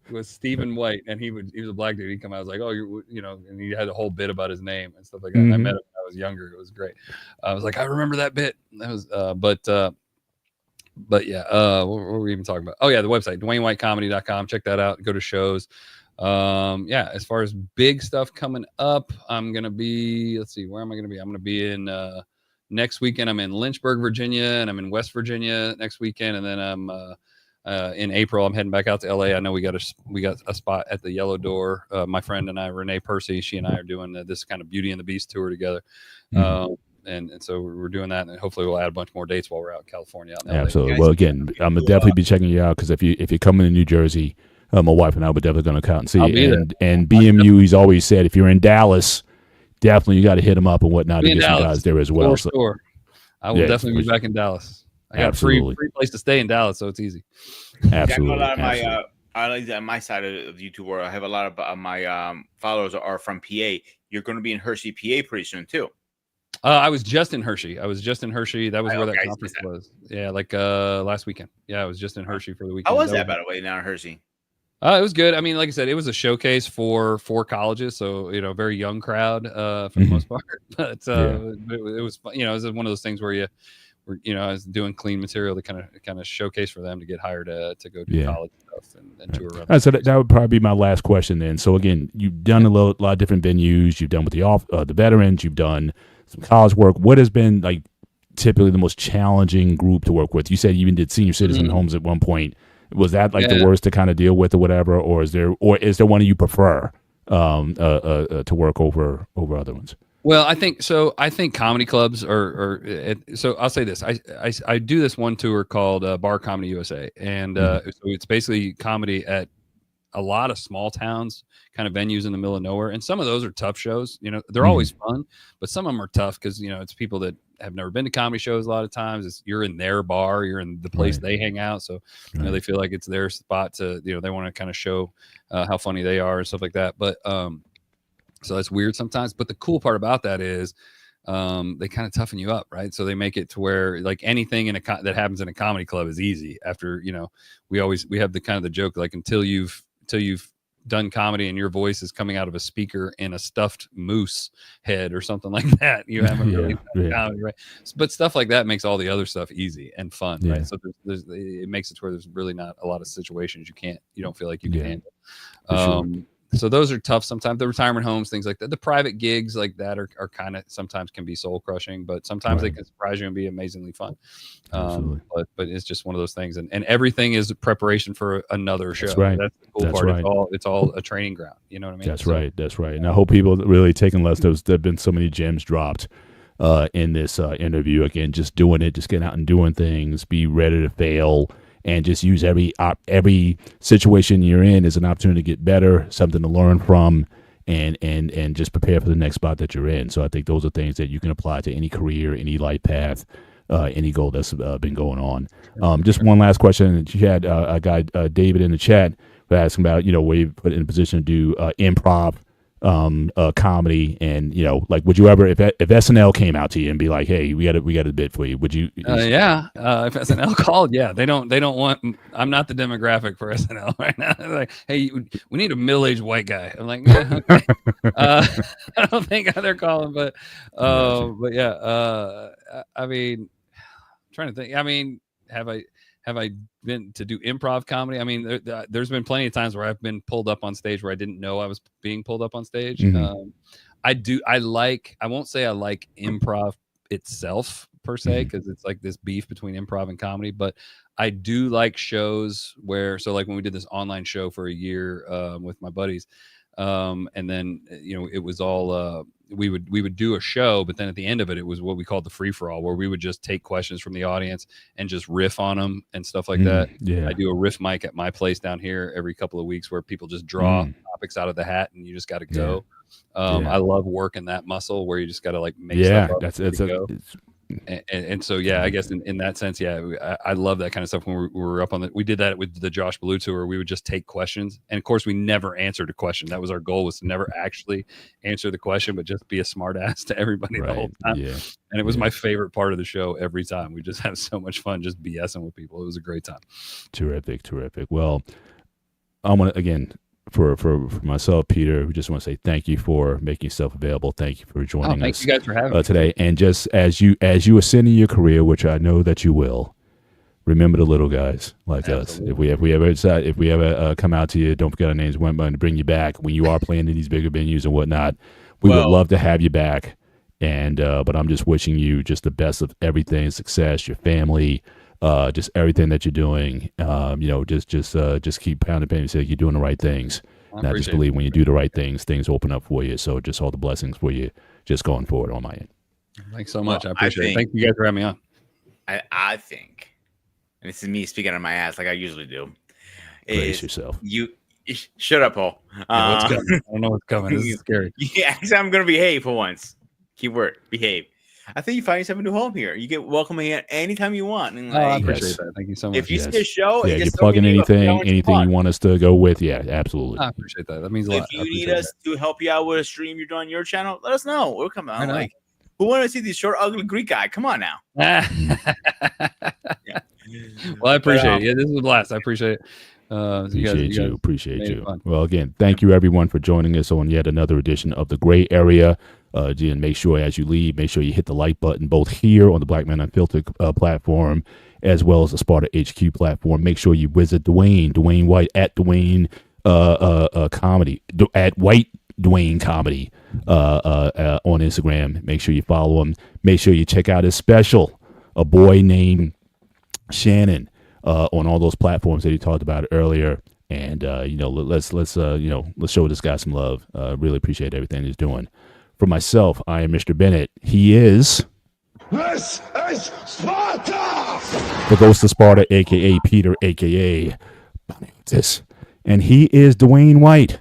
S6: was Stephen White, and he was a black dude. He'd come out, I was like, oh, and he had a whole bit about his name and stuff like that. And I met him when I was younger. It was great. I was like, I remember that bit. That was, but yeah, what were we even talking about? Oh yeah, the website, DewayneWhiteComedy.com. Check that out. Go to shows. As far as big stuff coming up, I'm gonna be. Let's see, where am I gonna be? I'm gonna be in next weekend. I'm in Lynchburg, Virginia, and I'm in West Virginia next weekend, and then I'm in April. I'm heading back out to LA. I know we got a spot at the Yellow Door. My friend and I, Renee Percy, she and I are doing this kind of Beauty and the Beast tour together. And so we're doing that, and hopefully we'll add a bunch more dates while we're out in California. Out in LA.
S3: Absolutely. Well, again, I'm gonna definitely be checking you out because if you're coming to New Jersey, my wife and I would definitely going to come and see you. And BMU, he's always said, if you're in Dallas, definitely you got to hit him up and whatnot to get some guys there as well.
S6: Sure. I will definitely be back in Dallas. I got a free place to stay in Dallas, so it's easy.
S3: Absolutely.
S5: Yeah, I like on my side of the YouTube world. I have a lot of my followers are from PA. You're going to be in Hershey, PA pretty soon too.
S6: I was just in Hershey. That was where that conference was. Yeah, last weekend. Yeah, I was just in Hershey for the weekend.
S5: How was that, by the way, now in Hershey?
S6: It was good. I mean, like I said, it was a showcase for 4 colleges, so very young crowd for the most part. But it was fun. It was one of those things where I was doing clean material to kind of showcase for them to get hired to go do college stuff and tour around.
S3: So that would probably be my last question then. So again, you've done a lot of different venues. You've done with the veterans. You've done some college work. What has been typically the most challenging group to work with? You said you even did senior citizen homes at one point. Was that the worst to kind of deal with or whatever, or is there one you prefer to work over other ones?
S6: Well, I think so. I think comedy clubs are so I'll say this. I do this one tour called Bar Comedy USA, and so it's basically comedy at a lot of small towns, kind of venues in the middle of nowhere. And some of those are tough shows. They're always fun, but some of them are tough because it's people that have never been to comedy shows. A lot of times you're in their bar, you're in the place they hang out. So, they feel like it's their spot to, they want to kind of show how funny they are and stuff like that. But, so that's weird sometimes. But the cool part about that is, they kind of toughen you up, right? So they make it to where anything that happens in a comedy club is easy. After we have the kind of the joke, until you've done comedy and your voice is coming out of a speaker in a stuffed moose head or something like that. You haven't really done comedy, right? But stuff like that makes all the other stuff easy and fun, right? So it makes it to where there's really not a lot of situations you don't feel like you can handle. So those are tough sometimes. The retirement homes, things like that. The private gigs like that are kind of sometimes can be soul crushing, but sometimes they can surprise you and be amazingly fun. But it's just one of those things, and everything is a preparation for another show. That's right. That's the cool part. It's all a training ground. You know what I mean? That's right. That's right. And I hope people really taking lessons. There've been so many gems dropped in this interview. Again, just doing it, just getting out and doing things. Be ready to fail. And just use every situation you're in as an opportunity to get better, something to learn from, and just prepare for the next spot that you're in. So I think those are things that you can apply to any career, any life path, any goal that's been going on. Just one last question. You had a guy, David, in the chat asking about, where you put in a position to do improv, comedy, and like, would you ever, if SNL came out to you and be like, hey, we got a bid for you, would you? If SNL called, they don't want. I'm not the demographic for SNL right now. They're like, hey, we need a middle-aged white guy. I'm like, okay. I don't think they're calling, but I mean, I'm trying to think. I mean, have I been to do improv comedy? I mean, there's been plenty of times where I've been pulled up on stage where I didn't know I was being pulled up on stage. Mm-hmm. I won't say I like improv itself per se, because it's like this beef between improv and comedy, but I do like shows where, so like when we did this online show for a year with my buddies, and then it was all we would do a show, but then at the end of it was what we called the free for all, where we would just take questions from the audience and just riff on them and stuff like that. I do a riff mic at my place down here every couple of weeks where people just draw topics out of the hat and you just got to go. I love working that muscle where you just got to like make stuff up. And so, I guess in that sense, I love that kind of stuff. When we were up on we did that with the Josh Ballou tour. We would just take questions, and of course, we never answered a question. That was our goal, was to never actually answer the question, but just be a smart ass to everybody the whole time. And it was my favorite part of the show every time. We just had so much fun just BSing with people. It was a great time. Terrific. Well, I want to again. For myself, Peter, we just want to say thank you for making yourself available. Thank you for joining us. Thank you guys for having me today. And just as you ascend in your career, which I know that you will, remember the little guys like us. If we ever come out to you, don't forget our names. We're going to bring you back when you are playing in these bigger venues and whatnot. We would love to have you back. And but I'm just wishing you just the best of everything, success, your family. Just everything that you're doing, just keep pounding, say you're doing the right things. And I just believe when you do the right things open up for you. So just all the blessings for you, just going forward on my end. Thanks so much. I appreciate it. Thank you guys for having me on.
S5: I think, and this is me speaking on my ass like I usually do.
S6: Brace yourself.
S5: You shut up, Paul.
S6: What's coming? I don't know what's coming. This is scary.
S5: Yeah, I'm going to behave for once. Keyword, behave. I think you find yourself a new home here. You get welcome here anytime you want. And
S6: I appreciate that. Thank you so much.
S5: If you see a show,
S3: you plug in anything you want us to go with. Yeah, absolutely.
S6: I appreciate that. That means a lot.
S5: If you need us to help you out with a stream you're doing on your channel, let us know. We'll come out. Like, who want to see this short, ugly Greek guy? Come on now.
S6: Well, I appreciate it. Yeah, this is a blast. I appreciate it.
S3: Appreciate you. Well, again, thank you everyone for joining us on yet another edition of The Gray Area. And make sure as you leave, make sure you hit the like button both here on the Black Man Unfiltered platform as well as the Sparta HQ platform. Make sure you visit Dewayne White at Dewayne Comedy, at White Dewayne Comedy on Instagram. Make sure you follow him. Make sure you check out his special, A Boy Named Shannon, on all those platforms that he talked about earlier. And let's show this guy some love. Really appreciate everything he's doing. For myself, I am Mr. Bennett. He is.
S4: This is Sparta!
S3: The Ghost of Sparta, a.k.a. Peter, a.k.a. Bonantis. And he is Dewayne White.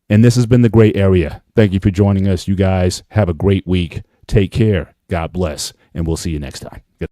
S3: And this has been The Gray Area. Thank you for joining us, you guys. Have a great week. Take care. God bless. And we'll see you next time. Good.